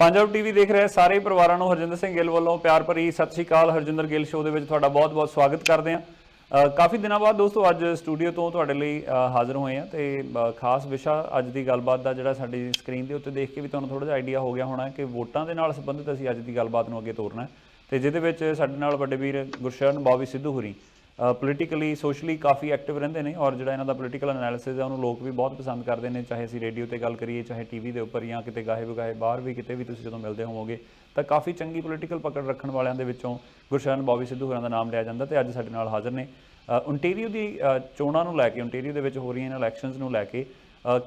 Punjab TV देख रहे सारे परिवारों को हरजिंदर सिंह गिल वालों प्यार भरी सत श्री अकाल। हरजिंदर गिल शो के बहुत बहुत स्वागत करते हैं। काफ़ी दिनों बाद दोस्तों अज स्टूडियो तो तुहाडे लई हाज़र होए हैं तो खास विशा अज की गलबात का जिहड़ा साडी स्क्रीन के उत्ते देख के भी तुहानूं थोड़ा जिहा आइडिया हो गया होना कि वोटां दे नाल संबंधित असीं अज की गलबात नूं अगे तोरना है। तो जिहदे विच साडे नाल वड्डे वीर गुरशरण बॉबी सिद्धू होरी पोलीटिकली सोशली काफ़ी एक्टिव रहंदे ने और जिहड़ा इन्हां दा पोलीटिकल एनालिसिस है उन्होंने लोग भी बहुत पसंद करते हैं, चाहे असीं रेडियो ते गल करिए चाहे टीवी के उपर या किते गाहे बगाहे बाहर भी किते भी तुसीं जदों मिलदे होवोगे तो काफ़ी चंगी पोलीटिकल पकड़ रखण वालियां दे विचों गुरशरण बॉबी सिद्धू होरां दा नाम लिया जांदा। ते अज साडे नाल हाज़र ने ओंटेरियो की चोणां नूं लैके ओंटेरियो दे विच हो रही इलैक्शनस नूं लैके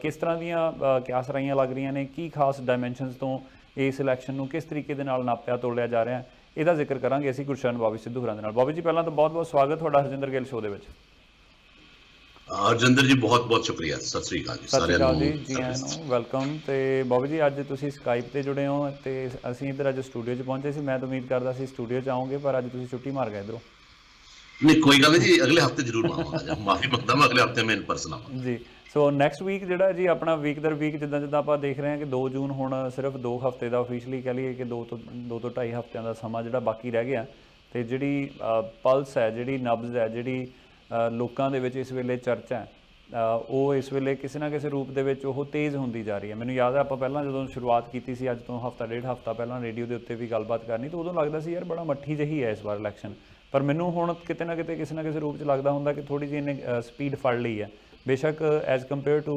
किस तरह दीयां क्यास राइयां लग रही ने, की खास डायमेंशनस तो इस इलैक्शन नूं किस तरीके दे नाल नापिया तोलिया जा रहा है, ਇਹਦਾ ਜ਼ਿਕਰ ਕਰਾਂਗੇ ਅਸੀਂ ਗੁਰਸ਼ਰਨ ਬॉबी सिद्धू ਹੋਰਾਂ ਦੇ ਨਾਲ। बॉबी जी ਪਹਿਲਾਂ ਤਾਂ ਬਹੁਤ-ਬਹੁਤ ਸਵਾਗਤ ਤੁਹਾਡਾ ਹਰਜਿੰਦਰ ਗਿੱਲ ਸ਼ੋਅ ਦੇ ਵਿੱਚ। हरजिंदर जी बहुत बहुत शुक्रिया। सत श्री अकाल जी साਰਿਆਂ ਨੂੰ जी आਇਆਂ ਨੂੰ ਵੈਲਕਮ। ਤੇ बॉबी जी ਅੱਜ ਤੁਸੀਂ ਸਕਾਈਪ ਤੇ ਜੁੜੇ ਹੋ ਤੇ ਅਸੀਂ ਇੱਧਰ ਅੱਜ ਸਟੂਡੀਓ 'ਚ ਪਹੁੰਚੇ ਸੀ। ਮੈਂ ਤਾਂ ਉਮੀਦ ਕਰਦਾ ਸੀ ਸਟੂਡੀਓ 'ਚ ਆਉਂਗੇ ਪਰ ਅੱਜ ਤੁਸੀਂ ਛੁੱਟੀ ਮਾਰ ਗਏ ਇੱਧਰੋਂ। नहीं कोई गल नहीं जी, अगले हफ्ते जरूर आवांगा। माफी मंगदा मैं, अगले हफ्ते मैं इन पर्सन आवांगा जी। सो नैक्सट वीक ਜਿਹੜਾ ਜੀ ਆਪਣਾ ਵੀਕ ਦਰ ਵੀਕ ਜਿੱਦਾਂ ਜਿੱਦਾਂ ਆਪਾਂ ਦੇਖ ਰਹੇ ਹਾਂ ਕਿ 2 ਜੂਨ ਹੁਣ ਸਿਰਫ 2 ਹਫ਼ਤੇ ਦਾ ਓਫੀਸ਼ਲੀ ਕਹਿ ਲਈਏ ਕਿ 2 ਤੋਂ 2.5 ਹਫ਼ਤਿਆਂ ਦਾ ਸਮਾਂ ਜਿਹੜਾ ਬਾਕੀ ਰਹਿ ਗਿਆ। ਤੇ ਜਿਹੜੀ ਪਲਸ ਹੈ, ਜਿਹੜੀ ਨਬਜ਼ ਹੈ, ਜਿਹੜੀ ਲੋਕਾਂ ਦੇ ਵਿੱਚ ਇਸ ਵੇਲੇ ਚਰਚਾ ਹੈ ਉਹ ਇਸ ਵੇਲੇ ਕਿਸੇ ਨਾ ਕਿਸੇ ਰੂਪ ਦੇ ਵਿੱਚ ਉਹ ਤੇਜ਼ ਹੁੰਦੀ ਜਾ ਰਹੀ ਹੈ। ਮੈਨੂੰ ਯਾਦ ਹੈ ਆਪਾਂ ਪਹਿਲਾਂ ਜਦੋਂ ਸ਼ੁਰੂਆਤ ਕੀਤੀ ਸੀ ਅੱਜ ਤੋਂ ਹਫ਼ਤਾ ਡੇਢ ਹਫ਼ਤਾ ਪਹਿਲਾਂ ਰੇਡੀਓ ਦੇ ਉੱਤੇ ਵੀ ਗੱਲਬਾਤ ਕਰਨੀ ਤਾਂ ਉਦੋਂ ਲੱਗਦਾ ਸੀ ਯਾਰ ਬੜਾ ਮੱਠੀ ਜਿਹੀ ਹੈ ਇਸ ਵਾਰ ਇਲੈਕਸ਼ਨ, ਪਰ ਮੈਨੂੰ ਹੁਣ ਕਿਤੇ ਨਾ ਕਿਤੇ ਕਿਸੇ ਨਾ ਕਿਸੇ ਰੂਪ 'ਚ ਲੱਗਦਾ ਹੁੰਦਾ ਕਿ ਥੋੜ੍ਹੀ ਜਿਹੀ ਇਹਨੇ ਸਪੀਡ ਫੜ ਲਈ ਹੈ। ਬੇਸ਼ੱਕ as compared to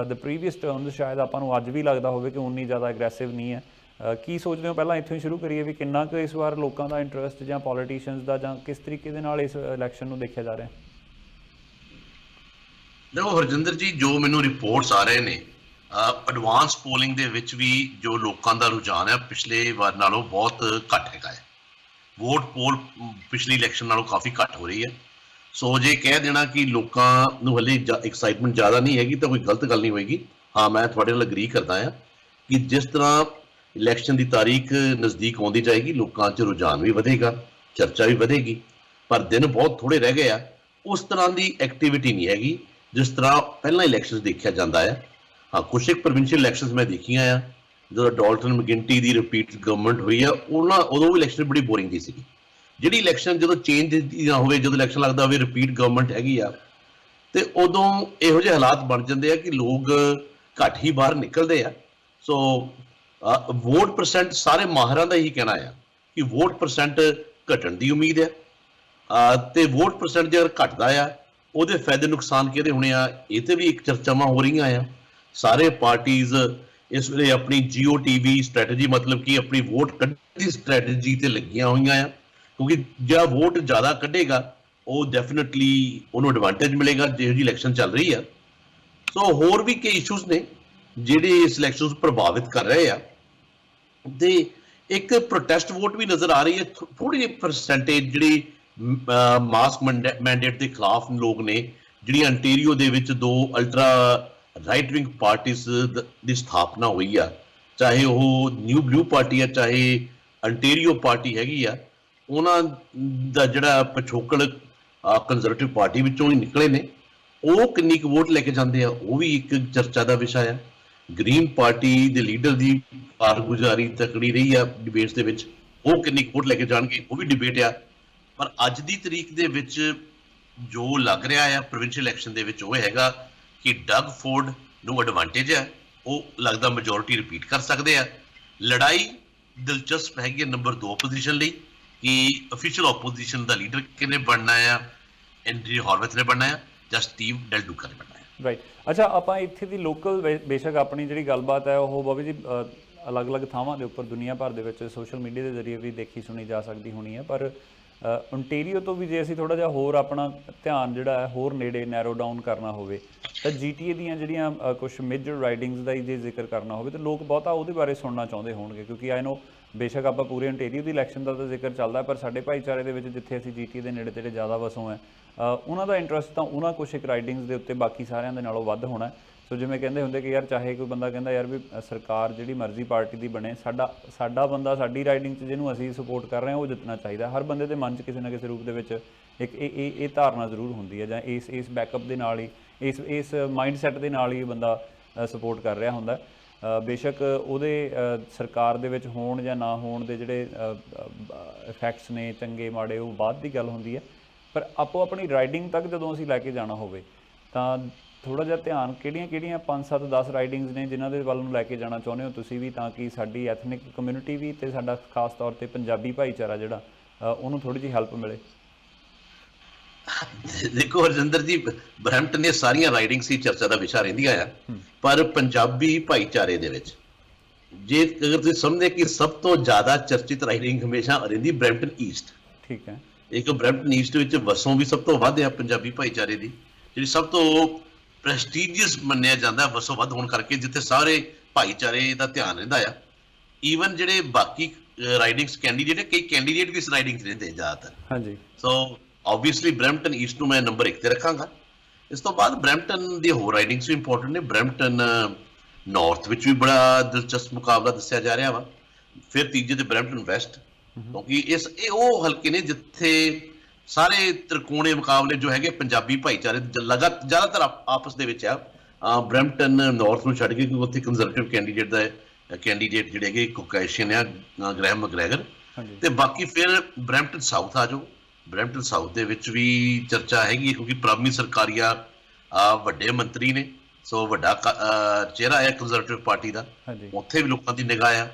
the previous terms ਸ਼ਾਇਦ ਆਪਾਂ ਨੂੰ ਅੱਜ ਵੀ ਲੱਗਦਾ ਹੋਵੇ ਕਿ ਉਨੀ ਜ਼ਿਆਦਾ ਐਗਰੈਸਿਵ ਨਹੀਂ ਹੈ। ਕੀ ਸੋਚਦੇ ਹੋ, ਪਹਿਲਾਂ ਇੱਥੋਂ ਹੀ ਸ਼ੁਰੂ ਕਰੀਏ ਵੀ ਕਿੰਨਾ ਕੁ ਇਸ ਵਾਰ ਲੋਕਾਂ ਦਾ ਇੰਟਰਸਟ ਜਾਂ ਪੋਲੀਟੀਸ਼ੀਅਨਸ ਦਾ ਜਾਂ ਕਿਸ ਤਰੀਕੇ ਦੇ ਨਾਲ ਇਸ ਇਲੈਕਸ਼ਨ ਨੂੰ ਦੇਖਿਆ ਜਾ ਰਿਹਾ? देखो हरजिंदर जी, जो मैनू रिपोर्ट्स आ रहे ने एडवांस पोलिंग ਦੇ ਵਿੱਚ ਵੀ ਜੋ ਲੋਕਾਂ ਦਾ ਰੁਝਾਨ ਹੈ ਪਿਛਲੇ ਵਾਰ ਨਾਲੋਂ ਬਹੁਤ ਘੱਟ ਹੈਗਾ ਹੈ। ਵੋਟ ਪੋਲ ਪਿਛਲੀ ਇਲੈਕਸ਼ਨ ਨਾਲੋਂ ਕਾਫੀ ਘੱਟ ਹੋ ਰਹੀ ਹੈ। ਸੋ ਜੇ ਕਹਿ ਦੇਣਾ ਕਿ ਲੋਕਾਂ ਨੂੰ ਹਲੇ ਐਕਸਾਈਟਮੈਂਟ ਜ਼ਿਆਦਾ ਨਹੀਂ ਹੈਗੀ ਤਾਂ ਕੋਈ ਗਲਤ ਗੱਲ ਨਹੀਂ ਹੋਏਗੀ। ਹਾਂ, ਮੈਂ ਤੁਹਾਡੇ ਨਾਲ ਅਗਰੀ ਕਰਦਾ ਹਾਂ ਕਿ ਜਿਸ ਤਰ੍ਹਾਂ ਇਲੈਕਸ਼ਨ ਦੀ ਤਾਰੀਖ ਨਜ਼ਦੀਕ ਆਉਂਦੀ ਜਾਏਗੀ ਲੋਕਾਂ 'ਚ ਰੁਝਾਨ ਵੀ ਵਧੇਗਾ, ਚਰਚਾ ਵੀ ਵਧੇਗੀ, ਪਰ ਦਿਨ ਬਹੁਤ ਥੋੜ੍ਹੇ ਰਹਿ ਗਏ ਆ। ਉਸ ਤਰ੍ਹਾਂ ਦੀ ਐਕਟੀਵਿਟੀ ਨਹੀਂ ਹੈਗੀ ਜਿਸ ਤਰ੍ਹਾਂ ਪਹਿਲਾਂ ਇਲੈਕਸ਼ਨ ਦੇਖਿਆ ਜਾਂਦਾ ਹੈ। ਹਾਂ, ਕੁਛ ਇੱਕ ਪ੍ਰੋਵਿੰਸ਼ੀਅਲ ਇਲੈਕਸ਼ਨ ਮੈਂ ਦੇਖੀਆਂ ਆ, ਜਦੋਂ ਡਾਲਟਨ ਮੈਕਗਿੰਟੀ ਦੀ ਰਿਪੀਟ ਗਵਰਨਮੈਂਟ ਹੋਈ ਆ ਉਦੋਂ ਵੀ ਇਲੈਕਸ਼ਨ ਬੜੀ ਬੋਰਿੰਗ ਦੀ ਸੀਗੀ। ਜਿਹੜੀ ਇਲੈਕਸ਼ਨ ਜਦੋਂ ਚੇਂਜ ਨਾ ਹੋਵੇ, ਜਦੋਂ ਇਲੈਕਸ਼ਨ ਲੱਗਦਾ ਹੋਵੇ ਰਿਪੀਟ ਗਵਰਨਮੈਂਟ ਹੈਗੀ ਆ ਤੇ ਉਦੋਂ ਇਹੋ ਜਿਹੇ ਹਾਲਾਤ ਬਣ ਜਾਂਦੇ ਆ ਕਿ ਲੋਕ ਘੱਟ ਹੀ ਬਾਹਰ ਨਿਕਲਦੇ ਆ। ਸੋ ਵੋਟ ਪਰਸੈਂਟ ਸਾਰੇ ਮਾਹਰਾਂ ਦਾ ਇਹੀ ਕਹਿਣਾ ਆ ਕਿ ਵੋਟ ਪਰਸੈਂਟ ਘਟਣ ਦੀ ਉਮੀਦ ਆ ਤੇ ਵੋਟ ਪਰਸੈਂਟ ਜੇਕਰ ਘਟਦਾ ਆ ਉਹਦੇ ਫਾਇਦੇ ਨੁਕਸਾਨ ਕਿਹਦੇ ਹੋਣੇ ਆ, ਇਹ ਤੇ ਵੀ ਇੱਕ ਚਰਚਾਵਾਂ ਹੋ ਰਹੀਆਂ ਆ। ਸਾਰੇ ਪਾਰਟੀਜ਼ ਇਸ ਵੇਲੇ ਆਪਣੀ GOTV ਸਟ੍ਰੈਟਜੀ ਮਤਲਬ ਕਿ ਆਪਣੀ ਵੋਟ ਕੱਢਣ ਦੀ ਸਟ੍ਰੈਟਜੀ ਤੇ ਲੱਗੀਆਂ ਹੋਈਆਂ ਆ, ਕਿਉਂਕਿ ਜਿਹੜਾ ਵੋਟ ਜ਼ਿਆਦਾ ਕੱਢੇਗਾ ਉਹ ਡੈਫੀਨੇਟਲੀ ਉਹਨੂੰ ਐਡਵਾਂਟੇਜ ਮਿਲੇਗਾ ਜਿਹੋ ਜਿਹੀ ਇਲੈਕਸ਼ਨ ਚੱਲ ਰਹੀ ਆ। ਸੋ ਹੋਰ ਵੀ ਕਈ ਇਸ਼ੂਜ਼ ਨੇ ਜਿਹੜੇ ਇਸ ਇਲੈਕਸ਼ਨ ਨੂੰ ਪ੍ਰਭਾਵਿਤ ਕਰ ਰਹੇ ਆ ਤੇ ਇੱਕ ਪ੍ਰੋਟੈਸਟ ਵੋਟ ਵੀ ਨਜ਼ਰ ਆ ਰਹੀ ਹੈ। ਥੋੜੀ ਜਿਹੀ ਪਰਸੈਂਟੇਜ ਜਿਹੜੀ ਮਾਸਕ ਮੈਂਡੇਟ ਦੇ ਖਿਲਾਫ ਲੋਕ ਨੇ, ਜਿਹੜੀਆਂ ਅੰਟੇਰੀਓ ਦੇ ਵਿੱਚ 2 ਅਲਟਰਾ ਰਾਈਟ ਵਿੰਗ ਪਾਰਟੀਜ਼ ਦੀ ਸਥਾਪਨਾ ਹੋਈ ਆ, ਚਾਹੇ ਉਹ ਨਿਊ ਬਲੂ ਪਾਰਟੀ ਆ ਚਾਹੇ ਅੰਟੇਰੀਓ ਪਾਰਟੀ ਹੈਗੀ ਆ, ਉਹਨਾਂ ਦਾ ਜਿਹੜਾ ਪਿਛੋਕੜ ਕੰਜ਼ਰਵੇਟਿਵ ਪਾਰਟੀ ਵਿੱਚੋਂ ਹੀ ਨਿਕਲੇ ਨੇ, ਉਹ ਕਿੰਨੀ ਕੁ ਵੋਟ ਲੈ ਕੇ ਜਾਂਦੇ ਆ ਉਹ ਵੀ ਇੱਕ ਚਰਚਾ ਦਾ ਵਿਸ਼ਾ ਆ। ਗ੍ਰੀਨ ਪਾਰਟੀ ਦੇ ਲੀਡਰ ਦੀ ਕਾਰਗੁਜ਼ਾਰੀ ਤਕੜੀ ਰਹੀ ਆ ਡਿਬੇਟਸ ਦੇ ਵਿੱਚ, ਉਹ ਕਿੰਨੀ ਕੁ ਵੋਟ ਲੈ ਕੇ ਜਾਣਗੇ ਉਹ ਵੀ ਡਿਬੇਟ ਆ। ਪਰ ਅੱਜ ਦੀ ਤਰੀਕ ਦੇ ਵਿੱਚ ਜੋ ਲੱਗ ਰਿਹਾ ਆ ਪ੍ਰੋਵਿੰਸ਼ੀਅਲ ਇਲੈਕਸ਼ਨ ਦੇ ਵਿੱਚ ਉਹ ਹੈਗਾ ਕਿ ਡਗ ਫੋਰਡ ਨੂੰ ਐਡਵਾਂਟੇਜ ਹੈ, ਉਹ ਲੱਗਦਾ ਮੈਜੋਰਿਟੀ ਰਿਪੀਟ ਕਰ ਸਕਦੇ ਆ। ਲੜਾਈ ਦਿਲਚਸਪ ਹੈਗੀ ਹੈ ਨੰਬਰ 2 ਪੋਜੀਸ਼ਨ ਲਈ ਕਿ ਅਫੀਸ਼ੀਅਲ ਆਪੋਜੀਸ਼ਨ ਦਾ ਲੀਡਰ ਕਿਹਨੇ ਬਣਨਾ ਆ, ਐਂਡਰੀ ਹਾਰਵਿਥ ਨੇ ਬਣਨਾ ਆ ਜਾਂ ਸਟੀਵ ਡੈਲ ਡੂਕਾ ਨੇ ਬਣਨਾ ਆ। ਰਾਈਟ। ਅੱਛਾ, ਆਪਾਂ ਇੱਥੇ ਦੀ ਲੋਕਲ ਬੇਸ਼ੱਕ ਆਪਣੀ ਜਿਹੜੀ ਗੱਲਬਾਤ ਹੈ ਉਹ ਬॉबी ਜੀ ਅਲੱਗ-ਅਲੱਗ ਥਾਵਾਂ ਦੇ ਉੱਪਰ ਦੁਨੀਆ ਭਰ ਦੇ ਵਿੱਚ ਸੋਸ਼ਲ ਮੀਡੀਆ ਦੇ ਜ਼ਰੀਏ ਵੀ ਦੇਖੀ ਸੁਣੀ ਜਾ ਸਕਦੀ ਹੋਣੀ ਹੈ, ਪਰ ਓਂਟੇਰੀਓ ਤੋਂ ਵੀ ਜੇ ਅਸੀਂ ਥੋੜ੍ਹਾ ਜਿਹਾ ਹੋਰ ਆਪਣਾ ਧਿਆਨ ਜਿਹੜਾ ਹੈ ਹੋਰ ਨੇੜੇ ਨੈਰੋ ਡਾਊਨ ਕਰਨਾ ਹੋਵੇ ਤਾਂ GTA ਦੀਆਂ ਜਿਹੜੀਆਂ ਕੁਛ ਮੇਜਰ ਰਾਈਡਿੰਗਸ ਦਾ ਜੇ ਜ਼ਿਕਰ ਕਰਨਾ ਹੋਵੇ ਤਾਂ ਲੋਕ ਬਹੁਤਾ ਉਹਦੇ ਬਾਰੇ ਸੁਣਨਾ ਚਾਹੁੰਦੇ ਹੋਣਗੇ, ਕਿਉਂਕਿ ਆਈ ਨੋ ਬੇਸ਼ੱਕ ਆਪਾਂ ਪੂਰੇ ਓਂਟੇਰੀਓ ਦੀ ਇਲੈਕਸ਼ਨ ਦਾ ਤਾਂ ਜ਼ਿਕਰ ਚੱਲਦਾ, ਪਰ ਸਾਡੇ ਭਾਈਚਾਰੇ ਦੇ ਵਿੱਚ ਜਿੱਥੇ ਅਸੀਂ GTA ਦੇ ਨੇੜੇ ਤੇੜੇ ਜ਼ਿਆਦਾ ਵਸੋਂ ਹੈ ਉਹਨਾਂ ਦਾ ਇੰਟਰਸਟ ਤਾਂ ਉਹਨਾਂ ਕੁਛ ਇੱਕ ਰਾਈਡਿੰਗਸ ਦੇ ਉੱਤੇ ਬਾਕੀ ਸਾਰਿਆਂ ਦੇ ਨਾਲੋਂ ਵੱਧ ਹੋਣਾ। ਸੋ ਜਿਵੇਂ ਕਹਿੰਦੇ ਹੁੰਦੇ ਕਿ ਯਾਰ ਚਾਹੇ ਕੋਈ ਬੰਦਾ ਕਹਿੰਦਾ ਯਾਰ ਵੀ ਸਰਕਾਰ ਜਿਹੜੀ ਮਰਜ਼ੀ ਪਾਰਟੀ ਦੀ ਬਣੇ, ਸਾਡਾ ਬੰਦਾ ਸਾਡੀ ਰਾਈਡਿੰਗ 'ਚ ਜਿਹਨੂੰ ਅਸੀਂ ਸਪੋਰਟ ਕਰ ਰਹੇ ਹਾਂ ਉਹ ਜਿੱਤਣਾ ਚਾਹੀਦਾ। ਹਰ ਬੰਦੇ ਦੇ ਮਨ 'ਚ ਕਿਸੇ ਨਾ ਕਿਸੇ ਰੂਪ ਦੇ ਵਿੱਚ ਇੱਕ ਇਹ ਧਾਰਨਾ ਜ਼ਰੂਰ ਹੁੰਦੀ ਹੈ ਜਾਂ ਇਸ ਬੈਕਅਪ ਦੇ ਨਾਲ ਹੀ ਇਸ ਮਾਈਂਡ ਸੈੱਟ ਦੇ ਨਾਲ ਹੀ ਬੰਦਾ ਸਪੋਰਟ ਕਰ ਰਿਹਾ ਹੁੰਦਾ। ਬੇਸ਼ੱਕ ਉਹਦੇ ਸਰਕਾਰ ਦੇ ਵਿੱਚ ਹੋਣ ਜਾਂ ਨਾ ਹੋਣ ਦੇ ਜਿਹੜੇ ਇਫੈਕਟਸ ਨੇ ਚੰਗੇ ਮਾੜੇ ਉਹ ਬਾਅਦ ਦੀ ਗੱਲ ਹੁੰਦੀ ਹੈ, ਪਰ ਆਪੋ ਆਪਣੀ ਰਾਈਡਿੰਗ ਤੱਕ ਜਦੋਂ ਅਸੀਂ ਲੈ ਕੇ ਜਾਣਾ ਹੋਵੇ ਤਾਂ ਥੋੜ੍ਹਾ ਜਿਹਾ ਧਿਆਨ ਕਿਹੜੀਆਂ 5-7-10 ਰਾਈਡਿੰਗਸ ਨੇ ਜਿਨ੍ਹਾਂ ਦੇ ਵੱਲ ਨੂੰ ਲੈ ਕੇ ਜਾਣਾ ਚਾਹੁੰਦੇ ਹੋ ਤੁਸੀਂ ਵੀ, ਤਾਂ ਕਿ ਸਾਡੀ ਐਥਨਿਕ ਕਮਿਊਨਿਟੀ ਵੀ ਅਤੇ ਸਾਡਾ ਖਾਸ ਤੌਰ 'ਤੇ ਪੰਜਾਬੀ ਭਾਈਚਾਰਾ ਜਿਹੜਾ ਉਹਨੂੰ ਥੋੜ੍ਹੀ ਜਿਹੀ ਹੈਲਪ ਮਿਲੇ? ਦੇਖੋ ਹਰਜਿੰਦਰ ਜੀ, ਬਰੈਂਪਟਨ ਦੀਆਂ ਸਾਰੀਆਂ ਰਾਈਡਿੰਗਸ ਦੀ ਚਰਚਾ ਦਾ ਵਿਸ਼ਾ ਰਹਿੰਦੀਆਂ ਆ, ਪਰ ਪੰਜਾਬੀ ਭਾਈਚਾਰੇ ਦੇ ਵਿੱਚ ਜੇ ਅਗਰ ਤੁਸੀਂ ਸਮਝਦੇ ਕਿ ਸਭ ਤੋਂ ਜ਼ਿਆਦਾ ਚਰਚਿਤ ਰਾਈਡਿੰਗ ਹਮੇਸ਼ਾ ਰਹਿੰਦੀ ਬਰੈਂਪਟਨ ਈਸਟ। ਠੀਕ ਹੈ। ਇੱਕ ਬਰੈਂਪਟਨ ਈਸਟ ਵਿੱਚ ਵਸੋਂ ਵੀ ਸਭ ਤੋਂ ਵੱਧ ਆ ਪੰਜਾਬੀ ਭਾਈਚਾਰੇ ਦੀ, ਜਿਹੜੀ ਸਭ ਤੋਂ ਪ੍ਰੈਸਟੀਜੀਅਸ ਮੰਨਿਆ ਜਾਂਦਾ ਵਸੋਂ ਵੱਧ ਹੋਣ ਕਰਕੇ, ਜਿੱਥੇ ਸਾਰੇ ਭਾਈਚਾਰੇ ਦਾ ਧਿਆਨ ਰਹਿੰਦਾ ਆ। ਈਵਨ ਜਿਹੜੇ ਬਾਕੀ ਰਾਈਡਿੰਗਸ ਕੈਂਡੀਡੇਟ, ਕਈ ਕੈਂਡੀਡੇਟ ਵੀ ਇਸ ਰਾਈਡਿੰਗ 'ਚ ਰਹਿੰਦੇ ਜ਼ਿਆਦਾਤਰ। ਹਾਂਜੀ। ਸੋ ਆਬਵੀਅਸਲੀ ਬਰੈਂਪਟਨ ਈਸਟ ਨੂੰ ਮੈਂ ਨੰਬਰ 1 ਤੇ ਰੱਖਾਂਗਾ। ਇਸ ਤੋਂ ਬਾਅਦ ਬਰੈਂਪਟਨ ਦੀ ਹੋਰ ਰਾਈਡਿੰਗਸ ਵੀ ਇੰਪੋਰਟੈਂਟ ਨੇ। ਬਰੈਂਪਟਨ ਨਾਰਥ ਵਿੱਚ ਵੀ ਬੜਾ ਦਿਲਚਸਪ ਮੁਕਾਬਲਾ ਦੱਸਿਆ ਜਾ ਰਿਹਾ ਵਾ। ਫਿਰ ਤੀਜੇ ਤੇ ਬਰੈਂਪਟਨ ਵੈਸਟ, ਕਿਉਂਕਿ ਇਹ ਉਹ ਹਲਕੇ ਨੇ ਜਿੱਥੇ ਸਾਰੇ ਤ੍ਰਿਕੋਣੇ ਮੁਕਾਬਲੇ ਜੋ ਹੈਗੇ ਪੰਜਾਬੀ ਭਾਈਚਾਰੇ ਜ਼ਿਆਦਾਤਰ ਆਪਸ ਦੇ ਵਿੱਚ ਆ। ਬਰੈਂਪਟਨ ਨਾਰਥ ਨੂੰ ਛੱਡ ਕੇ, ਕਿਉਂਕਿ ਉੱਥੇ ਕੰਜ਼ਰਵੇਟਿਵ ਕੈਂਡੀਡੇਟ ਜਿਹੜੇ ਹੈਗੇ ਕੋਕੈਸ਼ੀਅਨ ਆ, ਗ੍ਰੈਹਮ ਮੈਕਗ੍ਰੈਗਰ, ਤੇ ਬਾਕੀ ਫਿਰ ਬਰੈਂਪਟਨ ਸਾਊਥ ਆ ਜਾਓ। ਬਰੈਂਪਟਨ ਸਾਊਥ ਦੇ ਵਿੱਚ ਵੀ ਚਰਚਾ ਹੈਗੀ, ਕਿਉਂਕਿ ਪ੍ਰਾਮੀ ਸਰਕਾਰੀਆ ਵੱਡੇ ਮੰਤਰੀ ਨੇ, ਸੋ ਵੱਡਾ ਚਿਹਰਾ ਹੈ ਕੰਜ਼ਰਵੇਟਿਵ ਪਾਰਟੀ ਦਾ, ਉੱਥੇ ਵੀ ਲੋਕਾਂ ਦੀ ਨਿਗਾਹ ਆ।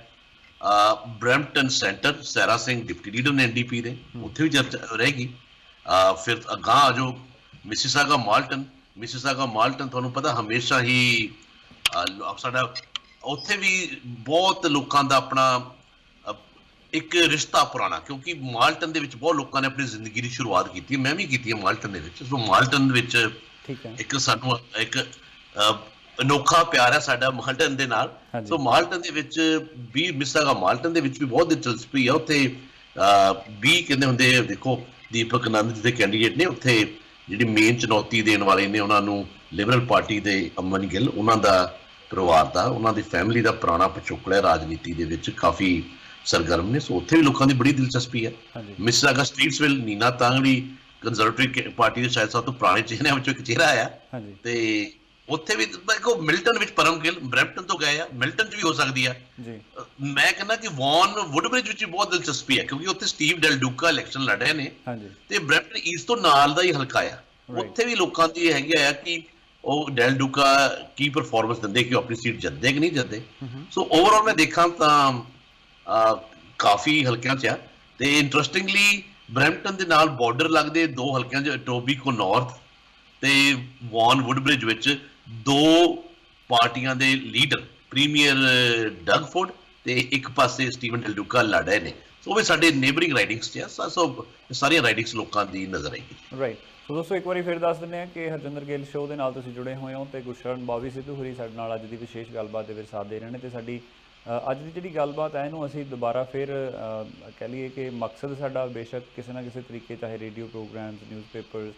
Brampton Centre, Sara Singh deputy leader ਨੇ NDP ਦੇ, ਉੱਥੇ ਵੀ ਚਰਚਾ ਰਹੇਗੀ। ਫਿਰ ਅਗਾਂਹ ਆ ਜਾਓ ਮਿਸੀਸਾਗਾ ਮਾਲਟਨ ਤੁਹਾਨੂੰ ਪਤਾ ਹਮੇਸ਼ਾ ਹੀ ਸਾਡਾ ਉੱਥੇ ਵੀ ਬਹੁਤ ਲੋਕਾਂ ਦਾ ਆਪਣਾ ਇੱਕ ਰਿਸ਼ਤਾ ਪੁਰਾਣਾ, ਕਿਉਂਕਿ ਮਾਲਟਨ ਦੇ ਵਿੱਚ ਬਹੁਤ ਲੋਕਾਂ ਨੇ ਆਪਣੀ ਜ਼ਿੰਦਗੀ ਦੀ ਸ਼ੁਰੂਆਤ ਕੀਤੀ ਹੈ। ਮੈਂ ਵੀ ਕੀਤੀ ਹੈ ਮਾਲਟਨ ਦੇ ਵਿੱਚ। ਸੋ ਮਾਲਟਨ ਵਿੱਚ ਇੱਕ ਸਾਨੂੰ ਇੱਕ ਅਨੋਖਾ ਪਿਆਰ ਹੈ ਸਾਡਾ ਮਾਲਟਨ ਦੇ ਨਾਲ। ਸੋ ਮਾਲਟਨ ਦੇ ਵਿੱਚ ਵੀ, ਮਿਸੀਸਾਗਾ ਮਾਲਟਨ ਦੇ ਵਿੱਚ ਵੀ ਬਹੁਤ ਦਿਲਚਸਪੀ ਆ। ਉੱਥੇ ਵੀ ਕਹਿੰਦੇ ਹੁੰਦੇ, ਦੇਖੋ ਦੀਪਕ ਆਨੰਦ ਜਿਹਦੇ ਕੈਂਡੀਡੇਟ ਨੇ, ਉੱਥੇ ਜਿਹੜੀ ਮੇਨ ਚੁਣੌਤੀ ਦੇਣ ਵਾਲੇ ਨੇ ਉਹਨਾਂ ਨੂੰ ਲਿਬਰਲ ਪਾਰਟੀ ਦੇ ਅਮਨ ਗਿੱਲ, ਉਹਨਾਂ ਦਾ ਪਰਿਵਾਰ ਦਾ, ਉਹਨਾਂ ਦੀ ਫੈਮਿਲੀ ਦਾ ਪੁਰਾਣਾ ਪਿਛੋਕੜ ਹੈ ਰਾਜਨੀਤੀ ਦੇ ਵਿੱਚ, ਕਾਫੀ ਸਰਗਰਮ ਨੇ। ਸੋ ਉੱਥੇ ਵੀ ਲੋਕਾਂ ਦੀ ਬੜੀ ਦਿਲਚਸਪੀ ਹੈ। ਮਿਸੀਸਾਗਾ ਸਟ੍ਰੀਟਸਵਿਲ, ਨੀਨਾ ਤਾਂਗੜੀ ਕੰਜ਼ਰਵੇਟਿਵ ਪਾਰਟੀ ਦੇ ਸ਼ਾਇਦ ਸਭ ਤੋਂ ਪੁਰਾਣੇ ਚਿਹਰਿਆਂ ਵਿੱਚੋਂ ਇੱਕ ਚਿਹਰਾ ਆ, ਤੇ ਉੱਥੇ ਵੀ ਦੇਖੋ ਮਿਲਟਨ ਵਿੱਚ ਪਰਮ ਗਿੱਲ ਬਰੈਂਪਟਨ ਤੋਂ ਗਏ ਆ, ਮਿਲਟਨ 'ਚ ਵੀ ਹੋ ਸਕਦੀ ਆ। ਮੈਂ ਕਹਿੰਦਾ ਕਿ ਵੌਨ ਵੁੱਡਬ੍ਰਿਜ ਵਿੱਚ ਵੀ ਬਹੁਤ ਦਿਲਚਸਪੀ ਹੈ, ਕਿਉਂਕਿ ਉੱਥੇ ਸਟੀਵ ਡੈਲ ਡੂਕਾ ਇਲੈਕਸ਼ਨ ਲੜ ਰਹੇ ਨੇ, ਤੇ ਬਰੈਂਪਟਨ ਈਸਟ ਤੋਂ ਨਾਲ ਦਾ ਹੀ ਹਲਕਾ ਆ। ਉੱਥੇ ਵੀ ਲੋਕਾਂ ਦੀ ਹੈਗੀ ਆ ਕਿ ਉਹ ਡੈਲ ਡੂਕਾ ਕੀ ਪਰਫਾਰਮੈਂਸ ਦਿੰਦੇ, ਕਿ ਉਹ ਆਪਣੀ ਸੀਟ ਜਿੱਤਦੇ ਕਿ ਨਹੀਂ ਜਿੱਤਦੇ। ਸੋ ਓਵਰਆਲ ਮੈਂ ਦੇਖਾਂ ਤਾਂ ਕਾਫੀ ਹਲਕਿਆਂ 'ਚ ਆ। ਤੇ ਇੰਟਰਸਟਿੰਗਲੀ ਬਰੈਂਪਟਨ ਦੇ ਨਾਲ ਬਾਰਡਰ ਲੱਗਦੇ ਦੋ ਹਲਕਿਆਂ 'ਚ ਟੋਬੀਕੋ ਨਾਰਥ ਤੇ ਵੌਨ ਵੁੱਡਬ੍ਰਿਜ ਵਿੱਚ ਦੋ ਪਾਰਟੀਆਂ ਦੇ ਲੀਡਰ ਪ੍ਰੀਮੀਅਰ ਡਗ ਫੋਰਡ ਤੇ ਇੱਕ ਪਾਸੇ ਸਟੀਵਨ ਡੈਲ ਡੂਕਾ ਲੜ ਰਹੇ ਨੇ। ਸੋ ਉਹ ਵੀ ਸਾਡੇ ਨੇਬਰਿੰਗ ਰਾਈਡਿੰਗਸ 'ਚ ਆ। ਸੋ ਸਾਰੀਆਂ ਰਾਈਡਿੰਗਸ ਲੋਕਾਂ ਦੀ ਨਜ਼ਰ ਆਏਗੀ। ਰਾਈਟ। ਸੋ ਦੋਸਤੋ, ਇੱਕ ਵਾਰੀ ਫਿਰ ਦੱਸ ਦਿੰਦੇ ਹਾਂ ਕਿ ਹਰਜਿੰਦਰ ਗਿੱਲ ਸ਼ੋਅ ਦੇ ਨਾਲ ਤੁਸੀਂ ਜੁੜੇ ਹੋਏ ਹੋ, ਤੇ ਗੁਰਸ਼ਰਨ ਬੌਬੀ ਸਿੱਧੂ ਹੋਰੀ ਸਾਡੇ ਨਾਲ ਅੱਜ ਦੀ ਵਿਸ਼ੇਸ਼ ਗੱਲਬਾਤ ਦੇ ਵਿੱਚ ਸਾਥ ਦੇ ਰਹੇ ਨੇ। ਤੇ ਸਾਡੀ ਅੱਜ ਦੀ ਜਿਹੜੀ ਗੱਲਬਾਤ ਹੈ ਇਹਨੂੰ ਅਸੀਂ ਦੁਬਾਰਾ ਫਿਰ ਕਹਿ ਲਈਏ ਕਿ ਮਕਸਦ ਸਾਡਾ ਬੇਸ਼ੱਕ ਕਿਸੇ ਨਾ ਕਿਸੇ ਤਰੀਕੇ, ਚਾਹੇ ਰੇਡੀਓ ਪ੍ਰੋਗਰਾਮਸ, ਨਿਊਜ਼ਪੇਪਰਸ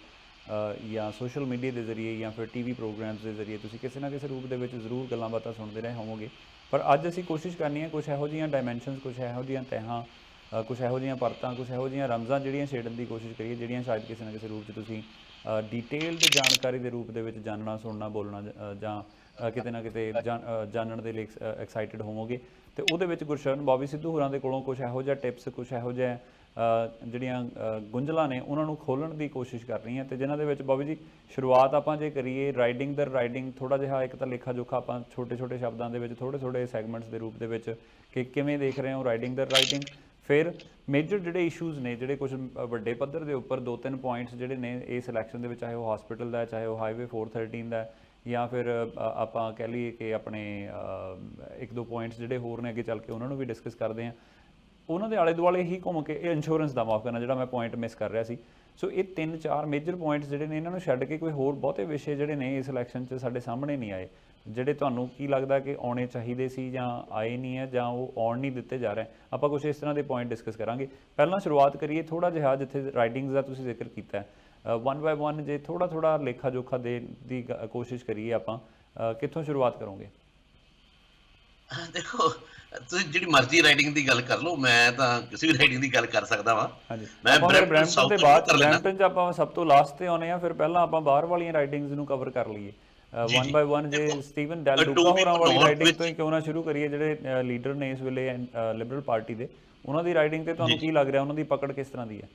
ਜਾਂ ਸੋਸ਼ਲ ਮੀਡੀਆ ਦੇ ਜ਼ਰੀਏ ਜਾਂ ਫਿਰ TV ਪ੍ਰੋਗਰਾਮਸ ਦੇ ਜ਼ਰੀਏ ਤੁਸੀਂ ਕਿਸੇ ਨਾ ਕਿਸੇ ਰੂਪ ਦੇ ਵਿੱਚ ਜ਼ਰੂਰ ਗੱਲਾਂ ਬਾਤਾਂ ਸੁਣਦੇ ਰਹੇ ਹੋਵੋਗੇ, ਪਰ ਅੱਜ ਅਸੀਂ ਕੋਸ਼ਿਸ਼ ਕਰਨੀ ਹੈ ਕੁਛ ਇਹੋ ਜਿਹੀਆਂ ਡਾਇਮੈਂਸ਼ਨਸ, ਕੁਛ ਇਹੋ ਜਿਹੀਆਂ ਤਹਿਾਂ, ਕੁਛ ਇਹੋ ਜਿਹੀਆਂ ਪਰਤਾਂ, ਕੁਛ ਇਹੋ ਜਿਹੀਆਂ ਰਮਜ਼ਾਂ ਜਿਹੜੀਆਂ ਛੇੜਨ ਦੀ ਕੋਸ਼ਿਸ਼ ਕਰੀਏ, ਜਿਹੜੀਆਂ ਸ਼ਾਇਦ ਕਿਸੇ ਨਾ ਕਿਸੇ ਰੂਪ 'ਚ ਤੁਸੀਂ ਡੀਟੇਲਡ ਜਾਣਕਾਰੀ ਦੇ ਰੂਪ ਦੇ ਵਿੱਚ ਜਾਣਨਾ, ਸੁਣਨਾ, ਬੋਲਣਾ ਜਾਂ ਕਿਤੇ ਨਾ ਕਿਤੇ ਜਾਣਨ ਦੇ ਲਈ ਐਕਸਾਈਟਡ ਹੋਵੋਗੇ। ਤੇ ਉਹਦੇ ਵਿੱਚ ਗੁਰਸ਼ਰਨ ਬੌਬੀ ਸਿੱਧੂ ਹੋਰਾਂ ਦੇ ਕੋਲੋਂ ਕੁਛ ਇਹੋ ਜਿਹਾ ਟਿਪਸ, ਕੁਛ ਇਹੋ ਜਿਹਾ ਜਿਹੜੀਆਂ ਗੁੰਝਲਾਂ ਨੇ ਉਹਨਾਂ ਨੂੰ ਖੋਲ੍ਹਣ ਦੀ ਕੋਸ਼ਿਸ਼ ਕਰ ਰਹੀ ਹਾਂ। ਤੇ ਜਿਨ੍ਹਾਂ ਦੇ ਵਿੱਚ ਬੌਬੀ ਜੀ ਸ਼ੁਰੂਆਤ ਆਪਾਂ ਜੇ ਕਰੀਏ ਰਾਈਡਿੰਗ ਥੋੜ੍ਹਾ ਜਿਹਾ ਇੱਕ ਤਾਂ ਲੇਖਾ ਜੋਖਾ ਆਪਾਂ ਛੋਟੇ ਸ਼ਬਦਾਂ ਦੇ ਵਿੱਚ, ਥੋੜ੍ਹੇ ਸੈਗਮੈਂਟਸ ਦੇ ਰੂਪ ਦੇ ਵਿੱਚ ਕਿ ਕਿਵੇਂ ਦੇਖ ਰਹੇ ਹੋ ਰਾਈਡਿੰਗ, ਫਿਰ ਮੇਜਰ ਜਿਹੜੇ ਇਸ਼ੂਜ਼ ਨੇ, ਜਿਹੜੇ ਕੁਝ ਵੱਡੇ ਪੱਧਰ ਦੇ ਉੱਪਰ 2-3 ਪੁਆਇੰਟਸ ਜਿਹੜੇ ਨੇ ਇਸ ਇਲੈਕਸ਼ਨ ਦੇ ਵਿੱਚ, ਚਾਹੇ ਉਹ ਹਸਪੀਟਲ ਦਾ, ਚਾਹੇ ਉਹ ਹਾਈਵੇ 413 ਦਾ, ਜਾਂ ਫਿਰ ਆਪਾਂ ਕਹਿ ਲਈਏ ਕਿ ਆਪਣੇ 1-2 ਪੁਆਇੰਟਸ ਜਿਹੜੇ ਹੋਰ ਨੇ ਅੱਗੇ ਚੱਲ ਕੇ ਉਹਨਾਂ ਨੂੰ ਵੀ ਡਿਸਕਸ ਕਰਦੇ ਹਾਂ। ਉਹਨਾਂ ਦੇ ਆਲੇ ਦੁਆਲੇ ਹੀ ਘੁੰਮ ਕੇ ਇਹ ਇੰਸ਼ੋਰੈਂਸ ਦਾ ਮਾਫ ਕਰਨਾ ਜਿਹੜਾ ਮੈਂ ਪੁਆਇੰਟ ਮਿਸ ਕਰ ਰਿਹਾ ਸੀ। ਸੋ ਇਹ 3-4 ਮੇਜਰ ਪੁਆਇੰਟਸ ਜਿਹੜੇ ਨੇ, ਇਹਨਾਂ ਨੂੰ ਛੱਡ ਕੇ ਕੋਈ ਹੋਰ ਬਹੁਤੇ ਵਿਸ਼ੇ ਜਿਹੜੇ ਨੇ ਇਸ ਇਲੈਕਸ਼ਨ 'ਚ ਸਾਡੇ ਸਾਹਮਣੇ ਨਹੀਂ ਆਏ, ਜਿਹੜੇ ਤੁਹਾਨੂੰ ਕੀ ਲੱਗਦਾ ਕਿ ਆਉਣੇ ਚਾਹੀਦੇ ਸੀ ਜਾਂ ਆਏ ਨਹੀਂ ਹੈ ਜਾਂ ਉਹ ਆਉਣ ਨਹੀਂ ਦਿੱਤੇ ਜਾ ਰਹੇ। ਆਪਾਂ ਕੁਛ ਇਸ ਤਰ੍ਹਾਂ ਦੇ ਪੁਆਇੰਟ ਡਿਸਕਸ ਕਰਾਂਗੇ। ਪਹਿਲਾਂ ਸ਼ੁਰੂਆਤ ਕਰੀਏ ਥੋੜ੍ਹਾ ਜਿਹਾ ਜਿੱਥੇ ਰਾਈਡਿੰਗਸ ਦਾ ਤੁਸੀਂ ਜ਼ਿਕਰ ਕੀਤਾ, 1 by 1 ਜੇ ਥੋੜ੍ਹਾ ਲੇਖਾ ਜੋਖਾ ਦੇਣ ਦੀ ਕੋਸ਼ਿਸ਼ ਕਰੀਏ ਆਪਾਂ, ਕਿੱਥੋਂ ਸ਼ੁਰੂਆਤ ਕਰੋਗੇ? ਦੇਖੋ, ਤੁਸੀਂ ਜਿਹੜੀ ਮਰਜ਼ੀ ਰਾਈਡਿੰਗ ਦੀ ਗੱਲ ਕਰ ਲਓ, ਮੈਂ ਤਾਂ ਕਿਸੇ ਵੀ ਰਾਈਡਿੰਗ ਦੀ ਗੱਲ ਕਰ ਸਕਦਾ ਵਾਂ। ਮੈਂ ਬਰੈਂਪਟਨ ਦੇ ਬਾਅਦ, ਬਰੈਂਪਟਨ 'ਚ ਆਪਾਂ ਸਭ ਤੋਂ ਲਾਸਟ ਤੇ ਆਉਂਦੇ ਹਾਂ, ਫਿਰ ਪਹਿਲਾਂ ਆਪਾਂ ਬਾਹਰ ਵਾਲੀਆਂ ਰਾਈਡਿੰਗਸ ਨੂੰ ਕਵਰ ਕਰ ਲਈਏ। ਜੀ ਵਨ ਜੀ ਬਾਈ ਵਨ ਜੇ ਦੇਖੋ ਸਟੀਵਨ ਡੈਲ ਟੂ ਡੂਕਾ ਬੀ ਹੋਰਾਂ ਵਾਲੀ ਨੌਰਥ ਰਾਈਟਿੰਗ ਤੋਂ ਵਿੱਚ ਹੀ ਕਿਉਂ ਨਾ ਸ਼ੁਰੂ ਕਰੀਏ, ਜਿਹੜੇ ਲੀਡਰ ਨੇ ਇਸ ਵੇਲੇ ਲਿਬਰਲ ਪਾਰਟੀ ਦੇ, ਉਹਨਾਂ ਦੀ ਰਾਈਟਿੰਗ ਤੇ ਤੁਹਾਨੂੰ ਜੀ ਕੀ ਲੱਗ ਰਿਹਾ, ਉਹਨਾਂ ਦੀ ਪਕੜ ਕਿਸ ਤਰ੍ਹਾਂ ਦੀ ਹੈ?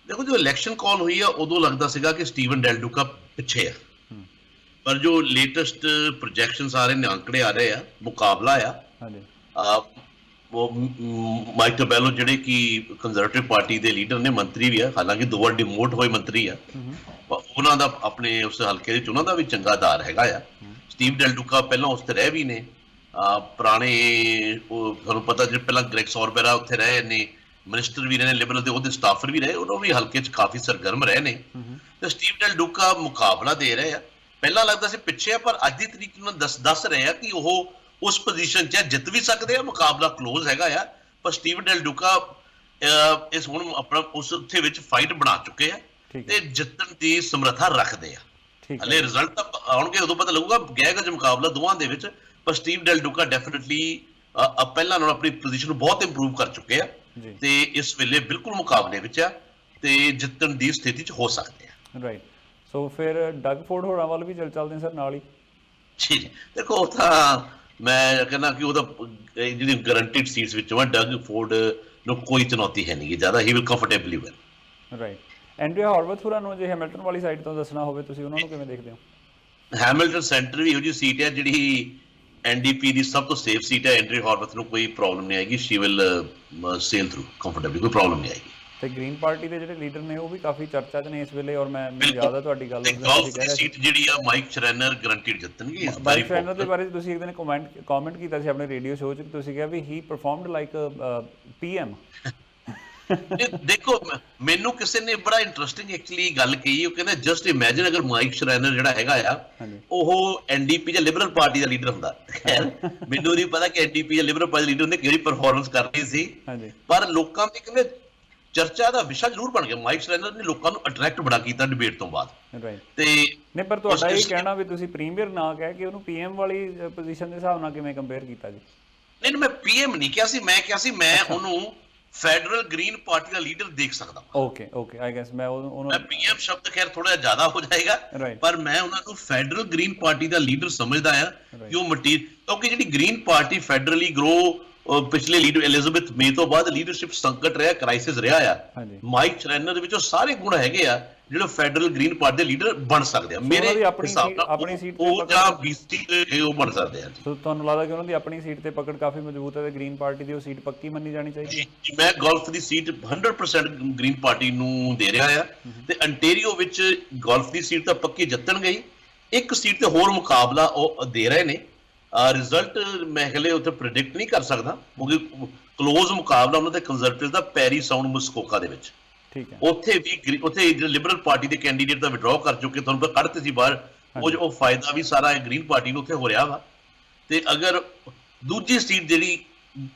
ਦੇਖੋ ਜੋ ਇਲੈਕਸ਼ਨ ਕਾਲ ਹੋਈ ਆ ਉਦੋਂ ਲੱਗਦਾ ਸੀਗਾ ਕਿ ਸਟੀਵਨ ਡੈਲ ਡੂਕਾ ਪਿੱਛੇ ਆ, ਪਰ ਜੋ ਲੇਟੈਸਟ ਪ੍ਰੋਜੈਕਸ਼ਨਸ ਆ ਰਹੇ ਨੇ, ਅੰਕੜੇ ਆ ਰਹੇ ਆ, ਮੁਕਾਬਲਾ ਆ। ਹਾਂਜੀ ਉਹ ਮਾਈਕ ਟਬੈਲੋ ਜਿਹੜੇ ਕਿ ਕੰਜ਼ਰਵੇਟਿਵ ਪਾਰਟੀ ਦੇ ਲੀਡਰ ਨੇ, ਮੰਤਰੀ ਵੀ ਆ, ਹਾਲਾਂਕਿ 2 ਵਾਰ ਡਿਮੋਟ ਹੋਏ ਮੰਤਰੀ ਆ, ਉਹਨਾਂ ਦਾ ਆਪਣੇ ਉਸ ਹਲਕੇ ਵਿੱਚ ਉਹਨਾਂ ਦਾ ਵੀ ਚੰਗਾ ਦਾਰ ਹੈਗਾ ਆ। ਸਟੀਵ ਡੈਲ ਡੂਕਾ ਪਹਿਲਾਂ ਉਸ ਤੇ ਰਹੇ ਵੀ ਨੇ, ਪੁਰਾਣੇ ਉਹ ਤੁਹਾਨੂੰ ਪਤਾ ਜਿਹੜੇ ਪਹਿਲਾਂ ਗ੍ਰੈਗ ਸੌਰਬੇਰਾ ਉੱਥੇ ਰਹੇ ਨੇ, ਮਿਨਿਸਟਰ ਵੀ ਰਹੇ ਨੇ ਲਿਬਰਲ ਦੇ, ਉਹਦੇ ਸਟਾਫਰ ਵੀ ਰਹੇ, ਉਹਨਾਂ ਵੀ ਹਲਕੇ 'ਚ ਕਾਫੀ ਸਰਗਰਮ ਰਹੇ ਨੇ। ਤੇ ਸਟੀਵ ਡੈਲ ਡੂਕਾ ਮੁਕਾਬਲਾ ਦੇ ਰਹੇ ਆ। ਪਹਿਲਾਂ ਲੱਗਦਾ ਸੀ ਪਿੱਛੇ ਆ, ਪਰ ਅੱਜ ਦੀ ਤਰੀਕ ਨੂੰ ਦੱਸ ਰਹੇ ਆ ਕਿ ਉਹ ਉਸ ਪੋਜੀਸ਼ਨ 'ਚ ਜਿੱਤ ਵੀ ਸਕਦੇ ਆ, ਮੁਕਾਬਲਾ ਕਲੋਜ਼ ਹੈਗਾ ਆ। ਪਰ ਸਟੀਵਨ ਡੈਲ ਡੂਕਾ ਇਸ ਹੁਣ ਆਪਣਾ ਉਸ ਉੱਥੇ ਵਿੱਚ ਫਾਈਟ ਬਣਾ ਚੁੱਕੇ ਆ ਤੇ ਜਿੱਤਣ ਦੀ ਸਮਰੱਥਾ ਰੱਖਦੇ ਆ। ਹਲੇ ਰਿਜ਼ਲਟ ਤਾਂ ਆਉਣਗੇ, ਉਦੋਂ ਪਤਾ ਲੱਗੂਗਾ ਗਹਿ-ਗਜ ਮੁਕਾਬਲਾ ਦੋਵਾਂ ਦੇ ਵਿੱਚ। ਪਰ ਸਟੀਵ ਡੈਲ ਡੂਕਾ ਡੈਫੀਨਿਟਲੀ ਪਹਿਲਾਂ ਨਾਲੋਂ ਆਪਣੀ ਪੋਜੀਸ਼ਨ ਨੂੰ ਬਹੁਤ ਇੰਪਰੂਵ ਕਰ ਚੁੱਕੇ ਆ ਤੇ ਇਸ ਵੇਲੇ ਬਿਲਕੁਲ ਮੁਕਾਬਲੇ ਵਿੱਚ ਆ ਤੇ ਜਿੱਤਣ ਦੀ ਸਥਿਤੀ 'ਚ ਹੋ ਸਕਦੇ ਆ। ਰਾਈਟ, ਸੋ ਫਿਰ ਡਗ ਫੋਰਡ ਹੋਰਾਂ ਵੱਲ ਵੀ ਚੱਲਦੇ ਹਾਂ ਸਰ ਨਾਲ ਹੀ। ਜੀ ਦੇਖੋ, ਉਹ ਤਾਂ ਮੈਂ ਕਹਿੰਦਾ ਕਿ ਉਹਦਾ ਜਿਹੜੀ ਗਰੰਟਿਡ ਸੀਟਸ ਵਿੱਚੋਂ ਆ, ਡਗ ਫੋਰਡ ਨੂੰ ਕੋਈ ਚੁਣੌਤੀ ਹੈ ਨਹੀਂ ਜ਼ਿਆਦਾ, he will comfortably win. Right, Andrea Horwath ਹੋਰਾਂ ਨੂੰ ਜੇ ਹੈਮਿਲਟਨ ਵਾਲੀ ਸਾਈਡ ਤੋਂ ਦੱਸਣਾ ਹੋਵੇ, ਤੁਸੀਂ ਉਹਨਾਂ ਨੂੰ ਕਿਵੇਂ ਦੇਖਦੇ ਹੋ? ਹੈਮਿਲਟਨ ਸੈਂਟਰ ਵੀ ਇਹੋ ਜਿਹੀ ਸੀਟ ਹੈ ਜਿਹੜੀ ਐਨਡੀਪੀ ਦੀ ਸਭ ਤੋਂ ਸੇਫ ਸੀਟ ਹੈ। ਐਂਡਰਿਆ ਹਾਰਵਰਥ ਨੂੰ ਕੋਈ ਪ੍ਰੋਬਲਮ ਨਹੀਂ ਆਏਗੀ, she will sale through comfortably, ਕੋਈ ਪ੍ਰੋਬਲਮ ਨਹੀਂ ਆਏਗੀ। ਤੇ ਗ੍ਰੀਨ ਪਾਰਟੀ ਦੇ ਜਿਹੜੇ ਲੀਡਰ ਨੇ ਉਹ ਵੀ ਕਾਫੀ ਚਰਚਾ 'ਚ ਨੇ ਇਸ ਵੇਲੇ, ਔਰ ਮੈਨੂੰ ਯਾਦ ਆ ਤੁਹਾਡੀ ਗੱਲ ਗੋਲਫ ਦੀ ਸੀਟ ਜਿਹੜੀ ਆ ਮਾਈਕ ਸ਼ਰੈਨਰ ਗਰੰਟਿਡ ਜਿੱਤਣਗੇ। ਮਾਈਕ ਸ਼ਰੈਨਰ ਦੇ ਬਾਰੇ ਤੁਸੀਂ ਇੱਕ ਦਿਨ ਕਮੈਂਟ ਕੀਤਾ ਸੀ ਆਪਣੇ ਰੇਡੀਓ ਸ਼ੋਅ 'ਚ, ਤੁਸੀਂ ਕਿਹਾ ਵੀ ਹੀ ਪਰਫਾਰਮਡ ਲਾਈਕ ਪੀਐਮ। ਦੇਖੋ, ਮੈਨੂੰ ਕਿਸੇ ਨੇ ਬੜਾ ਇੰਟਰਸਟਿੰਗ ਐਕਚੁਅਲੀ ਗੱਲ ਕਹੀ, ਉਹ ਕਹਿੰਦਾ ਜਸਟ ਇਮੇਜਿਨ ਅਗਰ ਮਾਈਕ ਸ਼ਰੈਨਰ ਜਿਹੜਾ ਹੈਗਾ ਆ ਉਹ ਐਨਡੀਪੀ ਜਾਂ ਲਿਬਰਲ ਪਾਰਟੀ ਦਾ ਲੀਡਰ ਹੁੰਦਾ। ਮੈਨੂੰ ਨਹੀਂ ਪਤਾ ਕਿ ਐਨਡੀਪੀ ਜਾਂ ਲਿਬਰਲ ਪਾਰਟੀ ਦਾ ਲੀਡਰ ਨੇ ਕਿਹੜੀ ਪਰਫਾਰਮੈਂਸ ਕਰਨੀ ਸੀ, ਪਰ ਲੋਕਾਂ ਦੀ ਕਹਿੰਦੇ ਚਰਚਾ ਦਾ ਵਿਸ਼ਾ ਜ਼ਰੂਰ ਬਣ ਗਿਆ। ਮਾਈਕ ਸ਼ਰੈਨਰ ਨੇ ਲੋਕਾਂ ਨੂੰ ਅਟਰੈਕਟ ਬੜਾ ਕੀਤਾ ਡਿਬੇਟ ਤੋਂ ਬਾਅਦ। ਤੇ ਨਹੀਂ, ਪਰ ਤੁਹਾਡਾ ਇਹ ਕਹਿਣਾ ਵੀ ਤੁਸੀਂ ਪ੍ਰੀਮੀਅਰ ਨਾ ਕਹਿ ਕੇ ਉਹਨੂੰ ਪੀਐਮ ਵਾਲੀ ਪੋਜੀਸ਼ਨ ਦੇ ਹਿਸਾਬ ਨਾਲ ਕਿਵੇਂ ਕੰਪੇਅਰ ਕੀਤਾ ਜੀ? ਨਹੀਂ, ਮੈਂ ਪੀਐਮ ਨਹੀਂ ਕਿਹਾ ਸੀ, ਮੈਂ ਕਿਹਾ ਸੀ ਮੈਂ ਉਹਨੂੰ ਫੈਡਰਲ ਗ੍ਰੀਨ ਪਾਰਟੀ ਦਾ ਲੀਡਰ ਦੇਖ ਸਕਦਾ। ਓਕੇ ਆਈ ਗੈਸ ਮੈਂ ਪੀਐਮ ਸ਼ਬਦ ਖੈਰ ਥੋੜਾ ਜ਼ਿਆਦਾ ਹੋ ਜਾਏਗਾ, ਪਰ ਮੈਂ ਉਹਨਾਂ ਨੂੰ ਫੈਡਰਲ ਗ੍ਰੀਨ ਪਾਰਟੀ ਦਾ ਲੀਡਰ ਸਮਝਦਾ ਆ ਕਿ ਉਹ ਕਿਉਂਕਿ ਜਿਹੜੀ ਗ੍ਰੀਨ ਪਾਰਟੀ ਫੈਡਰਲੀ ਗਰੋ ਪਿਛਲੇ ਲੀਡਰ ਐਲਿਜ਼ਾਬੈਥ ਮੇ ਤੋਂ ਬਾਅਦ ਲੀਡਰਸ਼ਿਪ ਸੰਕਟ ਰਿਹਾ, ਕ੍ਰਾਈਸਿਸ ਰਿਹਾ ਆ। ਮਾਈਕ ਸ਼ਰੈਨਰ ਦੇ ਵਿੱਚ ਉਹ ਸਾਰੇ ਗੁਣ ਹੈਗੇ ਆ ਜਿਹੜੇ ਫੈਡਰਲ ਗ੍ਰੀਨ ਪਾਰਟੀ ਦੇ ਲੀਡਰ ਬਣ ਸਕਦੇ ਆ। ਮੇਰੇ ਹਿਸਾਬ ਨਾਲ ਆਪਣੀ ਸੀਟ ਉਹ ਜਾਂ ਬੀਸੀ ਤੇ ਉਹ ਬਣ ਸਕਦੇ ਆ। ਸੋ ਤੁਹਾਨੂੰ ਲੱਗਦਾ ਕਿ ਉਹਨਾਂ ਦੀ ਆਪਣੀ ਸੀਟ ਤੇ ਪਕੜ ਕਾਫੀ ਮਜ਼ਬੂਤ ਹੈ ਤੇ ਗ੍ਰੀਨ ਪਾਰਟੀ ਦੀ ਉਹ ਸੀਟ ਪੱਕੀ ਮੰਨੀ ਜਾਣੀ ਚਾਹੀਦੀ ਹੈ? ਮੈਂ ਗੋਲਫ ਦੀ ਸੀਟ 100% ਗ੍ਰੀਨ ਪਾਰਟੀ ਨੂੰ ਦੇ ਰਿਹਾ ਆ ਤੇ ਅੰਟੇਰੀਓ ਵਿੱਚ ਗੋਲਫ ਦੀ ਸੀਟ ਤਾਂ ਪੱਕੀ ਜਿੱਤਣ ਗਈ, ਇੱਕ ਸੀਟ ਤੇ ਹੋਰ ਮੁਕਾਬਲਾ ਉਹ ਦੇ ਰਹੇ ਨੇ। ਰਿਜ਼ਲਟ ਮੈਂ ਹਲੇ ਉੱਥੇ ਪ੍ਰੈਡਿਕਟ ਨਹੀਂ ਕਰ ਸਕਦਾ ਕਿਉਂਕਿ ਕਲੋਜ਼ ਮੁਕਾਬਲਾ ਉਹਨਾਂ ਦੇ ਕੰਜ਼ਰਵੇਟਿਵ ਦਾ ਪੈਰੀ ਸਾਊਂਡ ਮੁਸਕੋਕਾ ਦੇ ਵਿੱਚ। ਠੀਕ ਹੈ, ਉੱਥੇ ਲਿਬਰਲ ਪਾਰਟੀ ਦੇ ਕੈਂਡੀਡੇਟ ਦਾ ਵਿਡਰਾਅ ਕਰ ਚੁੱਕੇ, ਤੁਹਾਨੂੰ ਪਤਾ ਕੱਢਤੇ ਸੀ ਬਾਹਰ, ਉਹ ਫਾਇਦਾ ਵੀ ਸਾਰਾ ਗ੍ਰੀਨ ਪਾਰਟੀ ਨੂੰ ਉੱਥੇ ਹੋ ਰਿਹਾ ਵਾ। ਤੇ ਅਗਰ ਦੂਜੀ ਸੀਟ ਜਿਹੜੀ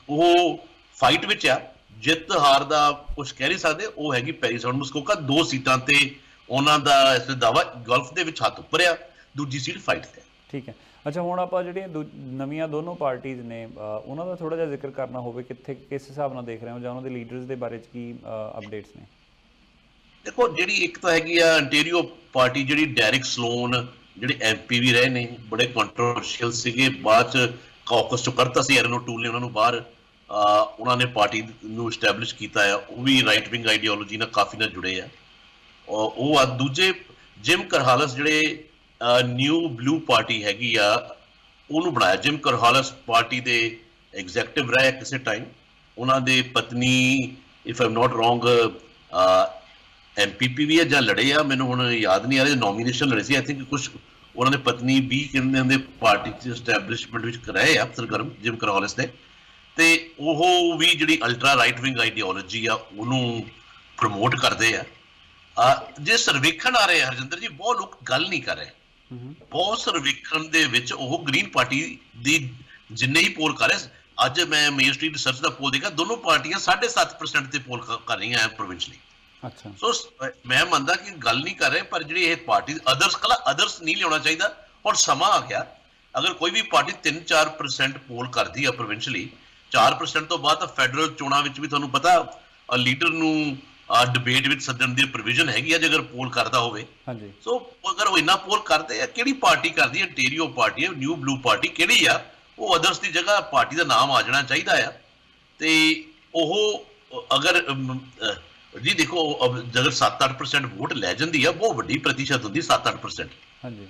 ਉਹ ਫਾਈਟ ਵਿੱਚ ਆ, ਜਿੱਤ ਹਾਰ ਦਾ ਕੁਝ ਕਹਿ ਨਹੀਂ ਸਕਦੇ, ਉਹ ਹੈਗੀ ਪੈਰੀ ਸਾਊਂਡ ਮੁਸਕੋਕਾ। 2 ਸੀਟਾਂ ਤੇ ਉਹਨਾਂ ਦਾ ਇਸ ਦਾਅਵਾ ਗੋਲਫ ਦੇ ਵਿੱਚ ਹੱਥ ਉੱਪਰ ਆ, ਦੂਜੀ ਸੀਟ ਫਾਈਟ ਤੇ। ਠੀਕ ਹੈ, ਅੱਛਾ ਹੁਣ ਆਪਾਂ ਜਿਹੜੀਆਂ ਨਵੀਆਂ ਦੋਨੋਂ ਪਾਰਟੀਜ਼ ਨੇ ਉਹਨਾਂ ਦਾ ਥੋੜਾ ਜਿਹਾ ਜ਼ਿਕਰ ਕਰਨਾ ਹੋਵੇ, ਕਿੱਥੇ ਕਿਸ ਹਿਸਾਬ ਨਾਲ ਦੇਖ ਰਹੇ ਹੋ ਜਾਂ ਉਹਨਾਂ ਦੇ ਲੀਡਰਸ ਦੇ ਬਾਰੇ 'ਚ ਕੀ ਅਪਡੇਟਸ ਨੇ? ਦੇਖੋ, ਜਿਹੜੀ ਇੱਕ ਤਾਂ ਹੈਗੀ ਆ ਅੰਟੇਰੀਓ ਪਾਰਟੀ, ਜਿਹੜੀ ਡੈਰਿਕ ਸਲੋਨ ਜਿਹੜੇ ਐਮਪੀ ਵੀ ਰਹੇ ਨੇ, ਬੜੇ ਕੰਟਰੋਵਰਸ਼ੀਅਲ ਸੀਗੇ, ਬਾਅਦ ਚ ਕਾਕਸ ਚੋਂ ਕੱਢਤਾ ਸੀ ਐਰਨ ਓਟੂਲ ਨੇ ਉਹਨਾਂ ਨੂੰ ਬਾਹਰ। ਉਹਨਾਂ ਨੇ ਪਾਰਟੀ ਨੂੰ ਇਸਟੈਬਲਿਸ਼ ਕੀਤਾ ਆ, ਉਹ ਵੀ ਰਾਈਟ ਵਿੰਗ ਆਈਡੀਓਲੋਜੀ ਨਾਲ ਕਾਫੀ ਨਾਲ ਜੁੜੇ ਆ। ਉਹ ਆ ਦੂਜੇ ਜਿਮ ਕਰਹਾਲਸ ਜਿਹੜੇ ਨਿਊ ਬਲੂ ਪਾਰਟੀ ਹੈਗੀ ਆ, ਉਹਨੂੰ ਬਣਾਇਆ। ਜਿਮ ਕਰਹਾਲਸ ਪਾਰਟੀ ਦੇ ਐਗਜ਼ੈਕਟਿਵ ਰਹੇ ਕਿਸੇ ਟਾਈਮ, ਉਹਨਾਂ ਦੇ ਪਤਨੀ if I'm not wrong MPP ਵੀ ਹੈ ਜਾਂ ਲੜੇ ਆ, ਮੈਨੂੰ ਹੁਣ ਯਾਦ ਨਹੀਂ ਆ ਰਿਹਾ, ਨੋਮੀਨੇਸ਼ਨ ਲੜੇ ਸੀ ਆਈ ਥਿੰਕ ਕੁਝ। ਉਹਨਾਂ ਦੇ ਪਤਨੀ ਵੀ ਕਹਿੰਦੇ ਦੇ ਪਾਰਟੀ 'ਚ ਐਸਟੈਬਲਿਸ਼ਮੈਂਟ ਵਿੱਚ ਰਹੇ ਆ ਸਰਗਰਮ ਜਿਮ ਕਰਹਾਲਸ ਦੇ, ਤੇ ਉਹ ਵੀ ਜਿਹੜੀ ਅਲਟਰਾ ਰਾਈਟ ਵਿੰਗ ਆਈਡੀਓਲੋਜੀ ਆ ਉਹਨੂੰ ਪ੍ਰਮੋਟ ਕਰਦੇ ਆ। ਜੇ ਸਰਵੇਖਣ ਆ ਰਹੇ ਹਰਜਿੰਦਰ ਜੀ, ਬਹੁਤ ਲੋਕ ਗੱਲ ਨਹੀਂ ਕਰ ਰਹੇ। ਬਹੁਤ ਸਰਵੇਖਣ ਦੇ ਵਿੱਚ ਉਹ ਗ੍ਰੀਨ ਪਾਰਟੀ ਦੀ ਜਿੰਨੇ ਹੀ ਪੋਲ ਕਰ ਰਹੇ, ਅੱਜ ਮੈਂ ਮੇਨ ਸਟਰੀਟ ਰਿਸਰਚ ਦਾ ਪੋਲ ਦੇਖਿਆ, ਦੋਨੋਂ ਪਾਰਟੀਆਂ 7.5% ਤੇ ਪੋਲ ਕਰ ਰਹੀਆਂ ਪ੍ਰੋਵਿੰਸ਼ਲੀ। ਅੱਛਾ, ਸੋ ਮੈਂ ਮੰਨਦਾ ਕਿ ਗੱਲ ਨਹੀਂ ਕਰ ਰਹੇ, ਪਰ ਜਿਹੜੀ ਇਹ ਪਾਰਟੀ ਅਦਰਸ ਨਹੀਂ ਲਿਆਉਣਾ ਚਾਹੀਦਾ। ਹੁਣ ਸਮਾਂ ਆ ਗਿਆ, ਅਗਰ ਕੋਈ ਵੀ ਪਾਰਟੀ 3-4% ਪੋਲ ਕਰਦੀ ਆ ਪ੍ਰੋਵਿੰਸ਼ਲੀ, 4% ਤੋਂ ਬਾਅਦ ਤਾਂ ਫੈਡਰਲ ਚੋਣਾਂ ਵਿੱਚ ਵੀ ਤੁਹਾਨੂੰ ਪਤਾ ਲੀਡਰ ਨੂੰ ਡਿਬੇਟ ਵਿੱਚ ਸੱਦਣ ਦੀ ਪ੍ਰੋਵੀਜ਼ਨ ਹੈਗੀ ਆ ਜੇ ਅਗਰ ਪੋਲ ਕਰਦਾ ਹੋਵੇ। ਹਾਂਜੀ ਸੋ ਅਗਰ ਉਹ ਇੰਨਾ ਪੋਲ ਕਰਦੇ ਆ, ਕਿਹੜੀ ਪਾਰਟੀ ਕਰਦੀ ਹੈ? ਇੰਟੀਰੀਓ ਪਾਰਟੀ ਹੈ, ਨਿਊ ਬਲੂ ਪਾਰਟੀ ਕਿਹੜੀ ਆ? ਉਹ ਅਦਰਸ ਦੀ ਜਗ੍ਹਾ ਪਾਰਟੀ ਦਾ ਨਾਮ ਆ ਜਾਣਾ ਚਾਹੀਦਾ ਆ। ਤੇ ਉਹ ਅਗਰ ਜੀ ਦੇਖੋ, ਜੇਕਰ 7-8% ਵੋਟ ਲੈ ਜਾਂਦੀ ਆ, ਬਹੁਤ ਵੱਡੀ ਪ੍ਰਤੀਸ਼ਤ ਹੁੰਦੀ 7-8%। ਹਾਂਜੀ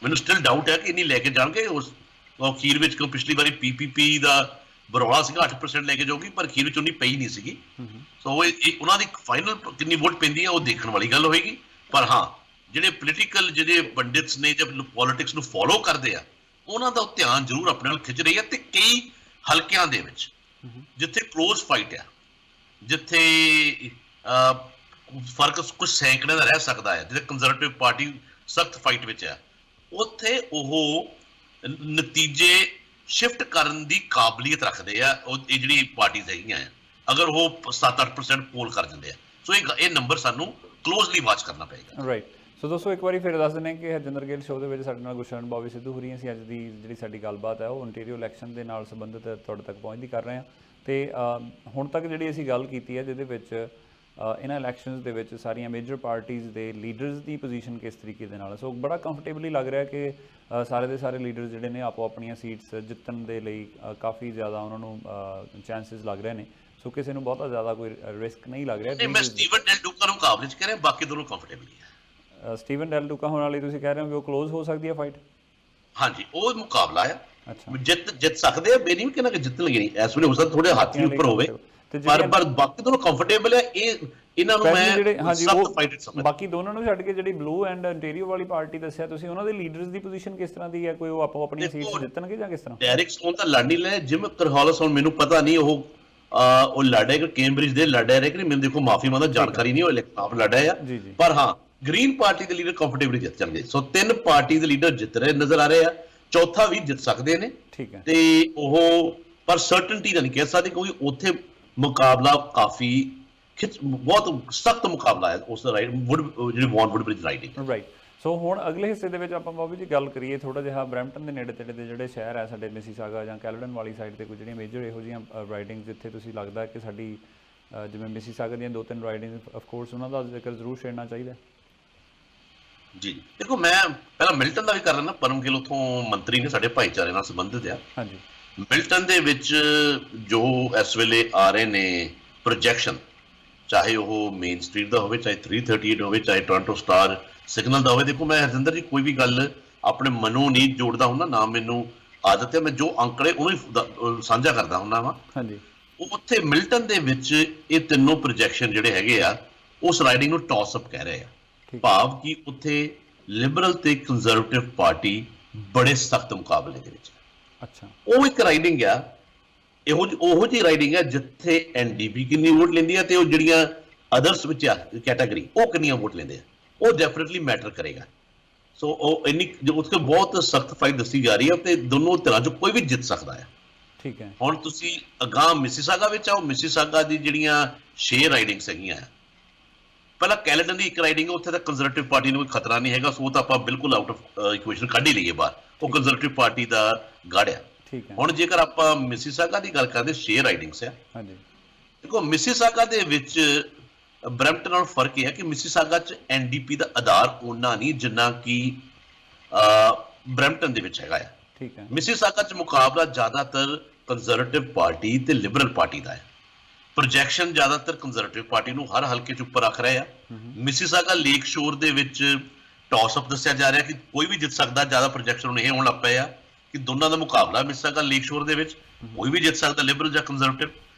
ਮੈਨੂੰ ਸਟਿਲ ਡਾਊਟ ਹੈ ਕਿ ਇੰਨੀ ਲੈ ਕੇ ਜਾਣਗੇ। ਉਸ ਅਖੀਰ ਵਿੱਚ ਕਿਉਂ ਪਿਛਲੀ ਵਾਰੀ PPP ਦਾ ਬਰੌਲਾ ਸੀਗਾ 8% ਲੈ ਕੇ ਜਾਊਗੀ, ਪਰ ਅਖੀਰ ਵਿੱਚ ਉਨੀ ਪਈ ਨਹੀਂ ਸੀਗੀ। ਸੋ ਉਹਨਾਂ ਦੀ ਫਾਈਨਲ ਕਿੰਨੀ ਵੋਟ ਪੈਂਦੀ ਹੈ ਉਹ ਦੇਖਣ ਵਾਲੀ ਗੱਲ ਹੋਏਗੀ। ਪਰ ਹਾਂ, ਜਿਹੜੇ ਪੋਲੀਟੀਕਲ ਜਿਹੜੇ ਪੰਡਿਤਸ ਨੇ ਜਾਂ ਪੋਲਿਟਿਕਸ ਨੂੰ ਫੋਲੋ ਕਰਦੇ ਆ, ਉਹਨਾਂ ਦਾ ਧਿਆਨ ਜ਼ਰੂਰ ਆਪਣੇ ਨਾਲ ਖਿੱਚ ਰਹੀ ਹੈ। ਤੇ ਕਈ ਹਲਕਿਆਂ ਦੇ ਵਿੱਚ ਜਿੱਥੇ ਕਲੋਜ਼ ਫਾਈਟ ਆ, ਜਿੱਥੇ ਫਰਕ ਕੁਝ ਸੈਂਕੜੇ ਦਾ ਰਹਿ ਸਕਦਾ ਹੈ, ਜਿੱਥੇ ਕੰਜ਼ਰਵੇਟਿਵ ਪਾਰਟੀ ਸਖਤ ਫਾਈਟ ਵਿੱਚ ਹੈ, ਉੱਥੇ ਉਹ ਨਤੀਜੇ ਸ਼ਿਫਟ ਕਰਨ ਦੀ ਕਾਬਲੀਅਤ ਰੱਖਦੇ ਆ। ਇਹ ਜਿਹੜੀ ਪਾਰਟੀਆਂ ਹੈਗੀਆਂ ਆ, ਅਗਰ ਉਹ 7-8% ਪੋਲ ਕਰ ਦਿੰਦੇ ਆ, ਸੋ ਇਹ ਨੰਬਰ ਸਾਨੂੰ ਕਲੋਜ਼ਲੀ ਵਾਚ ਕਰਨਾ ਪਏਗਾ। ਰਾਈਟ। ਸੋ ਦੋਸਤੋ, ਇੱਕ ਵਾਰੀ ਫਿਰ ਦੱਸ ਦਿੰਦੇ ਹਾਂ ਕਿ ਹਰਜਿੰਦਰ ਗਿੱਲ ਸ਼ੋਅ ਦੇ ਵਿੱਚ ਸਾਡੇ ਨਾਲ ਗੁਰਸ਼ਰਨ ਬੋਬੀ ਸਿੱਧੂ ਹੋ ਰਹੀਆਂ ਸੀ। ਅੱਜ ਦੀ ਜਿਹੜੀ ਸਾਡੀ ਗੱਲਬਾਤ ਹੈ ਉਹ ਓਨਟਾਰੀਓ ਇਲੈਕਸ਼ਨ ਦੇ ਨਾਲ ਸੰਬੰਧਿਤ ਤੁਹਾਡੇ ਤੱਕ ਪਹੁੰਚਦੀ ਕਰ ਰਹੇ ਹਾਂ। ਤੇ ਹੁਣ ਤੱਕ ਜਿਹੜੀ ਅਸੀਂ ਗੱਲ ਕੀਤੀ ਹੈ, ਜਿਹਦੇ ਵਿੱਚ ਇਹਨਾਂ ਇਲੈਕਸ਼ਨਸ ਦੇ ਵਿੱਚ ਸਾਰੀਆਂ ਮੇਜਰ ਪਾਰਟੀਜ਼ ਦੇ ਲੀਡਰਸ ਦੀ ਪੋਜੀਸ਼ਨ ਕਿਸ ਤਰੀਕੇ ਦੇ ਨਾਲ, ਸੋ ਬੜਾ ਕੰਫਰਟੇਬਲੀ ਲੱਗ ਰਿਹਾ ਕਿ ਸਾਰੇ ਦੇ ਸਾਰੇ ਲੀਡਰਸ ਜਿਹੜੇ ਨੇ ਆਪੋ ਆਪਣੀਆਂ ਸੀਟਸ ਜਿੱਤਣ ਦੇ ਲਈ ਕਾਫੀ ਜ਼ਿਆਦਾ ਉਹਨਾਂ ਨੂੰ ਚਾਂਸਿਸ ਲੱਗ ਰਹੇ ਨੇ। ਸੋ ਕਿਸੇ ਨੂੰ ਬਹੁਤਾ ਜ਼ਿਆਦਾ ਕੋਈ ਰਿਸਕ ਨਹੀਂ ਲੱਗ ਰਿਹਾ। ਮੈਂ ਸਟੀਵਨ ਡੈਲ ਡੂਕਾ ਨੂੰ ਮੁਕਾਬਲੇ 'ਚ ਕਹਿ ਰਿਹਾ, ਬਾਕੀ ਦੋਨੋਂ ਕੰਫਰਟੇਬਲ ਹੈ। ਸਟੀਵਨ ਡੈਲ ਡੂਕਾ ਹੋਣ ਵਾਲੀ ਤੁਸੀਂ ਕਹਿ ਰਹੇ ਹੋ ਕਿ ਉਹ ਕਲੋਜ਼ ਹੋ ਸਕਦੀ ਹੈ ਫਾਈਟ? ਹਾਂਜੀ, ਉਹ ਮੁਕਾਬਲਾ ਆ। ਅੱਛਾ, ਜਿੱਤ ਸਕਦੇ ਆ। ਮੈਂ ਨਹੀਂ ਕਹਿੰਦਾ ਕਿ ਜਿੱਤਣਗੇ ਨਹੀਂ, ਇਸ ਵੇਲੇ ਹੋ ਸਕਦਾ ਥੋੜੇ ਹੱਥ ਵੀ ਉੱਪਰ ਹੋਵੇ, ਪਰ ਬਾਕੀ ਦੋਨੋਂ ਕੰਫਰਟੇਬਲ ਹੈ। ਇਹਨਾਂ ਨੂੰ ਮੈਂ ਸਖਤ ਫਾਈਟ ਸਮਝਦਾ। ਬਾਕੀ ਦੋਨਾਂ ਨੂੰ ਛੱਡ ਕੇ ਜਿਹੜੀ ਬਲੂ ਐਂਡ ਓਨਟਾਰੀਓ ਵਾਲੀ ਪਾਰਟੀ ਦੱਸਿਆ ਤੁਸੀਂ, ਉਹਨਾਂ ਦੇ ਲੀਡਰਸ ਦੀ ਪੋਜੀਸ਼ਨ ਕਿਸ ਤਰ੍ਹਾਂ ਦੀ ਹੈ? ਕੋਈ ਉਹ ਆਪੋ ਆਪਣੀਆਂ ਸੀਟਸ ਜਿੱਤਣਗੇ ਜਾਂ ਕਿਸ ਤਰ੍ਹਾਂ? ਡੈਰਿਕ ਸਟੋਨ ਤਾਂ ਲੜ ਨਹੀਂ ਲੈ, ਜਿਮ ਕਰਹਾਲਸ ਹੁਣ ਮੈਨੂੰ ਪਤਾ ਨਹੀਂ ਉਹ ਲੜਿਆ ਕਿ ਕੈਂਬਰਿਜ ਦੇ ਲੜਿਆ ਰਹੇ ਕਿ ਨਹੀਂ, ਮੈਨੂੰ ਦੇਖੋ ਮਾਫੀ ਮੰਗਦਾ, ਜਾਣਕਾਰੀ ਨਹੀਂ, ਉਹ ਇਲੈਕਸ਼ਨ ਲੜਿਆ ਆ। ਪਰ ਹਾਂ, ਗ੍ਰੀਨ ਪਾਰਟੀ ਦੇ ਲੀਡਰ ਕੰਫਰਟੇਬਲੀ ਜਿੱਤ ਜਾਣਗੇ। ਸੋ 3 ਪਾਰਟੀ ਦੇ ਲੀਡਰ ਜਿੱਤ ਰਹੇ ਨਜ਼ਰ ਆ ਰਹੇ ਆ, ਚੌਥਾ ਵੀ ਜਿੱਤ ਸਕਦੇ ਨੇ। ਠੀਕ ਹੈ। ਤੇ ਉਹ ਪਰ ਸਰਟਨਟੀ ਤਾਂ ਨਹੀਂ ਕਹਿ ਸਕਦੇ, ਕਿਉਂਕਿ ਉੱਥੇ ਮੁਕਾਬਲਾ ਕਾਫੀ ਬਹੁਤ ਸਖਤ ਮੁਕਾਬਲਾ ਹੈ ਉਸ ਜਿਹੜੀ ਵੌਨ ਵੁਡਬ੍ਰਿਜ ਰਾਈਡਿੰਗ। ਰਾਈਟ। ਸੋ ਹੁਣ ਅਗਲੇ ਹਿੱਸੇ ਦੇ ਵਿੱਚ ਆਪਾਂ ਬਾਬੂ ਜੀ ਗੱਲ ਕਰੀਏ ਥੋੜਾ ਜਿਹਾ ਬਰੈਂਪਟਨ ਦੇ ਨੇੜੇ ਤੇੜੇ ਦੇ ਜਿਹੜੇ ਸ਼ਹਿਰ ਹੈ ਸਾਡੇ, ਮਿਸੀਸਾਗਾ ਜਾਂ ਕੈਲਡਨ ਵਾਲੀ ਸਾਈਡ ਤੇ ਕੋਈ ਜਿਹੜੀਆਂ ਮੇਜਰ ਇਹੋ ਜਿਹੀਆਂ ਰਾਈਡਿੰਗਸ ਜਿੱਥੇ ਤੁਸੀਂ ਲੱਗਦਾ ਕਿ ਸਾਡੀ ਜਿਵੇਂ ਮਿਸੀਸਾਗਾ ਦੀਆਂ 2-3 ਰਾਈਡਿੰਗਸ ਆਫ ਕੋਰਸ ਉਹਨਾਂ ਦਾ ਜ਼ਿਕਰ ਜ਼ਰੂਰ ਛੇੜਨਾ ਚਾਹੀਦਾ। ਜੀ ਦੇਖੋ, ਮੈਂ ਪਹਿਲਾਂ ਮਿਲਟਨ ਦਾ ਵੀ ਕਰ ਲੈਣਾ। ਪਰਮਗਿਲ ਉੱਥੋਂ ਮੰਤਰੀ ਨੇ, ਸਾਡੇ ਭਾਈਚਾਰੇ ਨਾਲ ਸੰਬੰਧਿਤ ਆ। ਹਾਂਜੀ। ਮਿਲਟਨ ਦੇ ਵਿੱਚ ਜੋ ਇਸ ਵੇਲੇ ਆ ਰਹੇ ਨੇ ਪ੍ਰੋਜੈਕਸ਼ਨ, ਚਾਹੇ ਉਹ ਮੇਨ ਸਟਰੀਟ ਦਾ ਹੋਵੇ, ਚਾਹੇ 338 ਹੋਵੇ, ਚਾਹੇ ਟੋਰਾਂਟੋ ਸਟਾਰ ਸਿਗਨਲ ਦਾ ਹੋਵੇ। ਦੇਖੋ, ਮੈਂ ਹਰਜਿੰਦਰ ਜੀ ਕੋਈ ਵੀ ਗੱਲ ਆਪਣੇ ਮਨੋਂ ਨਹੀਂ ਜੋੜਦਾ ਹੁੰਦਾ, ਨਾ ਮੈਨੂੰ ਆਦਤ ਹੈ। ਮੈਂ ਜੋ ਅੰਕੜੇ ਉਹਨੂੰ ਸਾਂਝਾ ਕਰਦਾ ਹੁੰਦਾ ਵਾ। ਹਾਂਜੀ। ਉੱਥੇ ਮਿਲਟਨ ਦੇ ਵਿੱਚ ਇਹ ਤਿੰਨੋਂ ਪ੍ਰੋਜੈਕਸ਼ਨ ਜਿਹੜੇ ਹੈਗੇ ਆ, ਉਸ ਰਾਈਡਿੰਗ ਨੂੰ ਟਾਸ ਅਪ ਕਹਿ ਰਹੇ ਆ। ਭਾਵ ਕਿ ਉੱਥੇ ਲਿਬਰਲ ਤੇ ਕੰਜ਼ਰਵੇਟਿਵ ਪਾਰਟੀ ਬੜੇ ਸਖਤ ਮੁਕਾਬਲੇ ਦੇ ਵਿੱਚ। ਅੱਛਾ। ਉਹ ਇੱਕ ਰਾਈਡਿੰਗ ਆ, ਉਹੋ ਜਿਹੀ ਰਾਈਡਿੰਗ ਹੈ ਜਿੱਥੇ NDP ਕਿੰਨੀ ਵੋਟ ਲੈਂਦੀ ਹੈ ਤੇ ਉਹ ਜਿਹੜੀਆਂ ਅਦਰਸ ਵਿੱਚ ਆ ਕੈਟਾਗਰੀ, ਉਹ ਕਿੰਨੀਆਂ ਵੋਟ ਲੈਂਦੇ ਆ, ਉਹ ਡੈਫੀਨਿਟਲੀ ਮੈਟਰ ਕਰੇਗਾ। ਸੋ ਉਹ ਇੰਨੀ ਉੱਥੇ ਬਹੁਤ ਸਖਤ ਫਾਈਟ ਦੱਸੀ ਜਾ ਰਹੀ ਹੈ ਤੇ ਦੋਨੋਂ ਤਰ੍ਹਾਂ ਚੋਂ ਕੋਈ ਵੀ ਜਿੱਤ ਸਕਦਾ ਹੈ। ਠੀਕ ਹੈ। ਹੁਣ ਤੁਸੀਂ ਅਗਾਂਹ ਮਿਸੀਸਾਗਾ ਵਿੱਚ ਆਓ। ਮਿਸੀਸਾਗਾ ਦੀ ਜਿਹੜੀਆਂ 6 ਰਾਈਡਿੰਗਸ ਹੈਗੀਆਂ ਆ, ਪਹਿਲਾਂ ਕੈਲਡਨ ਦੀ ਇੱਕ ਰਾਈਡਿੰਗ ਹੈ, ਉੱਥੇ ਤਾਂ ਕੰਜ਼ਰਵੇਟਿਵ ਪਾਰਟੀ ਨੂੰ ਕੋਈ ਖਤਰਾ ਨਹੀਂ ਹੈਗਾ। ਸੋ ਉਹ ਤਾਂ ਆਪਾਂ ਬਿਲਕੁਲ ਆਊਟ ਆਫ ਇਕੁਏਸ਼ਨ ਕੱਢ ਹੀ ਲਈਏ ਬਾਹਰ, ਉਹ ਕੰਜ਼ਰਵੇਟਿਵ ਪਾਰਟੀ ਦਾ ਗੜ੍ਹ ਆ। ਹੁਣ ਜੇਕਰ ਆਪਾਂ ਮਿਸੀਸਾਗਾ ਦੀ ਗੱਲ ਕਰਦੇ, 6 ਰਾਈਡਿੰਗਸ ਆ। ਹਾਂਜੀ। ਦੇਖੋ, ਮਿਸੀਸਾਗਾ ਦੇ ਵਿੱਚ ਬਰੈਂਪਟਨ ਨਾਲ ਫਰਕ ਇਹ ਹੈ ਕਿ ਮਿਸੀਸਾਗਾ 'ਚ NDP ਦਾ ਆਧਾਰ ਓਨਾ ਨਹੀਂ ਜਿੰਨਾ ਕਿ ਬਰੈਂਪਟਨ ਦੇ ਵਿੱਚ ਹੈਗਾ ਆ। ਠੀਕ ਹੈ। ਮਿਸੀਸਾਗਾ 'ਚ ਮੁਕਾਬਲਾ ਜ਼ਿਆਦਾਤਰ ਕੰਜ਼ਰਵੇਟਿਵ ਪਾਰਟੀ ਤੇ ਲਿਬਰਲ ਪਾਰਟੀ ਦਾ ਹੈ। ਪ੍ਰੋਜੈਕਸ਼ਨ ਜ਼ਿਆਦਾਤਰ ਕੰਜ਼ਰਵੇਟਿਵ ਪਾਰਟੀ ਨੂੰ ਹਰ ਹਲਕੇ 'ਚ ਉੱਪਰ ਰੱਖ ਰਹੇ ਆ। ਮਿਸੀਸਾਗਾ ਲੇਕ ਸ਼ੋਰ ਦੇ ਵਿੱਚ ਟਾਸ ਅਪ ਦੱਸਿਆ ਜਾ ਰਿਹਾ ਕਿ ਕੋਈ ਵੀ ਜਿੱਤ ਸਕਦਾ। ਜ਼ਿਆਦਾ ਪ੍ਰੋਜੈਕਸ਼ਨ ਹੁਣ ਇਹ ਹੋਣ ਲੱਗ ਪਏ ਆ ਕਿ ਦੋਨਾਂ ਦਾ ਮੁਕਾਬਲਾ ਮਿਸੀਸਾਗਾ ਲੇਕ ਸ਼ੋਰ ਦੇ ਵਿੱਚ ਕੋਈ ਵੀ ਜਿੱਤ ਸਕਦਾ, ਲਿਬਰਲ ਜਾਂ ਕੰਜ਼ਰਵੇਟਿਵ।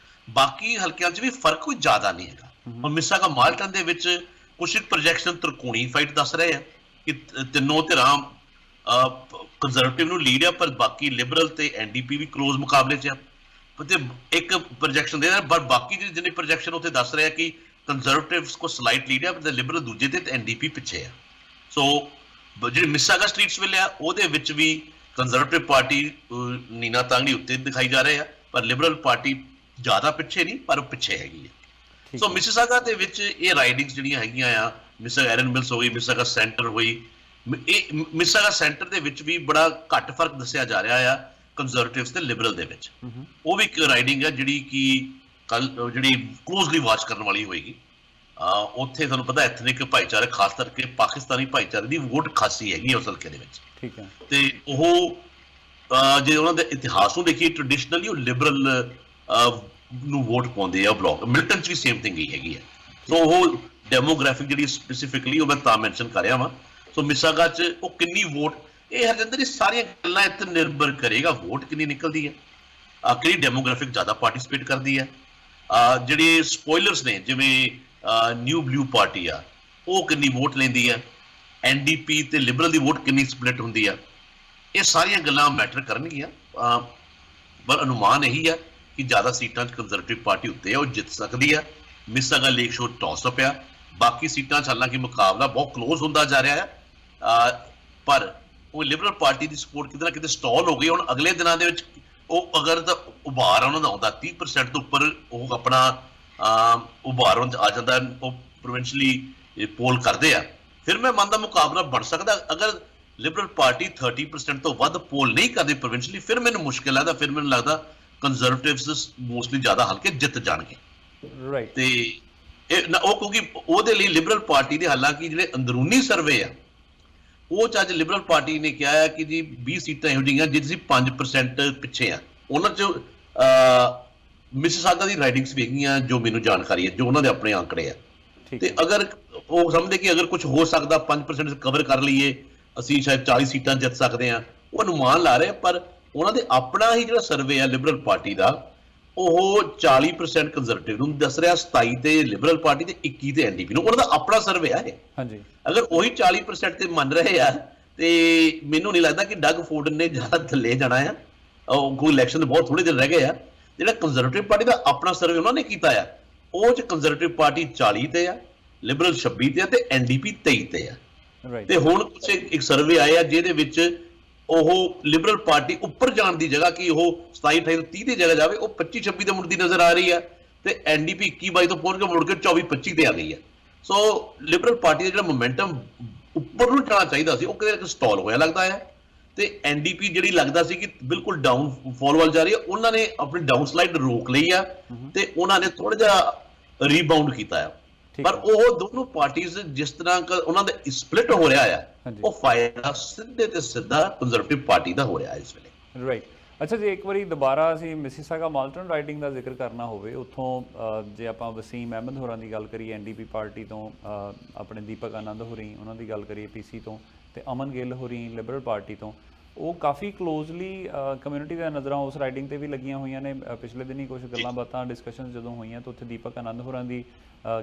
ਬਾਕੀ ਹਲਕਿਆਂ 'ਚ ਵੀ ਫਰਕ ਕੋਈ ਜ਼ਿਆਦਾ ਨਹੀਂ ਹੈਗਾ। ਹੁਣ ਮਿਸੀਸਾਗਾ ਮਾਲਟਨ ਦੇ ਵਿੱਚ ਕੁਝ ਪ੍ਰੋਜੈਕਸ਼ਨ ਤਰਕੋਣੀ ਫਾਈਟ ਦੱਸ ਰਹੇ ਆ ਕਿ ਤਿੰਨੋਂ ਧਿਰਾਂ ਕੰਜ਼ਰਵੇਟਿਵ ਨੂੰ ਲੀਡ ਆ, ਪਰ ਬਾਕੀ ਲਿਬਰਲ ਤੇ NDP ਵੀ ਕਲੋਜ਼ ਮੁਕਾਬਲੇ 'ਚ ਆ। ਤੇ ਇੱਕ ਪ੍ਰੋਜੈਕਸ਼ਨ ਦੇ ਪਰ ਬਾਕੀ ਜਿਹੜੇ ਪ੍ਰੋਜੈਕਸ਼ਨ ਉੱਥੇ ਦੱਸ ਰਿਹਾ ਕਿ ਕੰਜ਼ਰਵੇਟਿਵਸ ਕੋ ਸਲਾਈਟ ਲੀਡ ਆ, ਤੇ ਲਿਬਰਲ ਦੂਜੇ ਤੇ NDP ਪਿੱਛੇ ਆ। ਸੋ ਜਿਹੜੀ ਮਿਸੀਸਾਗਾ ਸਟਰੀਟਸ ਵਿਲ ਆ, ਉਹਦੇ ਵਿੱਚ ਵੀ ਕੰਜ਼ਰਵੇਟਿਵ ਪਾਰਟੀ ਨੀਨਾ ਤਾਂਗੜੀ ਉੱਤੇ ਦਿਖਾਈ ਜਾ ਰਹੇ ਆ, ਪਰ ਲਿਬਰਲ ਪਾਰਟੀ ਜ਼ਿਆਦਾ ਪਿੱਛੇ ਨਹੀਂ, ਪਰ ਉਹ ਪਿੱਛੇ ਹੈਗੀ ਹੈ। ਸੋ ਮਿਸੀਸਾਗਾ ਦੇ ਵਿੱਚ ਇਹ ਰਾਈਡਿੰਗਸ ਜਿਹੜੀਆਂ ਹੈਗੀਆਂ ਆ, ਮਿਸੀਸਾਗਾ ਐਰਨ ਮਿਲਸ ਹੋ ਗਈ, ਮਿਸੀਸਾਗਾ ਸੈਂਟਰ ਹੋਈ, ਇਹ ਮਿਸੀਸਾਗਾ ਸੈਂਟਰ ਦੇ ਵਿੱਚ ਵੀ ਬੜਾ ਘੱਟ ਫਰਕ ਦੱਸਿਆ ਜਾ ਰਿਹਾ ਆ ਕੰਜ਼ਰਵੇਟਿਵਸ ਤੇ ਲਿਬਰਲ ਦੇ ਵਿੱਚ। ਉਹ ਵੀ ਇੱਕ ਰਾਈਡਿੰਗ ਹੈ ਜਿਹੜੀ ਕਿ ਕੱਲ ਜਿਹੜੀ ਕਲੋਜ਼ਲੀ ਵਾਚ ਕਰਨ ਵਾਲੀ ਹੋਏਗੀ। ਉੱਥੇ ਤੁਹਾਨੂੰ ਪਤਾ ਐਥਨਿਕ ਭਾਈਚਾਰੇ ਖਾਸ ਕਰਕੇ ਪਾਕਿਸਤਾਨੀ ਭਾਈਚਾਰੇ ਦੀ ਵੋਟ ਖਾਸੀ ਹੈਗੀ ਉਸ ਹਲਕੇ ਦੇ ਵਿੱਚ। ਠੀਕ ਹੈ। ਤੇ ਉਹ ਜੇ ਉਹਨਾਂ ਦੇ ਇਤਿਹਾਸ ਨੂੰ ਦੇਖੀਏ ਟ੍ਰੈਡੀਸ਼ਨਲੀ ਉਹ ਲਿਬਰਲ ਨੂੰ ਵੋਟ ਪਾਉਂਦੇ ਆ ਬਲਾਕ। ਮਿਲਟਨ 'ਚ ਵੀ ਸੇਮ ਥਿੰਗ ਹੀ ਹੈਗੀ ਹੈ। ਸੋ ਉਹ ਡੈਮੋਗ੍ਰਾਫਿਕ ਜਿਹੜੀ ਸਪੈਸੀਫਿਕਲੀ ਉਹ ਮੈਂ ਤਾਂ ਮੈਂਸ਼ਨ ਕਰ ਰਿਹਾ ਵਾਂ। ਸੋ ਮਿਸਾਗਾ 'ਚ ਉਹ ਕਿੰਨੀ ਵੋਟ, ਇਹ ਹਰਜਿੰਦਰ, ਇਹ ਸਾਰੀਆਂ ਗੱਲਾਂ ਇੱਥੇ ਨਿਰਭਰ ਕਰੇਗਾ ਵੋਟ ਕਿੰਨੀ ਨਿਕਲਦੀ ਹੈ, ਕਿਹੜੀ ਡੈਮੋਗ੍ਰਾਫਿਕ ਜ਼ਿਆਦਾ ਪਾਰਟੀਸਪੇਟ ਕਰਦੀ ਹੈ, ਜਿਹੜੇ ਸਪੋਇਲਰਸ ਨੇ ਜਿਵੇਂ ਨਿਊ ਬਲੂ ਪਾਰਟੀ ਆ ਉਹ ਕਿੰਨੀ ਵੋਟ ਲੈਂਦੀ ਹੈ, NDP ਤੇ ਲਿਬਰਲ ਦੀ ਵੋਟ ਕਿੰਨੀ ਸਪਲਿਟ ਹੁੰਦੀ ਆ। ਇਹ ਸਾਰੀਆਂ ਗੱਲਾਂ ਮੈਟਰ ਕਰਨਗੀਆਂ। ਪਰ ਅਨੁਮਾਨ ਇਹੀ ਆ ਕਿ ਜ਼ਿਆਦਾ ਸੀਟਾਂ 'ਚ ਕੰਜ਼ਰਵੇਟਿਵ ਪਾਰਟੀ ਉੱਤੇ ਆ, ਉਹ ਜਿੱਤ ਸਕਦੀ ਆ। ਮਿਸਾਗਾ ਲੇਕ ਸ਼ੋਰ ਟੌਸ ਅਪ ਆ। ਬਾਕੀ ਸੀਟਾਂ 'ਚ ਹਾਲਾਂਕਿ ਮੁਕਾਬਲਾ ਬਹੁਤ ਕਲੋਜ਼ ਹੁੰਦਾ ਜਾ ਰਿਹਾ ਆ, ਪਰ ਉਹ ਲਿਬਰਲ ਪਾਰਟੀ ਦੀ ਸਪੋਰਟ ਕਿਤੇ ਨਾ ਕਿਤੇ ਸਟਾਲ ਹੋ ਗਈ। ਹੁਣ ਅਗਲੇ ਦਿਨਾਂ ਦੇ ਵਿੱਚ ਉਹ ਅਗਰ ਤਾਂ ਉਭਾਰ ਉਹਨਾਂ ਦਾ ਆਉਂਦਾ 30% ਤੋਂ ਉੱਪਰ, ਉਹ ਆਪਣਾ ਉਭਾਰ ਆ ਜਾਂਦਾ, ਉਹ ਪ੍ਰੋਵਿੰਸ਼ਲੀ ਪੋਲ ਕਰਦੇ ਆ, ਫਿਰ ਮੈਂ ਮੰਨਦਾ ਮੁਕਾਬਲਾ ਬਣ ਸਕਦਾ। ਅਗਰ ਲਿਬਰਲ ਪਾਰਟੀ 30% ਤੋਂ ਵੱਧ ਪੋਲ ਨਹੀਂ ਕਰਦੀ ਪ੍ਰੋਵਿੰਸ਼ਲੀ, ਫਿਰ ਮੈਨੂੰ ਮੁਸ਼ਕਿਲ ਲੱਗਦਾ। ਫਿਰ ਮੈਨੂੰ ਲੱਗਦਾ ਕੰਜ਼ਰਵੇਟਿਵਸ ਮੋਸਟਲੀ ਜ਼ਿਆਦਾ ਹਲਕੇ ਜਿੱਤ ਜਾਣਗੇ। ਰਾਈਟ। ਤੇ ਉਹ ਕਿਉਂਕਿ ਉਹਦੇ ਲਈ ਲਿਬਰਲ ਪਾਰਟੀ ਦੇ ਹਾਲਾਂਕਿ ਜਿਹੜੇ ਅੰਦਰੂਨੀ ਸਰਵੇ ਆ ਉਹ 'ਚ ਅੱਜ ਲਿਬਰਲ ਪਾਰਟੀ ਨੇ ਕਿਹਾ ਹੈ ਕਿ ਜੀ 20 ਸੀਟਾਂ ਇਹੋ ਜਿਹੀਆਂ ਜਿਸ 50% ਪਿੱਛੇ ਆ। ਉਹਨਾਂ 'ਚ ਮਿਸਿਸਾਗਾ ਦੀ ਰਾਈਡਿੰਗਸ ਵੀ ਹੈਗੀਆਂ ਜੋ ਮੈਨੂੰ ਜਾਣਕਾਰੀ ਹੈ, ਜੋ ਉਹਨਾਂ ਦੇ ਆਪਣੇ ਆંકੜੇ ਆ। ਤੇ ਅਗਰ ਉਹ ਸਮਝਦੇ ਕਿ ਅਗਰ ਕੁਝ ਹੋ ਸਕਦਾ 5% ਕਵਰ ਕਰ ਲਈਏ, ਅਸੀਂ ਸ਼ਾਇਦ 40 ਸੀਟਾਂ ਜਿੱਤ ਸਕਦੇ ਹਾਂ, ਉਹ ਅਨੁਮਾਨ ਲਾ ਰਹੇ। ਪਰ ਉਹਨਾਂ ਦੇ ਆਪਣਾ ਹੀ ਜਿਹੜਾ ਸਰਵੇ ਆ ਲਿਬਰਲ ਪਾਰਟੀ ਦਾ, ਉਹ 40% ਕੰਜ਼ਰਵੇਟਿਵ ਨੂੰ ਦੱਸ ਰਿਹਾ, 27 ਤੇ ਲਿਬਰਲ ਪਾਰਟੀ ਤੇ 21 ਤੇ NDP ਨੂੰ। ਉਹਨਾਂ ਦਾ ਆਪਣਾ ਸਰਵੇ ਆ ਇਹ। ਹਾਂਜੀ। ਅਗਰ ਉਹੀ 40% ਤੇ ਮੰਨ ਰਹੇ ਆ ਤੇ ਮੈਨੂੰ ਨਹੀਂ ਲੱਗਦਾ ਕਿ ਡਗ ਫੋਰਡ ਨੇ ਜ਼ਿਆਦਾ ਥੱਲੇ ਜਾਣਾ ਆ। ਕੋਈ ਇਲੈਕਸ਼ਨ ਦੇ ਬਹੁਤ ਥੋੜੇ ਦਿਨ ਰਹਿ ਗਏ ਆ। ਜਿਹੜਾ ਕੰਜ਼ਰਵੇਟਿਵ ਪਾਰਟੀ ਦਾ ਆਪਣਾ ਸਰਵੇ ਉਹਨਾਂ ਨੇ ਕੀਤਾ ਆ, ਉਹ 'ਚ ਕੰਜ਼ਰਵੇਟਿਵ ਪਾਰਟੀ 40 ਤੇ ਆ, ਲਿਬਰਲ 26 ਤੇ ਆ ਤੇ NDP 23 ਤੇ ਆ। ਤੇ ਹੁਣ ਕੁਝ ਇੱਕ ਸਰਵੇ ਆਏ ਆ ਜਿਹਦੇ ਵਿੱਚ ਉਹ ਲਿਬਰਲ ਪਾਰਟੀ ਉੱਪਰ ਜਾਣ ਦੀ ਜਗ੍ਹਾ ਕਿ ਉਹ 27, 28 ਤੋਂ 30 ਦੀ ਜਗ੍ਹਾ ਜਾਵੇ, ਉਹ 25, 26 ਤੇ ਮੁੜਦੀ ਨਜ਼ਰ ਆ ਰਹੀ ਆ। ਤੇ NDP 21, 22 ਤੋਂ ਪਹੁੰਚ ਕੇ ਮੁੜ ਕੇ 24, 25 ਤੇ ਆ ਗਈ ਆ। ਸੋ ਲਿਬਰਲ ਪਾਰਟੀ ਦਾ ਜਿਹੜਾ ਮੋਮੈਂਟਮ ਉੱਪਰ ਨੂੰ ਜਾਣਾ ਚਾਹੀਦਾ ਸੀ, ਉਹ ਕਿਤੇ ਸਟਾਲ ਹੋਇਆ ਲੱਗਦਾ ਹੈ। ਤੇ NDP ਜਿਹੜੀ ਲੱਗਦਾ ਸੀ ਕਿ ਬਿਲਕੁਲ ਡਾਊਨ ਫਾਲ ਵੱਲ ਜਾ ਰਹੀ ਹੈ, ਉਹਨਾਂ ਨੇ ਆਪਣੀ ਡਾਊਨ ਸਲਾਈਡ ਰੋਕ ਲਈ ਆ ਤੇ ਉਹਨਾਂ ਨੇ ਥੋੜਾ ਜਿਹਾ ਰੀਬਾਉਂਡ ਕੀਤਾ ਆ। ਪਰ ਉਹ ਦੋਨੋਂ ਪਾਰਟੀਆਂ ਜਿਸ ਤਰ੍ਹਾਂ ਉਹਨਾਂ ਦਾ ਸਪਲਿਟ ਹੋ ਰਿਹਾ ਆ, ਉਹ ਫਾਇਦਾ ਸਿੱਧੇ ਤੇ ਸਿੱਧਾ ਕੰਜ਼ਰਵੇਟਿਵ ਪਾਰਟੀ ਦਾ ਹੋ ਰਿਹਾ ਇਸ ਵੇਲੇ। ਰਾਈਟ। ਅੱਛਾ, ਜੇ ਇੱਕ ਵਾਰੀ ਦੁਬਾਰਾ ਅਸੀਂ ਮਿਸਿਸਾਗਾ ਮਾਲਟਨ ਰਾਈਡਿੰਗ ਦਾ ਜ਼ਿਕਰ ਕਰਨਾ ਹੋਵੇ, ਉੱਥੋਂ ਜੇ ਆਪਾਂ ਵਸੀਮ ਅਹਿਮਦ ਹੋਰਾਂ ਦੀ ਗੱਲ ਕਰੀਏ NDP ਪਾਰਟੀ ਤੋਂ, ਆਪਣੇ ਦੀਪਕ ਆਨੰਦ ਹੋਰੀ ਉਹਨਾਂ ਦੀ ਗੱਲ ਕਰੀਏ PC ਤੋਂ, ਤੇ ਅਮਨ ਗਿੱਲ ਹੋਰੀ ਲਿਬਰਲ ਪਾਰਟੀ ਤੋਂ, ਉਹ ਕਾਫੀ ਕਲੋਜ਼ਲੀ ਕਮਿਊਨਿਟੀ ਦੀਆਂ ਨਜ਼ਰਾਂ ਉਸ ਰਾਈਡਿੰਗ ਤੇ ਵੀ ਲੱਗੀਆਂ ਹੋਈਆਂ ਨੇ। ਪਿਛਲੇ ਦਿਨੀ ਕੁਝ ਗੱਲਾਂ ਬਾਤਾਂ ਡਿਸਕਸ਼ਨ ਜਦੋਂ ਹੋਈਆਂ ਤਾਂ ਉੱਥੇ ਦੀਪਕ ਆਨੰਦ ਹੋਰਾਂ ਦੀ,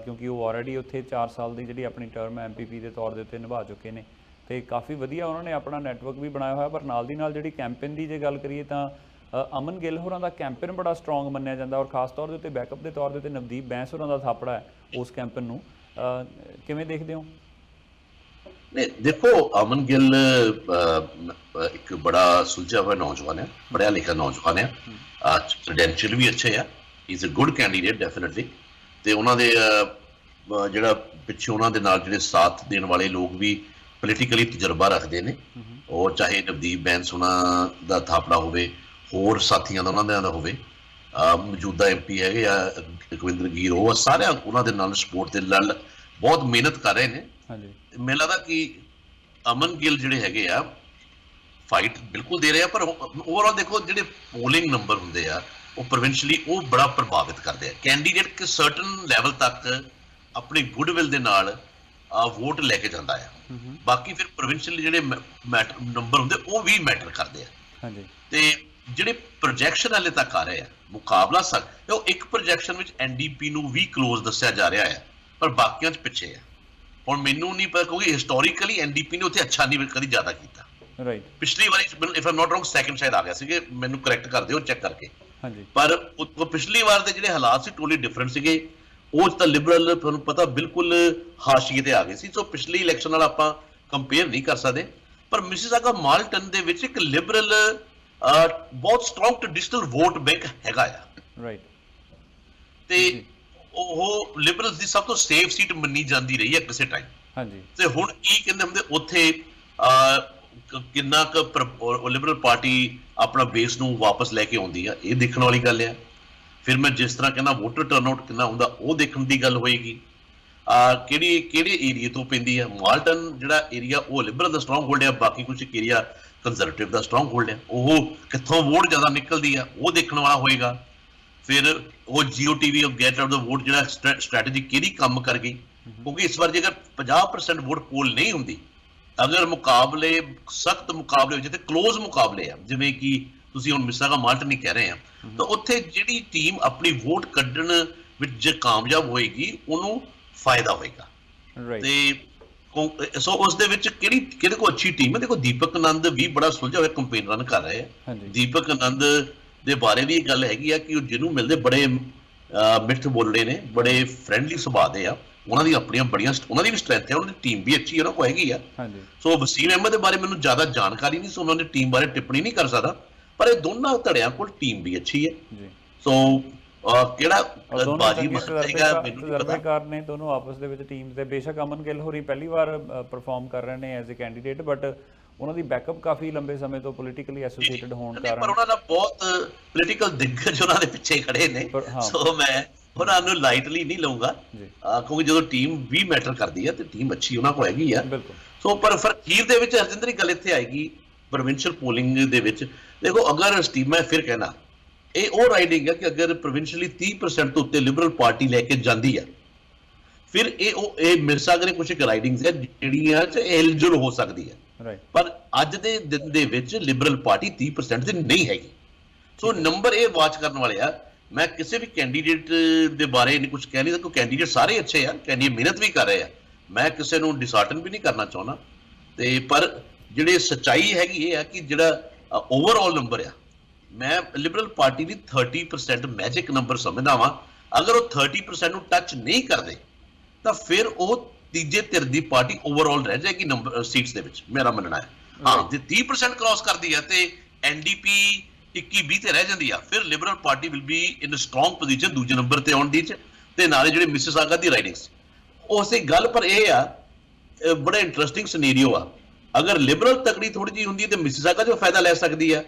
ਕਿਉਂਕਿ ਉਹ ਆਲਰੇਡੀ ਉੱਥੇ 4 ਸਾਲ ਦੀ ਜਿਹੜੀ ਆਪਣੀ ਟਰਮ MPP ਦੇ ਤੌਰ ਦੇ ਉੱਤੇ ਨਿਭਾ ਚੁੱਕੇ ਨੇ ਤੇ ਕਾਫੀ ਵਧੀਆ ਉਹਨਾਂ ਨੇ ਆਪਣਾ ਨੈਟਵਰਕ ਵੀ ਬਣਾਇਆ ਹੋਇਆ। ਪਰ ਨਾਲ ਦੀ ਨਾਲ ਜਿਹੜੀ ਕੈਂਪੇਨ ਦੀ ਜੇ ਗੱਲ ਕਰੀਏ ਤਾਂ ਅਮਨ ਗਿੱਲ ਹੋਰਾਂ ਦਾ ਕੈਂਪੇਨ ਬੜਾ ਸਟਰੋਂਗ ਮੰਨਿਆ ਜਾਂਦਾ, ਔਰ ਖਾਸ ਤੌਰ ਦੇ ਉੱਤੇ ਬੈਕਅਪ ਦੇ ਤੌਰ ਦੇ ਉੱਤੇ ਨਵਦੀਪ ਬੈਂਸ ਹੋਰਾਂ ਦਾ ਥਾਪੜਾ ਹੈ ਉਸ ਕੈਂਪੇਨ ਨੂੰ। ਕਿਵੇਂ ਦੇਖਦੇ ਹੋ? ਨਹੀਂ ਦੇਖੋ, ਅਮਨ ਗਿੱਲ ਇੱਕ ਬੜਾ ਸੁਲਝਿਆ ਹੋਇਆ ਨੌਜਵਾਨ ਹੈ, ਪੜ੍ਹਿਆ ਲਿਖਿਆ ਨੌਜਵਾਨ ਹੈ, ਕ੍ਰੈਡੈਂਸ਼ੀਅਲ ਵੀ ਅੱਛੇ ਆ, is a good candidate definitely. ਤੇ ਉਹਨਾਂ ਦੇ ਜਿਹੜਾ ਪਿੱਛੇ ਉਹਨਾਂ ਦੇ ਨਾਲ ਜਿਹੜੇ ਸਾਥ ਦੇਣ ਵਾਲੇ ਲੋਕ ਵੀ ਪੋਲੀਟੀਕਲੀ ਤਜਰਬਾ ਰੱਖਦੇ ਨੇ, ਉਹ ਚਾਹੇ ਨਵਦੀਪ ਬੈਂਸ ਉਹਨਾਂ ਦਾ ਥਾਪੜਾ ਹੋਵੇ, ਹੋਰ ਸਾਥੀਆਂ ਦਾ ਉਹਨਾਂ ਦਾ ਹੋਵੇ, ਮੌਜੂਦਾ MP ਹੈਗੇ ਆ ਅਕਵਿੰਦਰ ਗੀਰ, ਉਹ ਸਾਰਿਆਂ ਉਹਨਾਂ ਦੇ ਨਾਲ ਸਪੋਰਟ ਦੇ ਨਾਲ ਬਹੁਤ ਮਿਹਨਤ ਕਰ ਰਹੇ ਨੇ। ਮੈਨੂੰ ਲੱਗਦਾ ਕਿ ਅਮਨ ਗਿੱਲ ਜਿਹੜੇ ਹੈਗੇ ਆ ਫਾਈਟ ਬਿਲਕੁਲ ਦੇ ਰਹੇ ਆ, ਪਰ ਓਵਰਆਲ ਦੇਖੋ ਜਿਹੜੇ ਪੋਲਿੰਗ ਨੰਬਰ ਹੁੰਦੇ ਆ ਉਹ ਪ੍ਰੋਵਿੰਸ਼ਲੀ ਉਹ ਬੜਾ ਪ੍ਰਭਾਵਿਤ ਕਰਦੇ ਆ। ਕੈਂਡੀਡੇਟ ਕਿ ਸਰਟਨ ਲੈਵਲ ਤੱਕ ਆਪਣੀ ਗੁੱਡਵਿਲ ਦੇ ਨਾਲ ਵੋਟ ਲੈ ਕੇ ਜਾਂਦਾ ਆ, ਬਾਕੀ ਫਿਰ ਪ੍ਰੋਵਿੰਸ਼ਲੀ ਜਿਹੜੇ ਨੰਬਰ ਹੁੰਦੇ ਉਹ ਵੀ ਮੈਟਰ ਕਰਦੇ ਆ। ਤੇ ਜਿਹੜੇ ਪ੍ਰੋਜੈਕਸ਼ਨ ਹਾਲੇ ਤੱਕ ਆ ਰਹੇ ਆ ਮੁਕਾਬਲਾ ਉਹ ਇੱਕ ਪ੍ਰੋਜੈਕਸ਼ਨ ਵਿੱਚ NDP ਨੂੰ ਵੀ ਕਲੋਜ਼ ਦੱਸਿਆ ਜਾ ਰਿਹਾ ਹੈ, ਪਰ ਬਾਕੀਆਂ 'ਚ ਪਿੱਛੇ ਆ। ਹੁਣ ਮੈਨੂੰ ਨਹੀਂ ਪਤਾ ਕਿਉਂਕਿ ਹਿਸਟੋਰੀਕਲੀ NDP ਨੇ ਉੱਥੇ ਅੱਛਾ ਨਹੀਂ ਕਦੀ ਜ਼ਿਆਦਾ ਕੀਤਾ। ਪਿਛਲੀ ਵਾਰੀ if I'm not wrong second ਸ਼ਾਇਦ ਆ ਗਿਆ ਸੀਗੇ, ਮੈਨੂੰ ਕਰੈਕਟ ਕਰ ਦਿਓ ਚੈੱਕ ਕਰਕੇ। ਪਰ ਪਿਛਲੀ ਵਾਰ ਦੇ ਜਿਹੜੇ ਹਾਲਾਤ ਸੀ ਟੋਟਲੀ ਡਿਫਰੈਂਟ ਸੀਗੇ। ਉਹ ਤਾਂ ਲਿਬਰਲ ਤੁਹਾਨੂੰ ਪਤਾ ਬਿਲਕੁਲ ਹਾਸ਼ੀਏ ਤੇ ਆ ਗਏ ਸੀ। ਸੋ ਪਿਛਲੀ ਇਲੈਕਸ਼ਨ ਨਾਲ ਆਪਾਂ ਕੰਪੇਅਰ ਨਹੀਂ ਕਰ ਸਕਦੇ। ਪਰ ਮਿਸਿਸਾਗਾ ਮਾਲਟਨ ਦੇ ਵਿੱਚ ਇੱਕ ਲਿਬਰਲ ਬਹੁਤ ਸਟਰੋਂਗ ਟ੍ਰੈਡੀਸ਼ਨਲ ਵੋਟ ਬੈਂਕ ਹੈਗਾ ਆ, ਤੇ ਉਹ ਲਿਬਰਲਸ ਦੀ ਸਭ ਤੋਂ ਸੇਫ ਸੀਟ ਮੰਨੀ ਜਾਂਦੀ ਰਹੀ ਹੈ ਕਿਸੇ ਟਾਈਮ। ਤੇ ਹੁਣ ਕੀ ਕਹਿੰਦੇ ਹੁੰਦੇ ਉੱਥੇ ਕਿੰਨਾ ਕੁ ਲਿਬਰਲ ਪਾਰਟੀ ਆਪਣਾ ਬੇਸ ਨੂੰ ਵਾਪਸ ਲੈ ਕੇ ਆਉਂਦੀ ਆ, ਇਹ ਦੇਖਣ ਵਾਲੀ ਗੱਲ ਆ। ਫਿਰ ਮੈਂ ਜਿਸ ਤਰ੍ਹਾਂ ਕਹਿੰਦਾ ਵੋਟਰ ਟਰਨਆਊਟ ਕਿੰਨਾ ਹੁੰਦਾ ਉਹ ਦੇਖਣ ਦੀ ਗੱਲ ਹੋਏਗੀ। ਕਿਹੜੇ ਏਰੀਏ ਤੋਂ ਪੈਂਦੀ ਹੈ। ਮਾਲਟਨ ਜਿਹੜਾ ਏਰੀਆ ਉਹ ਲਿਬਰਲ ਦਾ ਸਟਰੋਂਗ ਹੋਲਡ ਹੈ, ਬਾਕੀ ਕੁਝ ਏਰੀਆ ਕੰਜ਼ਰਵੇਟਿਵ ਦਾ ਸਟਰੋਂਗ ਹੋਲਡ ਹੈ। ਉਹ ਕਿੱਥੋਂ ਵੋਟ ਜ਼ਿਆਦਾ ਨਿਕਲਦੀ ਆ ਉਹ ਦੇਖਣ ਵਾਲਾ ਹੋਏਗਾ। ਫਿਰ ਉਹ GOTV ਗੈਟ ਆਊਟ ਦਾ ਵੋਟ ਜਿਹੜਾ ਸਟ੍ਰੈਟਜੀ ਕਿਹੜੀ ਕੰਮ ਕਰ ਗਈ, ਕਿਉਂਕਿ ਇਸ ਵਾਰ ਜੇਕਰ 50% ਵੋਟ ਪੋਲ ਨਹੀਂ ਹੁੰਦੀ, ਅਗਰ ਮੁਕਾਬਲੇ ਸਖਤ ਮੁਕਾਬਲੇ ਜਿੱਥੇ ਕਲੋਜ਼ ਮੁਕਾਬਲੇ ਆ, ਜਿਵੇਂ ਕਿ ਤੁਸੀਂ ਹੁਣ ਮਿਸਾਗਾ ਮਾਲਟਨ ਹੀ ਕਹਿ ਰਹੇ ਆ, ਤਾਂ ਉੱਥੇ ਜਿਹੜੀ ਟੀਮ ਆਪਣੀ ਵੋਟ ਕੱਢਣ ਵਿੱਚ ਜੇ ਕਾਮਯਾਬ ਹੋਏਗੀ ਉਹਨੂੰ ਫਾਇਦਾ ਹੋਏਗਾ। ਤੇ ਸੋ ਉਸ ਦੇ ਵਿੱਚ ਕਿਹੜੇ ਕੋਲ ਅੱਛੀ ਟੀਮ ਹੈ। ਦੇਖੋ ਦੀਪਕ ਆਨੰਦ ਵੀ ਬੜਾ ਸੁਲਝਿਆ ਹੋਇਆ ਕੰਪੇਨ ਰਨ ਕਰ ਰਹੇ ਆ। ਦੀਪਕ ਆਨੰਦ ਦੇ ਬਾਰੇ ਵੀ ਇਹ ਗੱਲ ਹੈਗੀ ਆ ਕਿ ਉਹ ਜਿਹਨੂੰ ਮਿਲਦੇ ਬੜੇ ਮਿੱਠ ਬੋਲੜੇ ਨੇ, ਬੜੇ ਫਰੈਂਡਲੀ ਸੁਭਾਅ ਦੇ ਆ, ਉਹਨਾਂ ਦੀ ਆਪਣੀਆਂ ਬੜੀਆਂ ਉਹਨਾਂ ਦੀ ਵੀ ਸਟਰੈਂਥ ਹੈ, ਉਹਨਾਂ ਦੀ ਟੀਮ ਵੀ ਅੱਛੀ ਉਹਨਾਂ ਕੋਲ ਹੈਗੀ ਆ। ਸੋ ਵਸੀਮ ਅਹਿਮਦ ਦੇ ਬਾਰੇ ਮੈਨੂੰ ਜ਼ਿਆਦਾ ਜਾਣਕਾਰੀ ਨਹੀਂ, ਸੋ ਮੈਂ ਉਹਦੀ ਟੀਮ ਬਾਰੇ ਟਿੱਪਣੀ ਨਹੀਂ ਕਰ ਸਕਦਾ, ਪਰ ਇਹ ਦੋਨਾਂ ਧੜਿਆਂ ਕੋਲ ਟੀਮ ਵੀ ਅੱਛੀ ਹੈ। ਸੋ ਕਿਹੜਾ ਬਾਜੀ ਮਾਰੇਗਾ ਮੈਨੂੰ ਨਹੀਂ ਪਤਾ। ਤਜਰਬੇਕਾਰ ਨੇ ਦੋਨੋਂ ਆਪਸ ਦੇ ਵਿੱਚ ਟੀਮ ਦੇ। ਬੇਸ਼ੱਕ ਅਮਨ ਗਿੱਲ ਹੋਰੀ ਪਹਿਲੀ ਵਾਰ ਪਰਫਾਰਮ ਕਰ ਰਹੇ ਨੇ ਐਜ਼ ਅ ਕੈਂਡੀਡੇਟ, ਬਟ ਉਹਨਾਂ ਦੀ ਬੈਕਅਪ ਕਾਫੀ ਲੰਬੇ ਸਮੇਂ ਤੋਂ ਪੋਲੀਟੀਕਲੀ ਐਸੋਸੀਏਟਡ ਹੋਣ ਕਾਰਨ, ਪਰ ਉਹਨਾਂ ਦਾ ਬਹੁਤ ਪੋਲੀਟੀਕਲ ਦਿੱਗਜ ਉਹਨਾਂ ਦੇ ਪਿੱਛੇ ਖੜੇ ਨੇ, ਸੋ ਮੈਂ ਉਹਨਾਂ ਨੂੰ ਲਾਈਟਲੀ ਨਹੀਂ ਲਊਂਗਾ, ਕਿਉਂਕਿ ਜਦੋਂ ਟੀਮ ਵੀ ਮੈਟਰ ਕਰਦੀ ਹੈ ਤੇ ਟੀਮ ਅੱਛੀ ਉਹਨਾਂ ਕੋਲ ਹੈਗੀ ਆ। ਸੋ ਪਰ ਅਖੀਰ ਦੇ ਵਿੱਚ ਹਰਜਿੰਦਰ ਗੱਲ ਇੱਥੇ ਆਏਗੀ ਪ੍ਰੋਵਿੰਸ਼ੀਅਲ ਪੋਲਿੰਗ ਦੇ ਵਿੱਚ। ਦੇਖੋ ਅਗਰ ਮੈਂ ਫਿਰ ਕਹਿਣਾ ਇਹ ਉਹ ਰਾਈਡਿੰਗ ਹੈ ਕਿ ਅਗਰ ਪ੍ਰੋਵਿੰਸ਼ੀਅਲੀ 30% ਤੋਂ ਉੱਤੇ ਲਿਬਰਲ ਪਾਰਟੀ ਲੈ ਕੇ ਜਾਂਦੀ ਹੈ, ਫਿਰ ਇਹ ਮਿਰਸਾਗਰ ਕੁਝ ਇੱਕ ਰਾਈਡਿੰਗਸ ਹੈ ਜਿਹੜੀਆਂ ਐਲੀਜੀਬਲ ਹੋ ਸਕਦੀ ਹੈ, ਪਰ ਅੱਜ ਦੇ ਦਿਨ ਦੇ ਵਿੱਚ ਲਿਬਰਲ ਪਾਰਟੀ 30% ਦੀ ਨਹੀਂ ਹੈਗੀ। ਸੋ ਨੰਬਰ ਇਹ ਵਾਚ ਕਰਨ ਵਾਲੇ ਆ। ਮੈਂ ਕਿਸੇ ਵੀ ਕੈਂਡੀਡੇਟ ਦੇ ਬਾਰੇ ਨਹੀਂ ਕੁਝ ਕਹਿ ਨਹੀਂ ਸਕਦਾ, ਕੈਂਡੀਡੇਟ ਸਾਰੇ ਅੱਛੇ ਆ, ਕੈਂਡੀਡੇਟ ਮਿਹਨਤ ਵੀ ਕਰ ਰਹੇ ਆ, ਮੈਂ ਕਿਸੇ ਨੂੰ ਡਿਸਹਾਰਟਨ ਵੀ ਨਹੀਂ ਕਰਨਾ ਚਾਹੁੰਦਾ, ਤੇ ਪਰ ਜਿਹੜੇ ਸੱਚਾਈ ਹੈਗੀ ਇਹ ਆ ਕਿ ਜਿਹੜਾ ਓਵਰਆਲ ਨੰਬਰ ਆ, ਮੈਂ ਲਿਬਰਲ ਪਾਰਟੀ ਦੀ 30% ਮੈਜਿਕ ਨੰਬਰ ਸਮਝਦਾ ਵਾਂ। ਅਗਰ ਉਹ 30% ਨੂੰ ਟੱਚ ਨਹੀਂ ਕਰਦੇ ਤਾਂ ਫਿਰ ਉਹ ਤੀਜੇ ਧਿਰ ਦੀ ਪਾਰਟੀ ਓਵਰਆਲ ਰਹਿ ਜਾਏਗੀ ਨੰਬਰ ਸੀਟਸ ਦੇ ਵਿੱਚ, ਮੇਰਾ ਮੰਨਣਾ ਹੈ। ਹਾਂ, ਜੇ 30% ਕ੍ਰਾਸ ਕਰਦੀ ਹੈ ਤੇ NDP 21-20 ਤੇ ਰਹਿ ਜਾਂਦੀ ਆ, ਫਿਰ Liberal party will be in strong position ਦੂਜੇ ਨੰਬਰ ਤੇ ਆਉਣ ਦੀ, ਤੇ ਨਾਲੇ ਜਿਹੜੇ ਮਿਸਿਸਾਗਾ ਦੀ ਰਾਈਡਿੰਗਸ ਉਸੇ ਗੱਲ। ਪਰ ਇਹ ਆ ਬੜਾ ਇੰਟਰਸਟਿੰਗ ਸਿਨੈਰੀਓ ਆ, ਅਗਰ ਲਿਬਰਲ ਤਕੜੀ ਥੋੜੀ ਜਿਹੀ ਹੁੰਦੀ ਤੇ ਮਿਸਿਸਾਗਾ ਜੋ ਫਾਇਦਾ ਲੈ ਸਕਦੀ ਆ,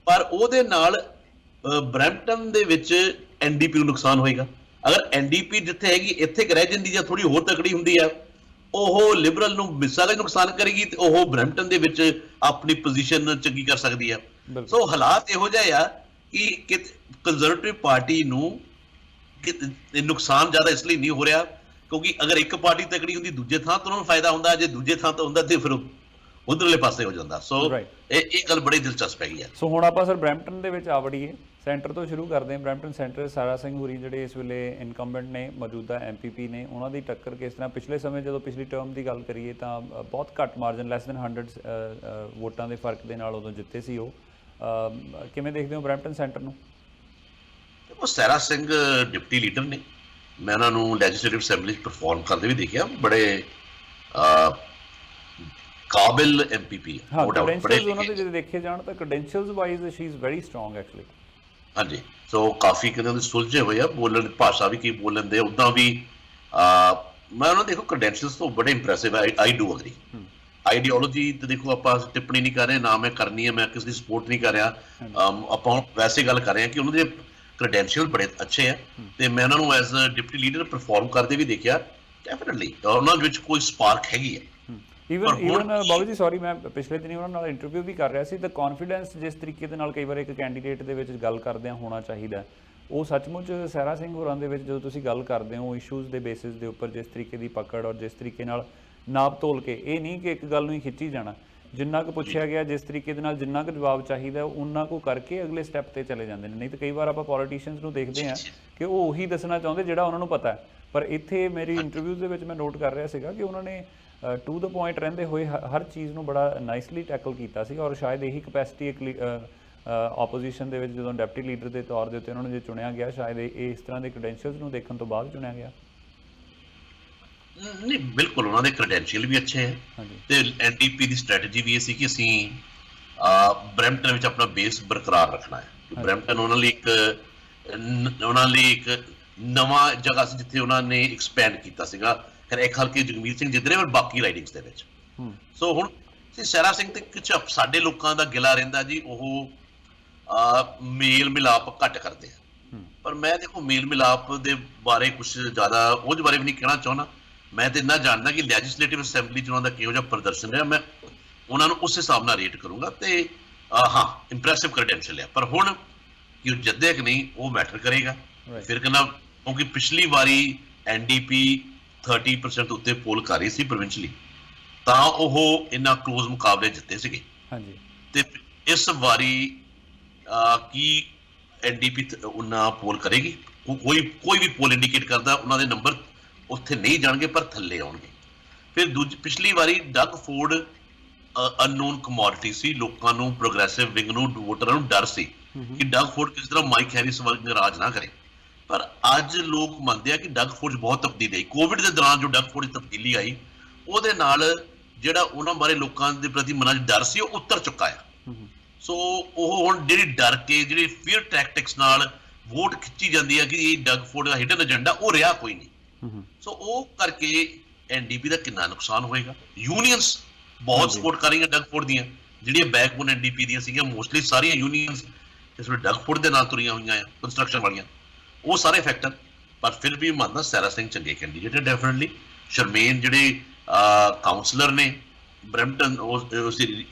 ਪਰ ਉਹਦੇ ਨਾਲ ਬਰੈਂਪਟਨ ਦੇ ਵਿੱਚ NDP ਨੂੰ ਨੁਕਸਾਨ ਹੋਏਗਾ। ਅਗਰ NDP ਜਿੱਥੇ ਹੈਗੀ ਇੱਥੇ ਰਹਿ ਜਾਂਦੀ ਜਾਂ ਥੋੜੀ ਹੋਰ ਤਕੜੀ ਹੁੰਦੀ ਆ, ਉਹ ਲਿਬਰਲ ਨੂੰ ਮਿਸਾਗਾ ਨੁਕਸਾਨ ਕਰੇਗੀ ਤੇ ਉਹ ਬਰੈਂਪਟਨ ਦੇ ਵਿੱਚ ਆਪਣੀ ਪੋਜੀਸ਼ਨ ਚੰਗੀ ਕਰ ਸਕਦੀ ਆ। ਸੋ ਹਾਲਾਤ ਇਹੋ ਜਿਹੇ ਆ ਕਿ ਕੰਜ਼ਰਵੇਟਿਵ ਪਾਰਟੀ ਨੂੰ ਨੁਕਸਾਨ ਜ਼ਿਆਦਾ ਇਸ ਲਈ ਨਹੀਂ ਹੋ ਰਿਹਾ ਕਿਉਂਕਿ ਅਗਰ ਇੱਕ ਪਾਰਟੀ ਤਕੜੀ ਹੁੰਦੀ ਦੂਜੇ ਥਾਂ ਤੋਂ ਉਹਨਾਂ ਨੂੰ ਫਾਇਦਾ ਹੁੰਦਾ, ਜੇ ਦੂਜੇ ਥਾਂ ਤੋਂ ਹੁੰਦਾ ਤੇ ਫਿਰ ਉਧਰਲੇ ਪਾਸੇ ਹੋ ਜਾਂਦਾ। ਸੋ ਇਹ ਗੱਲ ਬੜੀ ਦਿਲਚਸਪ ਹੈਗੀ ਹੈ। ਸੋ ਹੁਣ ਆਪਾਂ ਸਰ ਬਰੈਂਪਟਨ ਦੇ ਵਿੱਚ ਆ ਵੜੀਏ, ਸੈਂਟਰ ਤੋਂ ਸ਼ੁਰੂ ਕਰਦੇ ਹਾਂ। ਬਰੈਂਪਟਨ ਸੈਂਟਰ ਸਾਰਾ ਸਿੰਘ ਹੋਰੀ ਜਿਹੜੇ ਇਸ ਵੇਲੇ ਇਨਕੰਬੈਂਟ ਨੇ, ਮੌਜੂਦਾ MPP ਨੇ, ਉਹਨਾਂ ਦੀ ਟੱਕਰ ਕਿਸ ਤਰ੍ਹਾਂ ਪਿਛਲੇ ਸਮੇਂ ਜਦੋਂ ਪਿਛਲੀ ਟਰਮ ਦੀ ਗੱਲ ਕਰੀਏ ਤਾਂ ਬਹੁਤ ਘੱਟ ਮਾਰਜਨ, ਲੈਸ ਦੈਨ 100 ਵੋਟਾਂ ਦੇ ਫਰਕ ਦੇ ਨਾਲ ਉਦੋਂ ਜਿੱਤੇ ਸੀ ਉਹ। ਕਿਵੇਂ ਦੇਖਦੇ ਹੋ ਬਰੈਂਪਟਨ ਸੈਂਟਰ ਨੂੰ? ਉਹ ਸੈਰਾ ਸਿੰਘ ਡਿਪਟੀ ਲੀਡਰ ਨੇ, ਮੈਂ ਉਹਨਾਂ ਨੂੰ ਲੈਜਿਸਲੇਟਿਵ ਅਸੈਂਬਲੀ 'ਚ ਪਰਫਾਰਮ ਕਰਦੇ ਵੀ ਦੇਖਿਆ, ਬੜੇ ਕਾਬਿਲ MPP ਹਾਂ। ਕ੍ਰੈਡੈਂਸ਼ੀਅਲਸ ਉਹਨਾਂ ਦੇ ਜੇ ਦੇਖੇ ਜਾਣ ਤਾਂ credentials wise she is very strong actually. ਹਾਂਜੀ, ਸੋ ਕਾਫੀ ਕਹਿੰਦੇ ਉਹਦੇ ਸੁਲਝੇ ਹੋਏ ਆ, ਬੋਲਣ ਭਾਸ਼ਾ ਵੀ ਕੀ ਬੋਲਣ ਦੇ ਉੱਦਾਂ ਵੀ। ਮੈਂ ਉਹਨਾਂ ਦੇਖੋ ਕ੍ਰੈਡੈਂਸ਼ੀਅਲਸ ਤੋਂ ਬੜੇ ਇੰਪ੍ਰੈਸਿਵ ਹੈ। I do agree. ਆਈਡੀਓਲੋਜੀ ਤੇ ਦੇਖੋ ਆਪਾਂ ਟਿੱਪਣੀ ਨਹੀਂ ਕਰ ਰਹੇ, ਨਾ ਮੈਂ ਕਰਨੀ ਹੈ, ਮੈਂ ਕਿਸੇ ਦੀ ਸਪੋਰਟ ਨਹੀਂ ਕਰ ਰਿਹਾ, ਆਪਾਂ ਹੁਣ ਵੈਸੇ ਗੱਲ ਕਰ ਰਹੇ ਹਾਂ ਕਿ ਉਹਨਾਂ ਦੇ ਕ੍ਰੈਡੈਂਸ਼ੀਅਲ ਬੜੇ ਅੱਛੇ ਆ ਤੇ ਮੈਂ ਉਹਨਾਂ ਨੂੰ as a deputy leader perform ਕਰਦੇ ਵੀ ਦੇਖਿਆ। ਡੈਫੀਨਿਟਲੀ ਉਹਨਾਂ ਵਿੱਚ ਕੋਈ ਸਪਾਰਕ ਹੈਗੀ ਹੈ। ਈਵਨ ਬਾਬੂ ਜੀ ਸੌਰੀ, ਮੈਂ ਪਿਛਲੇ ਦਿਨੀ ਉਹਨਾਂ ਨਾਲ ਇੰਟਰਵਿਊ ਵੀ ਕਰ ਰਿਹਾ ਸੀ, ਤਾਂ ਕੌਨਫੀਡੈਂਸ ਜਿਸ ਤਰੀਕੇ ਦੇ ਨਾਲ ਕਈ ਵਾਰ ਇੱਕ ਕੈਂਡੀਡੇਟ ਦੇ ਵਿੱਚ ਗੱਲ ਕਰਦਿਆਂ ਹੋਣਾ ਚਾਹੀਦਾ, ਉਹ ਸੱਚਮੁੱਚ ਸੈਰਾ ਸਿੰਘ ਹੋਰਾਂ ਦੇ ਵਿੱਚ ਜਦੋਂ ਤੁਸੀਂ ਗੱਲ ਕਰਦੇ ਹੋ ਇਸ਼ੂਜ਼ ਦੇ ਬੇਸਿਸ ਦੇ ਉੱਪਰ, ਜਿਸ ਤਰੀਕੇ ਦੀ ਪਕੜ ਔਰ ਜਿਸ ਤਰੀਕੇ ਨਾਲ ਨਾਪ ਤੋਲ ਕੇ, ਇਹ ਨਹੀਂ ਕਿ ਇੱਕ ਗੱਲ ਨੂੰ ਹੀ ਖਿੱਚੀ ਜਾਣਾ, ਜਿੰਨਾ ਕੁ ਪੁੱਛਿਆ ਗਿਆ ਜਿਸ ਤਰੀਕੇ ਦੇ ਨਾਲ ਜਿੰਨਾ ਕੁ ਜਵਾਬ ਚਾਹੀਦਾ ਉਹਨਾਂ ਕੁ ਕਰਕੇ ਅਗਲੇ ਸਟੈਪ ਤੇ ਚਲੇ ਜਾਂਦੇ ਨੇ। ਨਹੀਂ ਤਾਂ ਕਈ ਵਾਰ ਆਪਾਂ ਪੋਲੀਟੀਸ਼ੀਅਨਸ ਨੂੰ ਦੇਖਦੇ ਹਾਂ ਕਿ ਉਹ ਉਹੀ ਦੱਸਣਾ ਚਾਹੁੰਦੇ ਜਿਹੜਾ ਉਹਨਾਂ ਨੂੰ ਪਤਾ ਹੈ, ਪਰ ਇੱਥੇ ਮੇਰੀ ਇੰਟਰਵਿਊਜ਼ ਦੇ ਵਿੱਚ ਮੈਂ ਨੋਟ ਕਰ ਰਿਹਾ ਸੀਗਾ ਕਿ ਉਹਨਾਂ ਨੇ ਟੂ ਦਾ ਪੁਆਇੰਟ ਰਹਿੰਦੇ ਹੋਏ ਹਰ ਚੀਜ਼ ਨੂੰ ਬੜਾ ਨਾਈਸਲੀ ਟੈਕਲ ਕੀਤਾ ਸੀ। ਔਰ ਸ਼ਾਇਦ ਇਹੀ ਕਪੈਸਿਟੀ ਇੱਕ ਆਪੋਜੀਸ਼ਨ ਦੇ ਵਿੱਚ ਜਦੋਂ ਡਿਪਟੀ ਲੀਡਰ ਦੇ ਤੌਰ ਦੇ ਉੱਤੇ ਉਹਨਾਂ ਨੂੰ ਜੇ ਚੁਣਿਆ ਗਿਆ, ਸ਼ਾਇਦ ਇਹ ਇਸ ਤਰ੍ਹਾਂ ਦੇ ਕ੍ਰੈਡੈਂਸ਼ੀਅਲਸ ਨੂੰ ਦੇਖਣ ਤੋਂ ਬਾਅਦ ਚੁਣਿਆ ਗਿਆ। ਨਹੀਂ, ਬਿਲਕੁਲ ਉਹਨਾਂ ਦੇ ਕ੍ਰੈਡੈਂਸ਼ੀਅਲ ਵੀ ਅੱਛੇ ਹੈ ਤੇ NDP ਦੀ ਸਟ੍ਰੈਟਜੀ ਵੀ ਇਹ ਸੀ ਕਿ ਅਸੀਂ ਬਰੈਂਪਟਨ ਵਿੱਚ ਆਪਣਾ ਬੇਸ ਬਰਕਰਾਰ ਰੱਖਣਾ ਹੈ। ਬਰੈਂਪਟਨ ਉਹਨਾਂ ਲਈ ਇੱਕ ਨਵਾਂ ਜਗ੍ਹਾ ਸੀ ਜਿੱਥੇ ਉਹਨਾਂ ਨੇ ਐਕਸਪੈਂਡ ਕੀਤਾ ਸੀਗਾ। ਫਿਰ ਇੱਕ ਹਲਕੇ ਜਗਮੀਤ ਸਿੰਘ ਜਿੱਧਰੇ ਔਰ ਬਾਕੀ ਰਾਈਡਿੰਗਸ ਦੇ ਵਿੱਚ। ਸੋ ਹੁਣ ਸੈਰਾ ਸਿੰਘ ਤੇ ਕੁਝ ਸਾਡੇ ਲੋਕਾਂ ਦਾ ਗਿਲਾ ਰਹਿੰਦਾ ਜੀ, ਉਹ ਮੇਲ ਮਿਲਾਪ ਘੱਟ ਕਰਦੇ ਆ, ਪਰ ਮੈਂ ਦੇਖੋ ਮੇਲ ਮਿਲਾਪ ਦੇ ਬਾਰੇ ਕੁਝ ਜ਼ਿਆਦਾ ਉਹਦੇ ਬਾਰੇ ਵੀ ਨਹੀਂ ਕਹਿਣਾ ਚਾਹੁੰਦਾ। ਮੈਂ ਤਾਂ ਇੰਨਾ ਜਾਣਦਾ ਕਿ ਲੈਜਿਸਲੇਟਿਵ ਅਸੈਂਬਲੀ 'ਚ ਉਹਨਾਂ ਦਾ ਕਿਹੋ ਜਿਹਾ ਪ੍ਰਦਰਸ਼ਨ ਰਿਹਾ, ਮੈਂ ਉਹਨਾਂ ਨੂੰ ਉਸ ਹਿਸਾਬ ਨਾਲ ਰੇਟ ਕਰੂੰਗਾ। ਤੇ ਹਾਂ, ਇੰਪ੍ਰੈਸਿਵ ਕ੍ਰੈਡੈਂਸ਼ੀਅਲ ਹੈ, ਪਰ ਹੁਣ ਕਿ ਉਹ ਜਿੱਦੇ ਕਿ ਨਹੀਂ ਉਹ ਮੈਟਰ ਕਰੇਗਾ। ਫਿਰ ਕਹਿੰਦਾ ਕਿਉਂਕਿ ਪਿਛਲੀ ਵਾਰੀ NDP 30% ਉੱਤੇ ਪੋਲ ਕਰ ਰਹੀ ਸੀ ਪ੍ਰੋਵਿੰਸ਼ਲੀ, ਤਾਂ ਉਹ ਇੰਨਾ ਕਲੋਜ਼ ਮੁਕਾਬਲੇ ਜਿੱਤੇ ਸੀਗੇ। ਹਾਂਜੀ। ਤੇ ਇਸ ਵਾਰੀ ਕੀ NDP ਉਹਨਾਂ ਪੋਲ ਕਰੇਗੀ? ਕੋਈ ਵੀ ਪੋਲ ਇੰਡੀਕੇਟ ਕਰਦਾ ਉਹਨਾਂ ਦੇ ਨੰਬਰ ਉੱਥੇ ਨਹੀਂ ਜਾਣਗੇ, ਪਰ ਥੱਲੇ ਆਉਣਗੇ। ਫਿਰ ਪਿਛਲੀ ਵਾਰੀ ਡਗ ਫੋਰਡ ਅਨਨੋਨ ਕਮੋਡਿਟੀ ਸੀ, ਲੋਕਾਂ ਨੂੰ, ਪ੍ਰੋਗਰੈਸਿਵ ਵਿੰਗ ਨੂੰ, ਵੋਟਰਾਂ ਨੂੰ ਡਰ ਸੀ ਕਿ ਡਗ ਫੋਰਡ ਕਿਸ ਤਰ੍ਹਾਂ ਮਾਈਕ ਹੈਰਿਸ ਵਰਗੇ ਰਾਜ ਨਾ ਕਰੇ। ਪਰ ਅੱਜ ਲੋਕ ਮੰਨਦੇ ਆ ਕਿ ਡਗ ਫੋਰਡ 'ਚ ਬਹੁਤ ਤਬਦੀਲੀ ਆਈ। ਕੋਵਿਡ ਦੇ ਦੌਰਾਨ ਜੋ ਡਗ ਫੋਰਡ 'ਚ ਤਬਦੀਲੀ ਆਈ, ਉਹਦੇ ਨਾਲ ਜਿਹੜਾ ਉਹਨਾਂ ਬਾਰੇ ਲੋਕਾਂ ਦੇ ਪ੍ਰਤੀ ਮਨਾਂ 'ਚ ਡਰ ਸੀ, ਉਹ ਉਤਰ ਚੁੱਕਾ ਆ। ਸੋ ਉਹ ਹੁਣ ਜਿਹੜੀ ਡਰ ਕੇ ਜਿਹੜੀ ਫੀਅਰ ਟੈਕਟਿਕਸ ਨਾਲ ਵੋਟ ਖਿੱਚੀ ਜਾਂਦੀ ਹੈ ਕਿ ਇਹ ਡਗ ਫੋਰਡ ਦਾ ਹਿਡਨ ਏਜੰਡਾ, ਉਹ ਰਿਹਾ ਕੋਈ ਨਹੀਂ। ਸੋ ਉਹ ਕਰਕੇ NDP ਦਾ ਕਿੰਨਾ ਨੁਕਸਾਨ ਹੋਏਗਾ। ਯੂਨੀਅਨਸ ਬਹੁਤ ਸਪੋਰਟ ਕਰ ਰਹੀਆਂ ਡਗ ਫੋਰਡ ਦੀਆਂ, ਜਿਹੜੀਆਂ ਬੈਕਬੋਨ NDP ਦੀਆਂ ਸੀਗੀਆਂ, ਮੋਸਟਲੀ ਸਾਰੀਆਂ ਯੂਨੀਅਨਸ ਇਸ ਵੇਲੇ ਡਗ ਫੋਰਡ ਦੇ ਨਾਲ ਤੁਰੀਆਂ ਹੋਈਆਂ ਆ, ਕੰਸਟਰਕਸ਼ਨ ਵਾਲੀਆਂ, ਉਹ ਸਾਰੇ ਫੈਕਟਰ। ਪਰ ਫਿਰ ਵੀ ਮੰਨਦਾ ਸੈਰਾ ਸਿੰਘ ਚੰਗੇ ਕੈਂਡੀਡੇਟ ਹੈ ਡੈਫੀਨਿਟਲੀ। ਸ਼ਰਮੇਨ ਜਿਹੜੇ ਕਾਉਂਸਲਰ ਨੇ ਬਰੈਂਪਟਨ, ਉਹ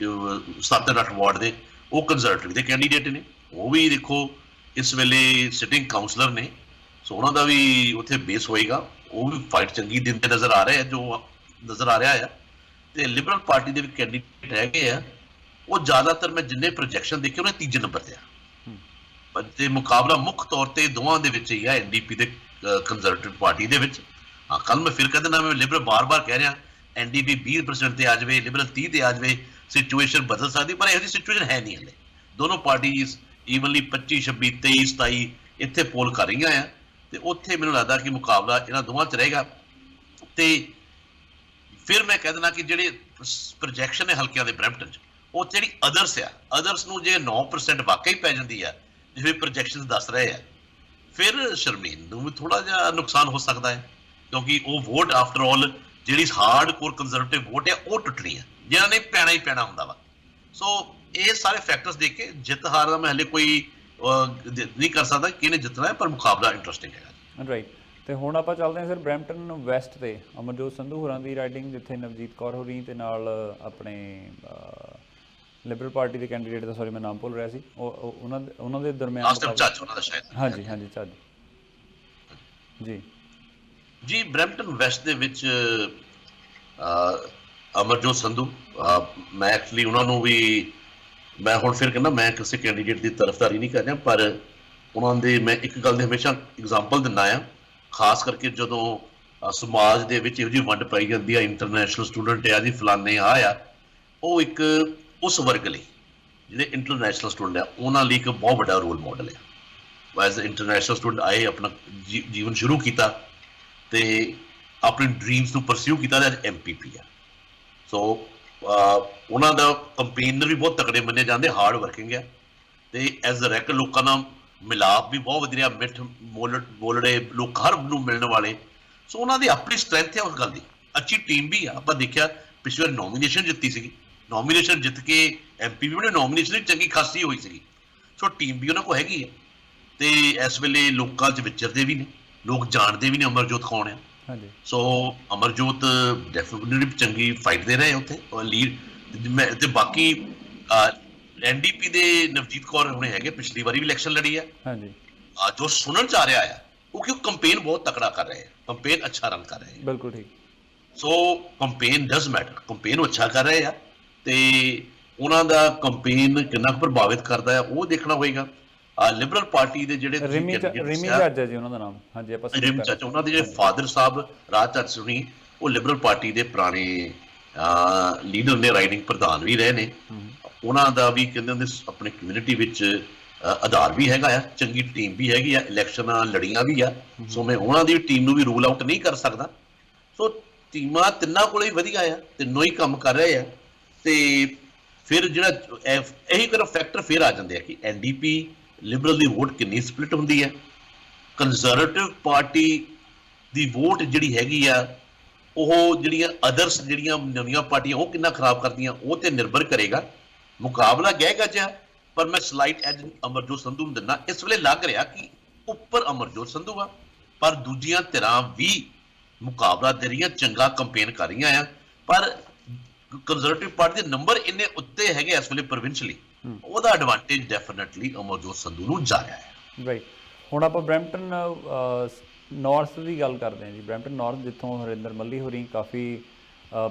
7-8 ਵਾਰਡ ਦੇ, ਉਹ ਕੰਜ਼ਰਵੇਟਿਵ ਦੇ ਕੈਂਡੀਡੇਟ ਨੇ। ਉਹ ਵੀ ਦੇਖੋ ਇਸ ਵੇਲੇ ਸਿਟਿੰਗ ਕਾਉਂਸਲਰ ਨੇ, ਸੋ ਉਹਨਾਂ ਦਾ ਵੀ ਉੱਥੇ ਬੇਸ ਹੋਏਗਾ। ਉਹ ਵੀ ਫਾਈਟ ਚੰਗੀ ਦਿੰਦੇ ਨਜ਼ਰ ਆ ਰਹੇ ਆ, ਜੋ ਨਜ਼ਰ ਆ ਰਿਹਾ ਆ। ਤੇ ਲਿਬਰਲ ਪਾਰਟੀ ਦੇ ਵੀ ਕੈਂਡੀਡੇਟ ਹੈਗੇ ਆ, ਉਹ ਜ਼ਿਆਦਾਤਰ ਮੈਂ ਜਿੰਨੇ ਪ੍ਰੋਜੈਕਸ਼ਨ ਦੇਖੇ ਉਹਨੇ ਤੀਜੇ ਨੰਬਰ ਤੇ ਆ। ਤੇ ਮੁਕਾਬਲਾ ਮੁੱਖ ਤੌਰ ਤੇ ਦੋਵਾਂ ਦੇ ਵਿੱਚ ਹੀ ਆ, NDP ਦੇ ਕੰਜ਼ਰਵੇਟਿਵ ਪਾਰਟੀ ਦੇ ਵਿੱਚ। ਹਾਂ, ਕੱਲ ਮੈਂ ਫਿਰ ਕਹਿ ਦਿੰਦਾ, ਮੈਂ ਲਿਬਰਲ ਬਾਰ-ਬਾਰ ਕਹਿ ਰਿਹਾ NDP 20% ਤੇ ਆ ਜਾਵੇ, ਲਿਬਰਲ 30 ਤੇ ਆ ਜਾਵੇ, ਸਿਚੁਏਸ਼ਨ ਬਦਲ ਸਕਦੀ, ਪਰ ਇਹੋ ਜਿਹੀ ਸਿਚੁਏਸ਼ਨ ਹੈ ਨਹੀਂ ਹਲੇ। ਦੋਨੋਂ ਪਾਰਟੀਜ਼ ਈਵਨਲੀ 25, 26, 23, 27 ਇੱਥੇ ਪੋਲ ਕਰ ਰਹੀਆਂ ਆ, ਤੇ ਉੱਥੇ ਮੈਨੂੰ ਲੱਗਦਾ ਕਿ ਮੁਕਾਬਲਾ ਇਹਨਾਂ ਦੋਵਾਂ 'ਚ ਰਹੇਗਾ। ਤੇ ਫਿਰ ਮੈਂ ਕਹਿ ਦਿੰਦਾ ਕਿ ਜਿਹੜੇ ਪ੍ਰੋਜੈਕਸ਼ਨ ਹੈ ਹਲਕਿਆਂ ਦੇ ਬਰੈਂਪਟਨ 'ਚ, ਉਹ ਜਿਹੜੀ ਅਦਰਸ ਆ, ਅਦਰਸ ਨੂੰ ਜੇ 9% ਵਾਕਈ ਪੈ ਜਾਂਦੀ ਆ ਜਿਵੇਂ ਪ੍ਰੋਜੈਕਸ਼ਨ ਦੱਸ ਰਹੇ ਆ, ਫਿਰ ਸ਼ਰਮੀਨ ਨੂੰ ਵੀ ਥੋੜਾ ਜਿਹਾ ਨੁਕਸਾਨ ਹੋ ਸਕਦਾ ਹੈ, ਕਿਉਂਕਿ ਉਹ ਵੋਟ ਆਫਟਰ ਆਲ ਜਿਹੜੀ ਹਾਰਡ ਕੋਰ ਕੰਜ਼ਰਵੇਟਿਵ ਵੋਟ ਹੈ, ਉਹ ਟੁੱਟਣੀ ਹੈ, ਜਿਹਨਾਂ ਨੇ ਪੈਣਾ ਹੀ ਪੈਣਾ ਹੁੰਦਾ ਵਾ। ਸੋ ਇਹ ਸਾਰੇ ਫੈਕਟਰਸ ਦੇਖ ਕੇ ਜਿੱਤ ਹਾਰ ਦਾ ਮੈਂ ਹਲੇ ਕੋਈ ਨਹੀਂ ਕਰ ਸਕਦਾ ਕਿਹਨੇ ਜਿੱਤਣਾ ਹੈ, ਪਰ ਮੁਕਾਬਲਾ ਇੰਟਰਸਟਿੰਗ ਹੈਗਾ। ਰਾਈਟ। ਤੇ ਹੁਣ ਆਪਾਂ ਚੱਲਦੇ ਹਾਂ ਸਰ ਬਰੈਂਪਟਨ ਵੈਸਟ ਤੇ, ਅਮਰਜੋਤ ਸੰਧੂ ਹੋਰਾਂ ਦੀ ਰਾਈਡਿੰਗ, ਜਿੱਥੇ ਨਵਜੀਤ ਕੌਰ ਹੋਰੀ ਤੇ ਨਾਲ ਆਪਣੇ ਲਿਬਰਲ ਪਾਰਟੀ ਦੇ ਕੈਂਡੀਡੇਟ ਦਾ, ਸੌਰੀ ਮੈਂ ਨਾਮ ਭੁੱਲ ਰਿਹਾ ਸੀ, ਉਹਨਾਂ ਦੇ ਦਰਮਿਆਨ। ਹਾਂਜੀ ਹਾਂਜੀ, ਚੱਜ ਜੀ। ਜੀ ਬਰੈਂਪਟਨ ਵੈਸਟ ਦੇ ਵਿੱਚ ਅਮਰਜੋਤ ਸੰਧੂ, ਮੈਂ ਐਕਚੁਅਲੀ ਉਹਨਾਂ ਨੂੰ ਵੀ, ਮੈਂ ਹੁਣ ਫਿਰ ਕਹਿੰਦਾ ਮੈਂ ਕਿਸੇ ਕੈਂਡੀਡੇਟ ਦੀ ਤਰਫਦਾਰੀ ਨਹੀਂ ਕਰ ਰਿਹਾ, ਪਰ ਉਹਨਾਂ ਦੇ ਮੈਂ ਇੱਕ ਗੱਲ ਦੇ ਹਮੇਸ਼ਾ ਐਗਜ਼ਾਮਪਲ ਦਿੰਦਾ ਆ, ਖਾਸ ਕਰਕੇ ਜਦੋਂ ਸਮਾਜ ਦੇ ਵਿੱਚ ਇਹੋ ਜਿਹੀ ਵੰਡ ਪਾਈ ਜਾਂਦੀ ਆ, ਇੰਟਰਨੈਸ਼ਨਲ ਸਟੂਡੈਂਟ ਆ ਜੀ, ਫਲਾਨੇ ਆ, ਉਹ ਇੱਕ ਉਸ ਵਰਗ ਲਈ ਜਿਹੜੇ ਇੰਟਰਨੈਸ਼ਨਲ ਸਟੂਡੈਂਟ ਆ ਉਹਨਾਂ ਲਈ ਇੱਕ ਬਹੁਤ ਵੱਡਾ ਰੋਲ ਮਾਡਲ ਆ। ਐਜ਼ ਇੰਟਰਨੈਸ਼ਨਲ ਸਟੂਡੈਂਟ ਆਏ, ਆਪਣਾ ਜੀਵਨ ਸ਼ੁਰੂ ਕੀਤਾ ਤੇ ਆਪਣੀ ਡ੍ਰੀਮਸ ਨੂੰ ਪਰਸਿਊ ਕੀਤਾ, ਤੇ ਅੱਜ MPP ਆ। ਸੋ ਉਹਨਾਂ ਦਾ ਕੰਪੇਨਰ ਵੀ ਬਹੁਤ ਤਕੜੇ ਮੰਨੇ ਜਾਂਦੇ, ਹਾਰਡ ਵਰਕਿੰਗ ਆ, ਤੇ ਐਜ਼ ਅ ਰੈਕਰ ਲੋਕਾਂ ਨਾਲ ਮਿਲਾਪ ਵੀ ਬਹੁਤ ਵਧੀਆ, ਮਿੱਠ ਬੋਲੜੇ ਲੋਕ ਹਰ ਨੂੰ ਮਿਲਣ ਵਾਲੇ। ਸੋ ਉਹਨਾਂ ਦੀ ਆਪਣੀ ਸਟਰੈਂਥ ਹੈ ਉਸ ਗੱਲ ਦੀ, ਅੱਛੀ ਟੀਮ ਵੀ ਆ। ਆਪਾਂ ਦੇਖਿਆ ਪਿਛਲੇ ਵਾਰ ਨੋਮੀਨੇਸ਼ਨ ਜਿੱਤੀ ਸੀਗੀ, ਨੋਮੀਨੇਸ਼ਨ ਜਿੱਤ ਕੇ MPP ਨੇ ਨੋਮੀਨੇਸ਼ਨ ਵੀ ਚੰਗੀ ਖਾਸੀ ਹੋਈ ਸੀਗੀ। ਸੋ ਟੀਮ ਵੀ ਉਹਨਾਂ ਕੋਲ ਹੈਗੀ ਹੈ, ਤੇ ਇਸ ਵੇਲੇ ਲੋਕਾਂ 'ਚ ਵਿਚਰਦੇ ਵੀ ਨੇ, ਲੋਕ ਜਾਣਦੇ ਵੀ ਨੇ ਅਮਰਜੋਤ ਕੌਣ ਆ। ਹਾਂਜੀ। ਸੋ ਅਮਰਜੋਤ ਡੈਫੀਨਿਟਲੀ ਚੰਗੀ ਫਾਈਟ ਦੇ ਰਹੇ ਉੱਥੇ ਲੀਡ। ਤੇ ਬਾਕੀ NDP ਦੇ ਨਵਜੀਤ ਕੌਰ ਹੁਣੇ ਹੈਗੇ, ਪਿਛਲੀ ਵਾਰੀ ਵੀ ਇਲੈਕਸ਼ਨ ਲੜੀ ਆ। ਹਾਂਜੀ। ਜੋ ਸੁਣਨ 'ਚ ਆ ਰਿਹਾ ਆ ਉਹ ਕਿ ਕੰਪੇਨ ਬਹੁਤ ਤਕੜਾ ਕਰ ਰਹੇ ਆ, ਕੰਪੇਨ ਅੱਛਾ ਰਨ ਕਰ ਰਹੇ ਆ। ਬਿਲਕੁਲ ਠੀਕ। ਸੋ ਕੰਪੇਨ ਡਸ ਮੈਟਰ, ਕੰਪੇਨ ਉਹ ਅੱਛਾ ਕਰ ਰਹੇ ਆ, ਤੇ ਉਹਨਾਂ ਦਾ ਕੰਪੇਨ ਕਿੰਨਾ ਕੁ ਪ੍ਰਭਾਵਿਤ ਕਰਦਾ ਆ ਉਹ ਦੇਖਣਾ ਹੋਏਗਾ। ਲਿਬਰਲ ਪਾਰਟੀ ਦੇ ਜਿਹੜੇ ਰਿਮੀ ਜੱਜ ਹੈ ਜੀ ਉਹਨਾਂ ਦਾ ਨਾਮ। ਹਾਂਜੀ, ਆਪਾਂ ਰਿਮੀ ਜੱਜ, ਉਹਨਾਂ ਦੇ ਜਿਹੜੇ ਫਾਦਰ ਸਾਹਿਬ ਰਾਜ ਜੱਜ ਸੁਣੀ, ਉਹ ਲਿਬਰਲ ਪਾਰਟੀ ਦੇ ਪੁਰਾਣੇ ਲੀਡਰ ਨੇ, ਰਾਈਡਿੰਗ ਪ੍ਰਧਾਨ ਵੀ ਰਹੇ ਨੇ। ਉਹਨਾਂ ਦਾ ਵੀ ਕਹਿੰਦੇ ਹੁੰਦੇ ਆਪਣੀ ਕਮਿਊਨਿਟੀ ਵਿੱਚ ਆਧਾਰ ਵੀ ਹੈਗਾ ਆ, ਚੰਗੀ ਟੀਮ ਵੀ ਹੈਗੀ ਆ, ਇਲੈਕਸ਼ਨਾਂ ਲੜੀਆਂ ਵੀ ਆ। ਸੋ ਮੈਂ ਉਹਨਾਂ ਦੀ ਟੀਮ ਨੂੰ ਵੀ ਰੂਲ ਆਊਟ ਨਹੀਂ ਕਰ ਸਕਦਾ। ਸੋ ਟੀਮਾਂ ਤਿੰਨਾਂ ਕੋਲੇ ਵਧੀਆ ਆ, ਤਿੰਨੋਂ ਹੀ ਕੰਮ ਕਰ ਰਹੇ ਆ। ਤੇ ਫਿਰ ਜਿਹੜਾ ਇਹੀ ਕਰ ਫੈਕਟਰ ਫਿਰ ਆ ਜਾਂਦੇ ਆ ਕਿ NDP ਲਿਬਰਲ ਦੀ ਵੋਟ ਕਿੰਨੀ ਸਪਲਿਟ ਹੁੰਦੀ ਹੈ, ਕੰਜ਼ਰਵੇਟਿਵ ਪਾਰਟੀ ਦੀ ਵੋਟ ਜਿਹੜੀ ਹੈਗੀ ਆ, ਉਹ ਜਿਹੜੀਆਂ ਅਦਰਸ ਜਿਹੜੀਆਂ ਨਵੀਆਂ ਪਾਰਟੀਆਂ ਉਹ ਕਿੰਨਾ ਖਰਾਬ ਕਰਦੀਆਂ, ਉਹ ਤੇ ਨਿਰਭਰ ਕਰੇਗਾ। ਮੁਕਾਬਲਾ ਗਹਿ ਗੱਜ ਆ, ਪਰ ਮੈਂ ਸਲਾਈਟ ਐਜ ਅਮਰਜੋਤ ਸੰਧੂ ਨੂੰ ਦਿੰਦਾ। ਇਸ ਵੇਲੇ ਲੱਗ ਰਿਹਾ ਕਿ ਉੱਪਰ ਅਮਰਜੋਤ ਸੰਧੂ ਆ, ਪਰ ਦੂਜੀਆਂ ਧਿਰਾਂ ਵੀ ਮੁਕਾਬਲਾ ਦੇ ਰਹੀਆਂ, ਚੰਗਾ ਕੰਪੇਨ ਕਰ ਰਹੀਆਂ ਆ, ਪਰ ਕੰਜ਼ਰਵੇਟਿਵ ਪਾਰਟੀ ਦੇ ਨੰਬਰ ਇੰਨੇ ਉੱਤੇ ਹੈਗੇ ਇਸ ਵੇਲੇ ਪ੍ਰੋਵਿੰਸ਼ਲੀ, ਉਹਦਾ ਐਡਵਾਂਟੇਜ ਡੈਫੀਨਿਟਲੀ ਅਮਰਜੋਤ ਸੰਧੂ ਨੂੰ ਜਾ ਰਿਹਾ ਹੈ। ਰਾਈਟ, ਹੁਣ ਆਪਾਂ ਬਰੈਂਪਟਨ ਨਾਰਥ ਦੀ ਗੱਲ ਕਰਦੇ ਹਾਂ ਜੀ। ਬਰੈਂਪਟਨ ਨਾਰਥ ਜਿੱਥੋਂ ਹਰਿੰਦਰ ਮੱਲੀ ਹੋਰੀ ਕਾਫੀ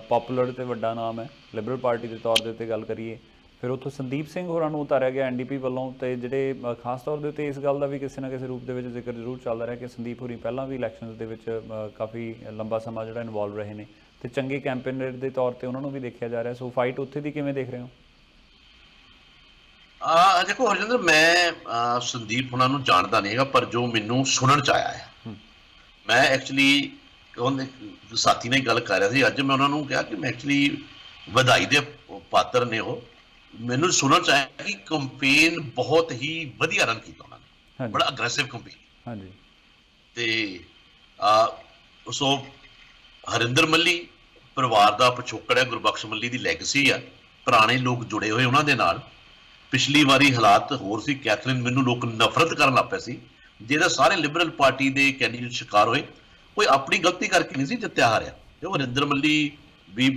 ਪੋਪੂਲਰ ਤੇ ਵੱਡਾ ਨਾਮ ਹੈ ਲਿਬਰਲ ਪਾਰਟੀ ਦੇ ਤੌਰ ਦੇ ਉੱਤੇ ਗੱਲ ਕਰੀਏ, ਫਿਰ ਉੱਥੋਂ ਸੰਦੀਪ ਸਿੰਘ ਹੋਰਾਂ ਨੂੰ ਉਤਾਰਿਆ ਗਿਆ ਐਨਡੀਪੀ ਵੱਲੋਂ, ਤੇ ਜਿਹੜੇ ਖਾਸ ਤੌਰ ਦੇ ਉੱਤੇ ਇਸ ਗੱਲ ਦਾ ਵੀ ਕਿਸੇ ਨਾ ਕਿਸੇ ਰੂਪ ਦੇ ਵਿੱਚ ਜ਼ਿਕਰ ਜ਼ਰੂਰ ਚੱਲਦਾ ਰਿਹਾ ਕਿ ਸੰਦੀਪ ਹੋਰੀ ਪਹਿਲਾਂ ਵੀ ਇਲੈਕਸ਼ਨਸ ਦੇ ਵਿੱਚ ਕਾਫੀ ਲੰਬਾ ਸਮਾਂ ਜਿਹੜਾ ਇਨਵੋਲਵ ਰਹੇ ਨੇ ਤੇ ਚੰਗੇ ਕੈਂਪੇਨਰ ਦੇ ਤੌਰ ਤੇ ਉਹਨਾਂ ਨੂੰ ਵੀ ਦੇਖਿਆ ਜਾ ਰਿਹਾ। ਸੋ ਫਾਈਟ ਉੱਥੇ ਦੀ ਕਿਵੇਂ ਦੇਖ ਰਹੇ ਹੋ? ਦੇਖੋ ਹਰਜਿੰਦਰ, ਮੈਂ ਸੰਦੀਪ ਉਹਨਾਂ ਨੂੰ ਜਾਣਦਾ ਨਹੀਂ ਹੈਗਾ, ਪਰ ਜੋ ਮੈਨੂੰ ਸੁਣਨ ਚ ਆਇਆ ਹੈ, ਮੈਂ ਐਕਚੁਅਲੀ ਸਾਥੀ ਨਾਲ ਗੱਲ ਕਰ ਰਿਹਾ ਸੀ ਅੱਜ, ਮੈਂ ਉਹਨਾਂ ਨੂੰ ਕਿਹਾ ਕਿ ਮੈਂ ਐਕਚੁਅਲੀ ਵਧਾਈ ਦੇ ਪਾਤਰ ਨੇ ਉਹ। ਮੈਨੂੰ ਸੁਣਨ ਚ ਆਇਆ ਕਿ ਕੰਪੇਨ ਬਹੁਤ ਹੀ ਵਧੀਆ ਰਨ ਕੀਤਾ ਉਹਨਾਂ ਨੇ, ਬੜਾ ਅਗਰੈਸਿਵ ਕੰਪੇਨ। ਹਾਂਜੀ, ਤੇ ਸੋ ਹਰਿੰਦਰ ਮੱਲੀ ਪਰਿਵਾਰ ਦਾ ਪਿਛੋਕੜ ਹੈ, ਗੁਰਬਖਸ਼ ਮੱਲੀ ਦੀ ਲੈਗੇਸੀ ਆ, ਪੁਰਾਣੇ ਲੋਕ ਜੁੜੇ ਹੋਏ ਉਹਨਾਂ ਦੇ ਨਾਲ। ਪਿਛਲੀ ਵਾਰੀ ਹਾਲਾਤ ਹੋਰ ਸੀ, ਕੈਥਰੀਨ ਮੈਨੂੰ ਲੋਕ ਨਫ਼ਰਤ ਕਰਨ ਲੱਗ ਪਏ ਸੀ, ਜਿਹਦਾ ਸਾਰੇ ਲਿਬਰਲ ਪਾਰਟੀ ਦੇ ਕੈਂਡੀਡੇਟ ਸ਼ਿਕਾਰ ਹੋਏ। ਕੋਈ ਆਪਣੀ ਗਲਤੀ ਕਰਕੇ ਨਹੀਂ ਸੀ ਜਿੱਤਿਆ ਹਾਰਿਆ। ਤੇ ਹਰਿੰਦਰ ਮੱਲੀ ਵੀ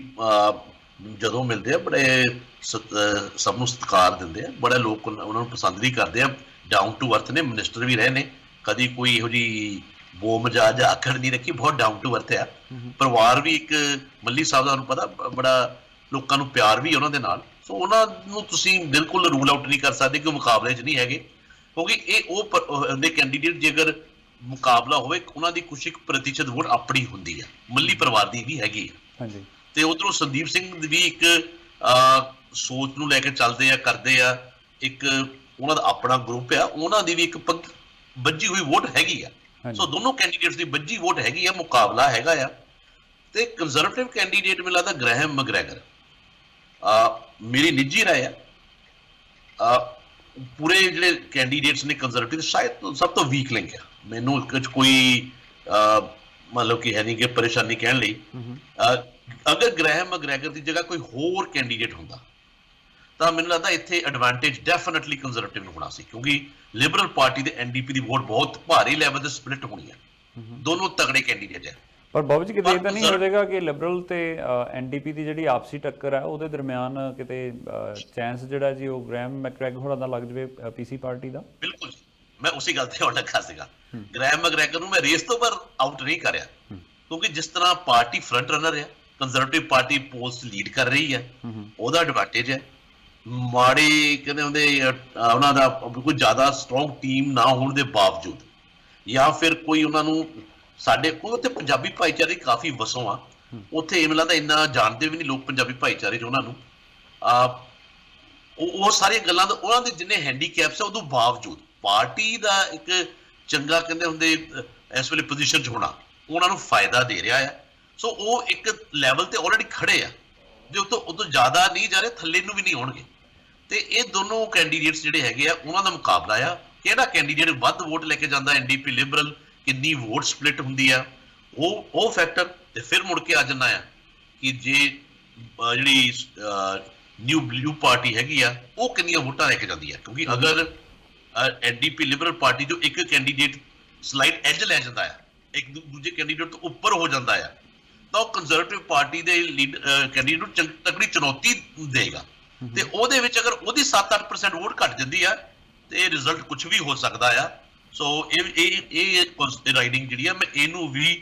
ਜਦੋਂ ਮਿਲਦੇ ਆ ਬੜੇ ਸਭ ਨੂੰ ਸਤਿਕਾਰ ਦਿੰਦੇ ਆ, ਬੜੇ ਲੋਕ ਉਹਨਾਂ ਨੂੰ ਪਸੰਦ ਵੀ ਕਰਦੇ ਆ, ਡਾਊਨ ਟੂ ਅਰਥ ਨੇ, ਮਿਨਿਸਟਰ ਵੀ ਰਹੇ ਨੇ, ਕਦੀ ਕੋਈ ਇਹੋ ਜਿਹੀ ਬੋ ਮਜਾਜ ਆਖੜ ਨਹੀਂ ਰੱਖੀ, ਬਹੁਤ ਡਾਊਨ ਟੂ ਅਰਥ ਆ। ਪਰਿਵਾਰ ਵੀ ਇੱਕ ਮੱਲੀ ਸਾਹਿਬ ਦਾ ਤੁਹਾਨੂੰ ਪਤਾ ਬੜਾ ਲੋਕਾਂ ਨੂੰ ਪਿਆਰ ਵੀ ਉਹਨਾਂ ਦੇ ਨਾਲ। ਸੋ ਉਹਨਾਂ ਨੂੰ ਤੁਸੀਂ ਬਿਲਕੁਲ ਰੂਲ ਆਊਟ ਨਹੀਂ ਕਰ ਸਕਦੇ ਕਿ ਮੁਕਾਬਲੇ 'ਚ ਨਹੀਂ ਹੈਗੇ, ਕਿਉਂਕਿ ਇਹ ਉਹ ਦੇ ਕੈਂਡੀਡੇਟ ਜੇਕਰ ਮੁਕਾਬਲਾ ਹੋਵੇ ਉਹਨਾਂ ਦੀ ਕੁਛ ਇੱਕ ਪ੍ਰਤੀਸ਼ਤ ਵੋਟ ਆਪਣੀ ਹੁੰਦੀ ਹੈ, ਮੱਲੀ ਪਰਿਵਾਰ ਦੀ ਵੀ ਹੈਗੀ ਹੈ। ਤੇ ਉਧਰੋਂ ਸੰਦੀਪ ਸਿੰਘ ਵੀ ਇੱਕ ਸੋਚ ਨੂੰ ਲੈ ਕੇ ਚੱਲਦੇ ਆ, ਕਰਦੇ ਆ, ਇੱਕ ਉਹਨਾਂ ਦਾ ਆਪਣਾ ਗਰੁੱਪ ਆ, ਉਹਨਾਂ ਦੀ ਵੀ ਇੱਕ ਬੱਝੀ ਹੋਈ ਵੋਟ ਹੈਗੀ ਆ। ਸੋ ਦੋਨੋਂ ਕੈਂਡੀਡੇਟਸ ਦੀ ਬੱਝੀ ਵੋਟ ਹੈਗੀ ਆ, ਮੁਕਾਬਲਾ ਹੈਗਾ ਆ। ਤੇ ਕੰਜ਼ਰਵੇਟਿਵ ਕੈਂਡੀਡੇਟ ਮੈਨੂੰ ਲੱਗਦਾ ਗ੍ਰੈਹਮ ਮੈਗਰੈਗਰ, ਮੇਰੀ ਨਿੱਜੀ ਰਾਏ ਆ, ਪੂਰੇ ਜਿਹੜੇ ਕੈਂਡੀਡੇਟਸ ਨੇ ਕੰਜ਼ਰਵੇਟਿਵ ਸ਼ਾਇਦ ਸਭ ਤੋਂ ਵੀਕ ਲਿੰਕ ਆ। ਮੈਨੂੰ ਕੋਈ ਮਤਲਬ ਕਿ ਹੈ ਨਹੀਂ ਕਿ ਪਰੇਸ਼ਾਨੀ ਕਹਿਣ ਲਈ, ਅਗਰ ਗ੍ਰੈਹਮ ਮੈਗਰੈਗਰ ਦੀ ਜਗ੍ਹਾ ਕੋਈ ਹੋਰ ਕੈਂਡੀਡੇਟ ਹੁੰਦਾ ਤਾਂ ਮੈਨੂੰ ਲੱਗਦਾ ਇੱਥੇ ਐਡਵਾਂਟੇਜ ਡੈਫੀਨਿਟਲੀ ਕੰਜ਼ਰਵੇਟਿਵ ਨੂੰ ਹੋਣਾ ਸੀ, ਕਿਉਂਕਿ ਲਿਬਰਲ ਪਾਰਟੀ ਦੇ ਐਨਡੀਪੀ ਦੀ ਵੋਟ ਬਹੁਤ ਭਾਰੀ ਲੈਵਲ ਤੇ ਸਪਲਿਟ ਹੋਣੀ ਹੈ, ਦੋਨੋਂ ਤਗੜੇ ਕੈਂਡੀਡੇਟ ਹੈ। ਪਰ ਬਾਬੂ ਜੀ ਕਿਤੇ ਤਾਂ ਨਹੀਂ ਹੋ ਜਾਏਗਾ ਕਿ ਲਿਬਰਲ ਤੇ ਐਨਡੀਪੀ ਦੀ ਜਿਹੜੀ ਆਪਸੀ ਟੱਕਰ ਹੈ ਉਹਦੇ ਦਰਮਿਆਨ ਕਿਤੇ ਚਾਂਸ ਜਿਹੜਾ ਜੀ ਉਹ ਗ੍ਰੈਹਮ ਮੈਗਰੈਗਰ ਹੋਰਾਂ ਦਾ ਲੱਗ ਜਾਵੇ ਪੀਸੀ ਪਾਰਟੀ ਦਾ? ਬਿਲਕੁਲ, ਮੈਂ ਉਸੇ ਗੱਲ ਤੇ ਆਉਣ ਲੱਗਾ ਸੀਗਾ। ਗ੍ਰੈਹਮ ਮੈਗਰੈਗਰ ਨੂੰ ਮੈਂ ਰੇਸ ਤੋਂ ਪਰ ਆਊਟ ਨਹੀਂ ਕਰਿਆ, ਕਿਉਂਕਿ ਜਿਸ ਤਰ੍ਹਾਂ ਪਾਰਟੀ ਫਰੰਟ ਰਨਰ ਹੈ, ਕੰਜ਼ਰਵੇਟਿਵ ਪਾਰਟੀ ਪੋਲਸ ਲੀਡ ਕਰ ਰਹੀ ਹੈ, ਉਹਦਾ ਐਡਵਾਂਟੇਜ ਹੈ। ਮਾੜੇ ਕਹਿੰਦੇ ਹੁੰਦੇ ਉਹਨਾਂ ਦਾ ਕੋਈ ਜ਼ਿਆਦਾ ਸਟਰੋਂਗ ਟੀਮ ਨਾ ਹੋਣ ਦੇ ਬਾਵਜੂਦ, ਜਾਂ ਫਿਰ ਕੋਈ ਉਹਨਾਂ ਨੂੰ ਸਾਡੇ ਕੋਲ ਉੱਥੇ ਪੰਜਾਬੀ ਭਾਈਚਾਰੇ ਕਾਫੀ ਵਸੋਂ ਆ, ਉੱਥੇ ਇਹ ਲੱਗਦਾ ਇੰਨਾ ਜਾਣਦੇ ਵੀ ਨਹੀਂ ਲੋਕ ਪੰਜਾਬੀ ਭਾਈਚਾਰੇ 'ਚ ਉਹਨਾਂ ਨੂੰ, ਉਹ ਸਾਰੀਆਂ ਗੱਲਾਂ ਦਾ ਉਹਨਾਂ ਦੇ ਜਿੰਨੇ ਹੈਂਡੀਕੈਪਸ ਆ ਉਹਦੇ ਬਾਵਜੂਦ ਪਾਰਟੀ ਦਾ ਇੱਕ ਚੰਗਾ ਕਹਿੰਦੇ ਹੁੰਦੇ ਇਸ ਵੇਲੇ ਪੋਜੀਸ਼ਨ 'ਚ ਹੋਣਾ ਉਹਨਾਂ ਨੂੰ ਫਾਇਦਾ ਦੇ ਰਿਹਾ ਆ। ਸੋ ਉਹ ਇੱਕ ਲੈਵਲ ਤੇ ਆਲਰੇਡੀ ਖੜੇ ਆ, ਜੇ ਉਹ ਤੋਂ ਜ਼ਿਆਦਾ ਨਹੀਂ ਜਾ ਰਹੇ, ਥੱਲੇ ਨੂੰ ਵੀ ਨਹੀਂ ਹੋਣਗੇ। ਤੇ ਇਹ ਦੋਨੋਂ ਕੈਂਡੀਡੇਟਸ ਜਿਹੜੇ ਹੈਗੇ ਆ ਉਹਨਾਂ ਦਾ ਮੁਕਾਬਲਾ ਆ, ਕਿਹੜਾ ਕੈਂਡੀਡੇਟ ਵੱਧ ਵੋਟ ਲੈ ਕੇ ਜਾਂਦਾ, ਐਨਡੀਪੀ ਲਿਬਰਲ ਕਿੰਨੀ ਵੋਟ ਸਪਲਿਟ ਹੁੰਦੀ ਆ, ਉਹ ਫੈਕਟਰ। ਤੇ ਫਿਰ ਮੁੜ ਕੇ ਆ ਜਾਂਦਾ ਆ ਕਿ ਜੇ ਜਿਹੜੀ ਨਿਊ ਬਲੂ ਪਾਰਟੀ ਹੈਗੀ ਆ ਉਹ ਕਿੰਨੀਆਂ ਵੋਟਾਂ ਲੈ ਕੇ ਜਾਂਦੀ ਆ, ਕਿਉਂਕਿ ਅਗਰ ਐਨਡੀਪੀ ਲਿਬਰਲ ਪਾਰਟੀ ਜੋ ਇੱਕ ਕੈਂਡੀਡੇਟ ਸਲਾਈਡ ਐਜ ਲੈ ਜਾਂਦਾ ਆ, ਇੱਕ ਦੂਜੇ ਕੈਂਡੀਡੇਟ ਤੋਂ ਉੱਪਰ ਹੋ ਜਾਂਦਾ ਆ, ਤਾਂ ਉਹ ਕੰਜ਼ਰਵੇਟਿਵ ਪਾਰਟੀ ਦੇ ਕੈਂਡੀਡੇਟ ਨੂੰ ਤਕੜੀ ਚੁਣੌਤੀ ਦੇਗਾ। ਤੇ ਉਹਦੇ ਵਿੱਚ ਅਗਰ ਉਹਦੀ 7-8% ਵੋਟ ਘੱਟ ਜਾਂਦੀ ਆ ਤੇ ਰਿਜ਼ਲਟ ਕੁਝ ਵੀ ਹੋ ਸਕਦਾ ਆ। ਸੋ ਇਹ ਰਾਈਡਿੰਗ ਜਿਹੜੀ ਆ ਮੈਂ ਇਹਨੂੰ ਵੀ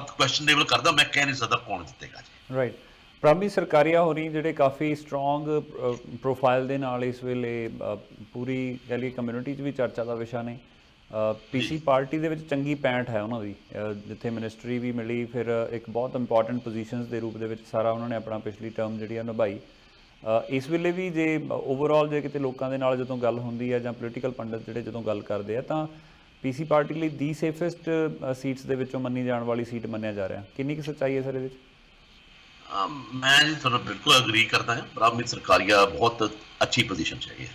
ਕੁਐਸਚਨੇਬਲ ਕਰਦਾ, ਮੈਂ ਕਹਿ ਨਹੀਂ ਸਕਦਾ ਕੌਣ ਜਿੱਤੇਗਾ ਜੀ। ਰਾਈਟ, ਪ੍ਰਾਮੀ ਸਰਕਾਰੀਆ ਹੋਰੀ ਜਿਹੜੇ ਕਾਫੀ ਸਟਰੋਂਗ ਪ੍ਰੋਫਾਈਲ ਦੇ ਨਾਲ ਇਸ ਵੇਲੇ ਪੂਰੀ ਕਹਿ ਲਈਏ ਕਮਿਊਨਿਟੀ 'ਚ ਵੀ ਚਰਚਾ ਦਾ ਵਿਸ਼ਾ ਨੇ। ਪੀਸੀ ਪਾਰਟੀ ਦੇ ਵਿੱਚ ਚੰਗੀ ਪੈਂਠ ਹੈ ਉਹਨਾਂ ਦੀ, ਜਿੱਥੇ ਮਿਨਿਸਟਰੀ ਵੀ ਮਿਲੀ, ਫਿਰ ਇੱਕ ਬਹੁਤ ਇੰਪੋਰਟੈਂਟ ਪੋਜੀਸ਼ਨਸ ਦੇ ਰੂਪ ਦੇ ਵਿੱਚ ਸਾਰਾ ਉਹਨਾਂ ਨੇ ਆਪਣਾ ਪਿਛਲੀ ਟਰਮ ਜਿਹੜੀ ਆ ਨਿਭਾਈ। ਇਸ ਵੇਲੇ ਵੀ ਜੇ ਓਵਰਆਲ ਜੇ ਕਿਤੇ ਲੋਕਾਂ ਦੇ ਨਾਲ ਜਦੋਂ ਗੱਲ ਹੁੰਦੀ ਹੈ ਜਾਂ ਪੋਲੀਟੀਕਲ ਪੰਡਤ ਜਿਹੜੇ ਜਦੋਂ ਗੱਲ ਕਰਦੇ ਆ ਤਾਂ ਪੀਸੀ ਪਾਰਟੀ ਲਈ ਦੀ ਸੇਫੈਸਟ ਸੀਟਸ ਦੇ ਵਿੱਚੋਂ ਮੰਨੀ ਜਾਣ ਵਾਲੀ ਸੀਟ ਮੰਨਿਆ ਜਾ ਰਿਹਾ। ਕਿੰਨੀ ਕੁ ਸੱਚਾਈ ਹੈ ਸਰ ਇਹਦੇ ਵਿੱਚ? ਮੈਂ ਜੀ ਤੁਹਾਨੂੰ ਬਿਲਕੁਲ ਅਗਰੀ ਕਰਦਾ ਹਾਂ, ਪ੍ਰਾਮੀ ਸਰਕਾਰੀਆ ਬਹੁਤ ਅੱਛੀ ਪੋਜੀਸ਼ਨ 'ਚ ਹੈਗੀ ਹੈ।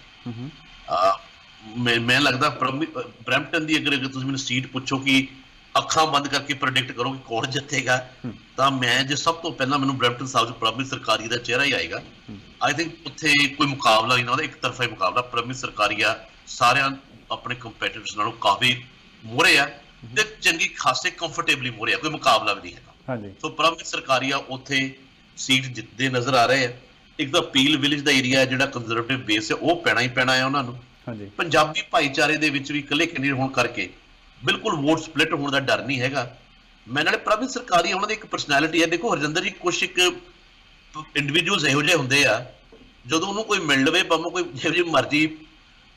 ਮੈਂ ਲੱਗਦਾ ਬਰੈਂਪਟਨ ਦੀ ਅਗਰ ਤੁਸੀਂ ਮੈਨੂੰ ਸੀਟ ਪੁੱਛੋ ਕਿ ਅੱਖਾਂ ਬੰਦ ਕਰਕੇ ਪ੍ਰੈਡਿਕਟ ਕਰੋ ਕਿ ਕੌਣ ਜਿੱਤੇਗਾ, ਤਾਂ ਮੈਂ ਜੇ ਸਭ ਤੋਂ ਪਹਿਲਾਂ ਮੈਨੂੰ ਬਰੈਂਪਟਨ ਸਾਹਿਬ 'ਚ ਪ੍ਰਾਮੀ ਸਰਕਾਰੀ ਦਾ ਚਿਹਰਾ ਹੀ ਆਏਗਾ। ਆਈ ਥਿੰਕ ਉੱਥੇ ਕੋਈ ਮੁਕਾਬਲਾ ਨਹੀਂ ਨਾ, ਉਹਦਾ ਇੱਕ ਤਰਫਾ ਹੀ ਮੁਕਾਬਲਾ। ਪ੍ਰਾਮੀ ਸਰਕਾਰੀਆ ਸਾਰਿਆਂ ਆਪਣੇ ਕੰਪੀਟੀਟਰਸ ਨਾਲੋਂ ਕਾਫੀ ਮੋਹਰੇ ਆ ਤੇ ਚੰਗੀ ਖਾਸੇ ਕੰਫਰਟੇਬਲੀ ਮੋਹਰੇ ਆ, ਕੋਈ ਮੁਕਾਬਲਾ ਵੀ ਨਹੀਂ ਹੈਗਾ। ਹਾਂਜੀ ਸੋ ਪਰਮਜੀਤ ਸਰਕਾਰੀਆ ਉੱਥੇ ਸੀਟ ਜਿੱਤਦੇ ਨਜ਼ਰ ਆ ਰਹੇ ਆ। ਇੱਕ ਤਾਂ ਪੀਲ ਵਿਲੇਜ ਦਾ ਏਰੀਆ ਜਿਹੜਾ ਕੰਜ਼ਰਵੇਟਿਵ ਬੇਸ ਹੈ, ਉਹ ਪੈਣਾ ਹੀ ਪੈਣਾ ਹੈ ਉਹਨਾਂ ਨੂੰ। ਹਾਂਜੀ ਪੰਜਾਬੀ ਭਾਈਚਾਰੇ ਦੇ ਵਿੱਚ ਵੀ ਇਕੱਲੇ ਕੈਂਡੀਡੇਟ ਹੋਣ ਕਰਕੇ ਬਿਲਕੁਲ ਵੋਟ ਸਪਲਿਟ ਹੋਣ ਦਾ ਡਰ ਨਹੀਂ ਹੈਗਾ। ਮੈਂ ਨਾਲੇ ਪ੍ਰਭਜੀਤ ਸਰਕਾਰੀਆ ਉਹਨਾਂ ਦੀ ਇੱਕ ਪਰਸਨੈਲਿਟੀ ਹੈ। ਦੇਖੋ ਹਰਜਿੰਦਰ ਜੀ, ਕੁਛ ਇੱਕ ਇੰਡੀਵਿਜੂਅਲਸ ਇਹੋ ਜਿਹੇ ਹੁੰਦੇ ਆ, ਜਦੋਂ ਉਹਨੂੰ ਕੋਈ ਮਿਲ ਲਵੇ ਭਾਵੇਂ ਕੋਈ ਜਿਹੋ ਜਿਹੀ ਮਰਜ਼ੀ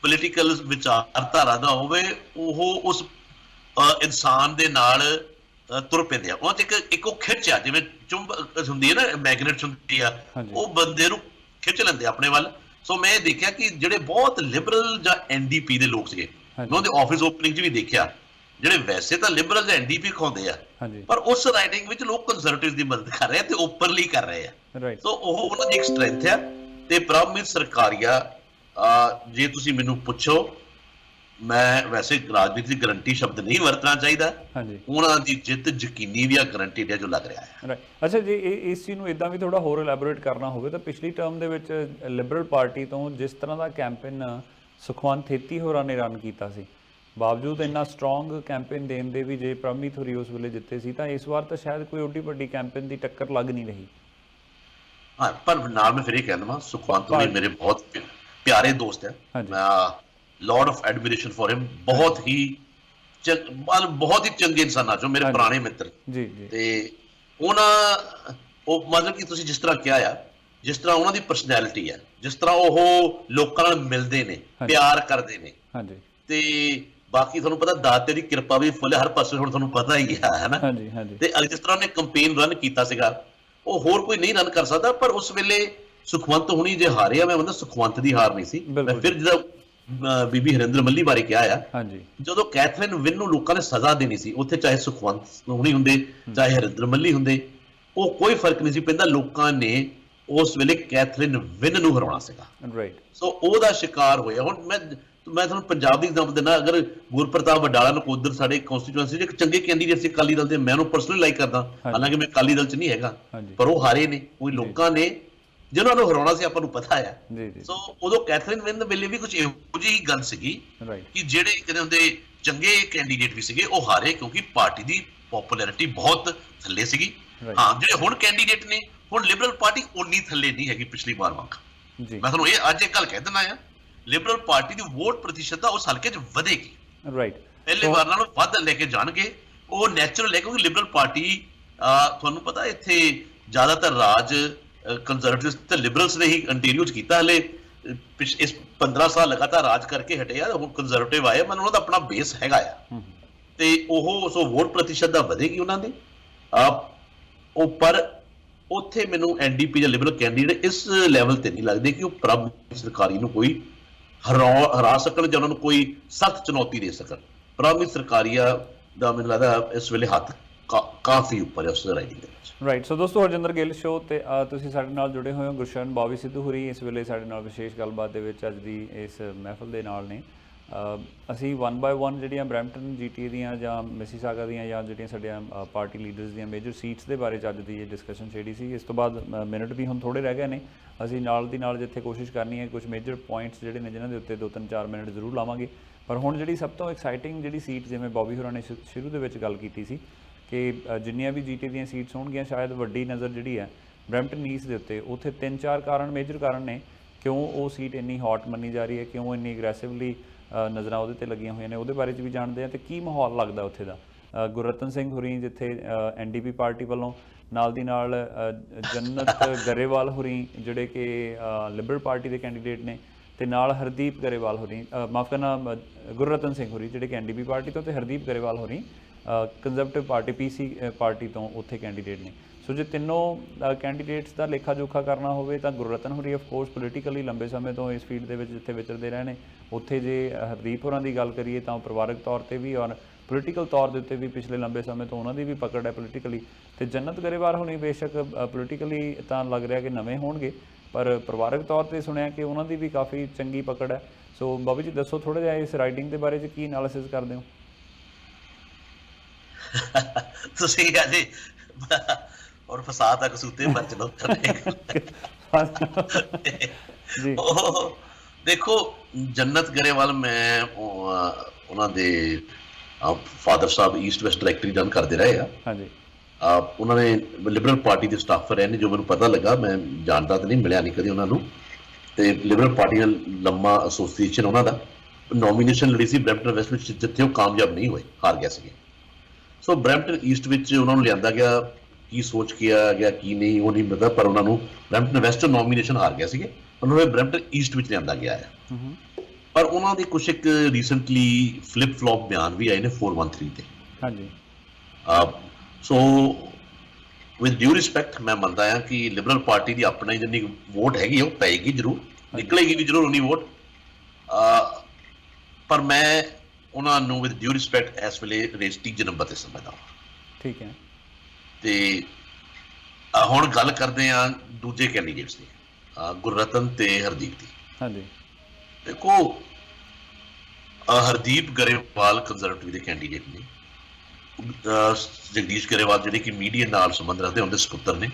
ਪੋਲੀਟੀਕਲ ਵਿਚਾਰਧਾਰਾ ਦਾ ਹੋਵੇ, ਉਹ ਉਸ ਇਨਸਾਨ ਦੇ ਨਾਲ ਤੁਰ ਪੈਂਦੇ ਆ। ਉਹਨਾਂ 'ਚ ਇੱਕ ਉਹ ਖਿੱਚ ਆ, ਜਿਵੇਂ ਚੁੰਬ ਹੁੰਦੀ ਹੈ ਨਾ, ਮੈਗਨੇਟ ਹੁੰਦੀ ਆ, ਉਹ ਬੰਦੇ ਨੂੰ ਖਿੱਚ ਲੈਂਦੇ ਆਪਣੇ ਵੱਲ। ਸੋ ਮੈਂ ਇਹ ਦੇਖਿਆ ਕਿ ਜਿਹੜੇ ਬਹੁਤ ਲਿਬਰਲ ਜਾਂ ਐਨਡੀਪੀ ਦੇ ਲੋਕ ਸੀਗੇ, ਮੈਂ ਉਹਦੇ ਆਫਿਸ ਓਪਨਿੰਗ 'ਚ ਵੀ ਦੇਖਿਆ, ਜਿਹੜੇ ਵੈਸੇ ਤਾਂ ਲਿਬਰਲ ਜਾਂ ਐਨਡੀਪੀ ਖਾਉਂਦੇ ਆ, ਪਰ ਉਸ ਰਾਈਡਿੰਗ ਵਿੱਚ ਲੋਕ ਕੰਜ਼ਰਵੇਟਿਵ ਦੀ ਮਦਦ ਕਰ ਰਹੇ ਆ ਤੇ ਓਪਨਲੀ ਕਰ ਰਹੇ ਆ। ਸੋ ਉਹ ਉਹਨਾਂ ਦੀ ਇੱਕ ਸਟਰੈਂਥ ਆ। ਤੇ ਪਰਮਜੀਤ ਸਰਕਾਰੀਆ, ਜੇ ਤੁਸੀਂ ਮੈਨੂੰ ਪੁੱਛੋ, ਮੈਂ ਵੈਸੇ ਰਾਜਨੀਤੀ ਦੀ ਗਰੰਟੀ ਸ਼ਬਦ ਨਹੀਂ ਵਰਤਣਾ ਚਾਹੀਦਾ, ਉਹਨਾਂ ਦੀ ਜਿੱਤ ਯਕੀਨੀ ਵੀ ਆ, ਗਰੰਟੀ ਜੋ ਲੱਗ ਰਿਹਾ ਹੈ। ਅੱਛਾ ਜੀ, ਇਸ ਚੀਜ਼ ਨੂੰ ਇਦਾਂ ਵੀ ਥੋੜਾ ਹੋਰ ਇਲੈਬੋਰੇਟ ਕਰਨਾ ਹੋਵੇ ਤਾਂ ਪਿਛਲੀ ਟਰਮ ਦੇ ਵਿੱਚ ਲਿਬਰਲ ਪਾਰਟੀ ਤੋਂ ਜਿਸ ਤਰ੍ਹਾਂ ਦਾ ਕੈਂਪੇਨ ਸੁਖਵੰਤ ਥੇਤੀ ਹੋਰਾਂ ਨੇ ਰਨ ਕੀਤਾ ਸੀ, ਬਾਵਜੂਦ ਇੰਨਾ ਸਟਰੋਂਗ ਕੈਂਪੇਨ ਦੇਣ ਦੇ ਵੀ ਜੇ ਪ੍ਰਮਜੀਤ ਹੋਰੀ ਉਸ ਵੇਲੇ ਜਿੱਤੇ ਸੀ, ਤਾਂ ਇਸ ਵਾਰ ਤਾਂ ਸ਼ਾਇਦ ਕੋਈ ਓਡੀ ਵੱਡੀ ਕੈਂਪੇਨ ਦੀ ਟੱਕਰ ਲੱਗ ਨਹੀਂ ਰਹੀ। ਹਾਂ, ਪਰ ਨਾਲ ਮੈਂ ਫਿਰ ਇਹ ਕਹਿ ਦਵਾਂ, ਸੁਖਵੰਤ ਹੋਰੀ ਮੇਰੇ ਬਹੁਤ ਪਿਆਰੇ ਦੋਸਤ ਹੈ। ਮੈਂ ਲੋਟ ਆਫ ਐਡਮਿਰੇਸ਼ਨ ਫॉर ਹਿਮ। ਬਹੁਤ ਹੀ ਚੰਗੇ ਇਨਸਾਨਾਂ ਚੋਂ, ਮੇਰੇ ਪੁਰਾਣੇ ਮਿੱਤਰ ਜੀ। ਤੇ ਉਹ ਮਤਲਬ ਕਿ ਤੁਸੀਂ ਜਿਸ ਤਰ੍ਹਾਂ ਕਿਹਾ ਆ, ਜਿਸ ਤਰ੍ਹਾਂ ਉਹਨਾਂ ਦੀ ਪਰਸਨੈਲਿਟੀ ਹੈ, ਜਿਸ ਤਰ੍ਹਾਂ ਉਹ ਲੋਕਾਂ ਨਾਲ ਮਿਲਦੇ ਨੇ, ਪਿਆਰ ਕਰਦੇ ਨੇ, ਤੇ ਬਾਕੀ ਤੁਹਾਨੂੰ ਪਤਾ ਦਾਤੇ ਦੀ ਕਿਰਪਾ ਵੀ ਫੁੱਲ ਹਰ ਪਾਸੇ, ਹੁਣ ਤੁਹਾਨੂੰ ਪਤਾ ਹੀ ਹੈ ਨਾ। ਤੇ ਜਿਸ ਤਰ੍ਹਾਂ ਉਹਨੇ ਕੰਪੇਨ ਰਨ ਕੀਤਾ ਸੀਗਾ, ਉਹ ਹੋਰ ਕੋਈ ਨਹੀਂ ਰਨ ਕਰ ਸਕਦਾ। ਪਰ ਉਸ ਵੇਲੇ ਸੁਖਵੰਤ ਹੁਣੀ ਜੇ ਹਾਰੇ ਆ, ਮੈਂ ਕਹਿੰਦਾ ਸੁਖਵੰਤ ਦੀ ਹਾਰ ਨਹੀਂ ਸੀ। ਮੈਂ ਫਿਰ ਜਦੋਂ ਬੀਬੀ ਹਰਿੰਦਰ ਮੱਲੀ ਬਾਰੇ ਕਿਹਾ ਆ, ਜਦੋਂ ਕੈਥਰੀਨ ਵਿਨ ਨੂੰ ਲੋਕਾਂ ਨੇ ਸਜ਼ਾ ਦੇਣੀ ਸੀ, ਉੱਥੇ ਚਾਹੇ ਸੁਖਵੰਤ ਹੁਣੀ ਹੁੰਦੇ, ਚਾਹੇ ਹਰਿੰਦਰ ਮੱਲੀ ਹੁੰਦੇ, ਉਹ ਕੋਈ ਫਰਕ ਨਹੀਂ ਸੀ ਪੈਂਦਾ। ਲੋਕਾਂ ਨੇ ਉਸ ਵੇਲੇ ਕੈਥਰੀਨ ਵਿਨ ਨੂੰ ਹਰਾਉਣਾ ਸੀਗਾ। ਸੋ ਉਹਦਾ ਸ਼ਿਕਾਰ ਹੋਇਆ। ਹੁਣ ਮੈਂ ਤੁਹਾਨੂੰ ਪੰਜਾਬ ਦੀ ਐਗਜ਼ਾਮਪਲ ਦਿੰਦਾ। ਅਗਰ ਗੁਰਪ੍ਰਤਾਪ ਵਡਾਲਾ ਨਕੋਦਰ ਸਾਡੇ ਕਨਸਟੀਟੂਐਂਸੀ ਦੇ ਇੱਕ ਚੰਗੇ ਕੈਂਡੀਡੇਟ ਸੀ ਅਕਾਲੀ ਦਲ ਦੇ, ਮੈਂ ਉਹਨੂੰ ਪਰਸਨਲੀ ਲਾਈਕ ਕਰਦਾ, ਹਾਲਾਂਕਿ ਮੈਂ ਅਕਾਲੀ ਦਲ 'ਚ ਨਹੀਂ ਹੈਗਾ, ਪਰ ਉਹ ਹਾਰੇ ਨੇ। ਕੋਈ ਲੋਕਾਂ ਨੇ ਜਿਹਨਾਂ ਨੂੰ ਹਰਾਉਣਾ ਸੀ, ਆਪਾਂ ਨੂੰ ਪਤਾ ਆ। ਸੋ ਉਦੋਂ ਕੈਥਰੀਨ ਵਿਨ ਦੇ ਵੇਲੇ ਵੀ ਕੁਝ ਇਹੋ ਜਿਹੀ ਗੱਲ ਸੀਗੀ ਕਿ ਜਿਹੜੇ ਕਹਿੰਦੇ ਹੁੰਦੇ ਚੰਗੇ ਕੈਂਡੀਡੇਟ ਵੀ ਸੀਗੇ, ਉਹ ਹਾਰੇ ਕਿਉਂਕਿ ਪਾਰਟੀ ਦੀ ਪੋਪੂਲੈਰਿਟੀ ਬਹੁਤ ਥੱਲੇ ਸੀਗੀ। ਹਾਂ, ਜਿਹੜੇ ਹੁਣ ਕੈਂਡੀਡੇਟ ਨੇ, ਹੁਣ ਲਿਬਰਲ ਪਾਰਟੀ ਉਨੀ ਥੱਲੇ ਨਹੀਂ ਹੈਗੀ ਪਿਛਲੀ ਵਾਰ ਵਾਂਗ। ਮੈਂ ਤੁਹਾਨੂੰ ਇਹ ਅੱਜ ਇੱਕ ਗੱਲ ਕਹਿ ਦਿੰਦਾ ਆ, ਲਿਬਰਲ ਪਾਰਟੀ ਦੀ ਵੋਟ ਪ੍ਰਤੀਸ਼ਤਤਾ ਉਸ ਹਲਕੇ 'ਚ ਵਧੇਗੀ। ਪਹਿਲੇ ਵਾਰ ਨਾਲੋਂ ਵੱਧ ਲੈ ਕੇ ਜਾਣਗੇ। ਉਹ ਨੈਚੁਰਲ ਹੈ ਕਿਉਂਕਿ ਲਿਬਰਲ ਪਾਰਟੀ, ਤੁਹਾਨੂੰ ਪਤਾ ਇੱਥੇ ਜ਼ਿਆਦਾਤਰ ਰਾਜ ਕੰਜ਼ਰਵੇਟਿਵਸ ਤੇ ਲਿਬਰਲਸ ਨੇ ਹੀ ਇੰਟੀਰੀਅਰ 'ਚ ਕੀਤਾ। ਹਲੇ ਇਸ 15 ਸਾਲ ਲਗਾਤਾਰ ਰਾਜ ਕਰਕੇ ਹਟੇ ਆ, ਹੁਣ ਕੰਜ਼ਰਵੇਟਿਵ ਆਏ, ਮੈਨੂੰ ਉਹਨਾਂ ਦਾ ਆਪਣਾ ਬੇਸ ਹੈਗਾ ਆ। ਤੇ ਉਹ ਸੋ ਵੋਟ ਪ੍ਰਤੀਸ਼ਤਤਾ ਵਧੇਗੀ ਉਹਨਾਂ ਦੀ। ਉਹ ਪਰ ਉੱਥੇ ਮੈਨੂੰ ਐਨਡੀਪੀ ਜਾਂ ਲਿਬਰਲ ਕੈਂਡੀਡੇਟ ਇਸ ਲੈਵਲ ਤੇ ਨਹੀਂ ਲੱਗਦੇ ਕਿ ਉਹ ਪ੍ਰਭਜੀਤ ਸਰਕਾਰੀ ਨੂੰ ਕੋਈ ਹਰਾ ਸਕਣ ਜਾਂ ਉਹਨਾਂ ਨੂੰ ਕੋਈ ਸਖਤ ਚੁਣੌਤੀ ਦੇ ਸਕਣ। ਪ੍ਰਭਜੀਤ ਸਰਕਾਰੀਆ ਦਾ ਮੈਨੂੰ ਲੱਗਦਾ ਇਸ ਵੇਲੇ ਹੱਥ ਕਾਫੀ ਉੱਪਰ ਹੈ ਉਸ ਰਾਈਡਿੰਗ ਦੇ ਵਿੱਚ। ਸੋ ਦੋਸਤੋ, ਹਰਜਿੰਦਰ ਗਿੱਲ ਸ਼ੋਅ ਤੇ ਤੁਸੀਂ ਸਾਡੇ ਨਾਲ ਜੁੜੇ ਹੋਏ ਹੋ। ਗੁਰਸ਼ਰਨ ਬੌਬੀ ਸਿੱਧੂ ਹੋਰੀ ਇਸ ਵੇਲੇ ਸਾਡੇ ਨਾਲ ਵਿਸ਼ੇਸ਼ ਗੱਲਬਾਤ ਦੇ ਵਿੱਚ ਅੱਜ ਦੀ ਇਸ ਮਹਿਫਲ ਦੇ ਨਾਲ ਨੇ। ਅਸੀਂ 1 ਬਾਏ 1 ਜਿਹੜੀਆਂ ਬਰੈਂਪਟਨ GTA ਦੀਆਂ ਜਾਂ ਮਿਸੀਸਾਗਾ ਦੀਆਂ ਜਾਂ ਜਿਹੜੀਆਂ ਸਾਡੀਆਂ ਪਾਰਟੀ ਲੀਡਰਸ ਦੀਆਂ ਮੇਜਰ ਸੀਟਸ ਦੇ ਬਾਰੇ ਅੱਜ ਦੀ ਇਹ ਡਿਸਕਸ਼ਨ ਛੇੜੀ ਸੀ। ਇਸ ਤੋਂ ਬਾਅਦ ਮਿੰਟ ਵੀ ਹੁਣ ਥੋੜ੍ਹੇ ਰਹਿ ਗਏ ਨੇ। ਅਸੀਂ ਨਾਲ ਦੀ ਨਾਲ ਜਿੱਥੇ ਕੋਸ਼ਿਸ਼ ਕਰਨੀ ਹੈ ਕੁਝ ਮੇਜਰ ਪੁਆਇੰਟਸ ਜਿਹੜੇ ਨੇ ਜਿਨ੍ਹਾਂ ਦੇ ਉੱਤੇ 2-3-4 ਮਿੰਟ ਜ਼ਰੂਰ ਲਾਵਾਂਗੇ। ਪਰ ਹੁਣ ਜਿਹੜੀ ਸਭ ਤੋਂ ਐਕਸਾਈਟਿੰਗ ਜਿਹੜੀ ਸੀਟ, ਜਿਵੇਂ ਬੌਬੀ ਹੋਰਾਂ ਨੇ ਸ਼ੁਰੂ ਦੇ ਵਿੱਚ ਗੱਲ ਕੀਤੀ ਸੀ ਕਿ ਜਿੰਨੀਆਂ ਵੀ GTA ਦੀਆਂ ਸੀਟਸ ਹੋਣਗੀਆਂ, ਸ਼ਾਇਦ ਵੱਡੀ ਨਜ਼ਰ ਜਿਹੜੀ ਹੈ ਬਰੈਂਪਟਨ ਈਸਟ ਦੇ ਉੱਤੇ, ਉੱਥੇ 3-4 ਕਾਰਨ, ਮੇਜਰ ਕਾਰਨ ਨੇ ਕਿਉਂ ਉਹ ਸੀਟ ਇੰਨੀ ਹੌਟ ਮੰਨੀ ਜਾ ਰਹੀ ਹੈ, ਕਿਉਂ ਇੰਨੀ ਅਗਰੈਸਿਵਲੀ ਨਜ਼ਰਾਂ ਉਹਦੇ 'ਤੇ ਲੱਗੀਆਂ ਹੋਈਆਂ ਨੇ, ਉਹਦੇ ਬਾਰੇ 'ਚ ਵੀ ਜਾਣਦੇ ਹਾਂ। ਅਤੇ ਕੀ ਮਾਹੌਲ ਲੱਗਦਾ ਉੱਥੇ ਦਾ। ਗੁਰਰਤਨ ਸਿੰਘ ਹੋਰੀ ਜਿੱਥੇ NDP ਪਾਰਟੀ ਵੱਲੋਂ, ਨਾਲ ਦੀ ਨਾਲ ਜੰਨਤ ਗਰੇਵਾਲ ਹੋਰੀ ਜਿਹੜੇ ਕਿ ਲਿਬਰਲ ਪਾਰਟੀ ਦੇ ਕੈਂਡੀਡੇਟ ਨੇ, ਅਤੇ ਨਾਲ ਹਰਦੀਪ ਗਰੇਵਾਲ ਹੋਰੀ, ਮਾਫ ਕਰਨਾ, ਗੁਰਰਤਨ ਸਿੰਘ ਹੋਰੀ ਜਿਹੜੇ ਕਿ NDP ਪਾਰਟੀ ਤੋਂ, ਅਤੇ ਹਰਦੀਪ ਗਰੇਵਾਲ ਹੋਰੀ ਕੰਜ਼ਰਵੇਟਿਵ ਪਾਰਟੀ PC ਪਾਰਟੀ ਤੋਂ ਉੱਥੇ ਕੈਂਡੀਡੇਟ ਨੇ। ਸੋ ਜੇ ਤਿੰਨੋਂ ਕੈਂਡੀਡੇਟਸ ਦਾ ਲੇਖਾ ਜੋਖਾ ਕਰਨਾ ਹੋਵੇ ਤਾਂ ਗੁਰਰਤਨ ਹੋਰੀ ਆਫਕੋਰਸ ਪੋਲੀਟੀਕਲੀ ਲੰਬੇ ਸਮੇਂ ਤੋਂ ਇਸ ਫੀਲਡ ਦੇ ਵਿੱਚ ਜਿੱਥੇ ਵਿਚਰਦੇ ਰਹੇ ਨੇ, ਉੱਥੇ ਜੇ ਹਰਦੀਪ ਹੋਰਾਂ ਦੀ ਗੱਲ ਕਰੀਏ ਤਾਂ ਪਰਿਵਾਰਕ ਤੌਰ 'ਤੇ ਵੀ ਔਰ ਪੋਲੀਟੀਕਲ ਤੌਰ ਦੇ ਉੱਤੇ ਵੀ ਪਿਛਲੇ ਲੰਬੇ ਸਮੇਂ ਤੋਂ ਉਹਨਾਂ ਦੀ ਵੀ ਪਕੜ ਹੈ ਪੋਲੀਟੀਕਲੀ। ਅਤੇ ਜੰਨਤ ਗਰੇਵਾਲ ਹੋਣੀ ਬੇਸ਼ੱਕ ਪੋਲੀਟੀਕਲੀ ਤਾਂ ਲੱਗ ਰਿਹਾ ਕਿ ਨਵੇਂ ਹੋਣਗੇ, ਪਰ ਪਰਿਵਾਰਕ ਤੌਰ 'ਤੇ ਸੁਣਿਆ ਕਿ ਉਹਨਾਂ ਦੀ ਵੀ ਕਾਫੀ ਚੰਗੀ ਪਕੜ ਹੈ। ਸੋ ਬਾਬੂ ਜੀ ਦੱਸੋ ਥੋੜ੍ਹਾ ਜਿਹਾ ਇਸ ਰਾਈਡਿੰਗ ਦੇ ਬਾਰੇ 'ਚ ਕੀ ਐਨਾਲਿਸਿਸ ਕਰਦੇ ਹੋ? ਤੁਸੀਂ ਅਜੇ ਔਰ ਫਸਾਦ ਤੱਕ ਸੂਤੇ ਬਚ ਲੋ। ਦੇਖੋ, ਜੰਨਤ ਗਰੇਵਾਲ, ਮੈਂ ਉਹਨਾਂ ਦੇ ਫਾਦਰ ਸਾਹਿਬ ਈਸਟ ਵੈਸਟ ਡਾਇਰੈਕਟਰੀ ਰਨ ਕਰਦੇ ਰਹੇ ਆ। ਹਾਂਜੀ ਉਹਨਾਂ ਨੇ ਲਿਬਰਲ ਪਾਰਟੀ ਦੇ ਸਟਾਫਰ ਰਹੇ ਨੇ, ਜੋ ਮੈਨੂੰ ਪਤਾ ਲੱਗਾ, ਮੈਂ ਜਾਣਦਾ ਤਾਂ ਨਹੀਂ, ਮਿਲਿਆ ਨਹੀਂ ਕਦੇ ਉਹਨਾਂ ਨੂੰ। ਤੇ ਲਿਬਰਲ ਪਾਰਟੀ ਨਾਲ ਲੰਮਾ ਐਸੋਸੀਏਸ਼ਨ ਉਹਨਾਂ ਦਾ। ਨੋਮੀਨੇਸ਼ਨ ਲੜੀ ਸੀ ਬਰੈਂਪਟਨ ਵੈਸਟ ਵਿੱਚ, ਜਿੱਥੇ ਉਹ ਕਾਮਯਾਬ ਨਹੀਂ ਹੋਏ, ਹਾਰ ਗਿਆ ਸੀਗੇ। ਸੋ ਬਰੈਂਪਟਨ ਈਸਟ ਵਿੱਚ ਉਹਨਾਂ ਨੂੰ ਲਿਆਂਦਾ ਗਿਆ, ਕੀ ਸੋਚ ਕੇ ਆਇਆ ਗਿਆ ਕੀ ਨਹੀਂ ਉਹ ਨਹੀਂ ਪਤਾ, ਪਰ ਉਹਨਾਂ ਨੂੰ ਬਰੈਂਪਟਨ ਵੈਸਟ ਨੋਮੀਨੇਸ਼ਨ ਹਾਰ ਗਿਆ ਸੀਗੇ, ਉਹਨਾਂ ਨੂੰ ਬਰੈਂਪਟਨ ਈਸਟ ਵਿੱਚ ਲਿਆਂਦਾ ਗਿਆ ਹੈ। ਪਰ ਉਹਨਾਂ ਦੇ ਕੁਛ ਇੱਕ ਰੀਸੈਂਟਲੀ ਫਲਿਪ ਫਲॉप ਬਿਆਨ ਵੀ ਆਏ ਨੇ 413 ਤੇ। ਹਾਂਜੀ ਸੋ ਵਿਦ ਡਿਊ ਰਿਸਪੈਕਟ ਮੈਂ ਮੰਨਦਾ ਹਾਂ ਕਿ ਲਿਬਰਲ ਪਾਰਟੀ ਦੀ ਆਪਣੀ ਜਿੰਨੀ ਵੋਟ ਹੈਗੀ ਉਹ ਪਏਗੀ ਜ਼ਰੂਰ, ਨਿਕਲੇਗੀ ਵੀ ਜ਼ਰੂਰ ਉਨੀ ਵੋਟ, ਪਰ ਮੈਂ ਉਹਨਾਂ ਨੂੰ ਵਿਦ ਡਿਊ ਰਿਸਪੈਕਟ ਇਸ ਵੇਲੇ ਰੇਸ ਤੀਜੇ ਨੰਬਰ ਤੇ ਸਮਝਦਾ ਹਾਂ। ਠੀਕ ਹੈ। ਤੇ ਹੁਣ ਗੱਲ ਕਰਦੇ ਹਾਂ ਦੂਜੇ ਕੈਂਡੀਡੇਟਸ ਦੀ, ਗੁਰਰਤਨ ਤੇ ਹਰਦੀਪ ਦੀ। ਹਾਂਜੀ ਦੇਖੋ, ਹਰਦੀਪ ਗਰੇਵਾਲ ਕੰਜ਼ਰਵੇਟਿਵ ਦੇ ਕੈਂਡੀਡੇਟ ਨੇ, ਜਗਦੀਸ਼ ਗਰੇਵਾਲ ਜਿਹੜੇ ਕਿ ਮੀਡੀਆ ਨਾਲ ਸੰਬੰਧ ਰੱਖਦੇ ਉਹਦੇ ਸਪੁੱਤਰ ਨੇ।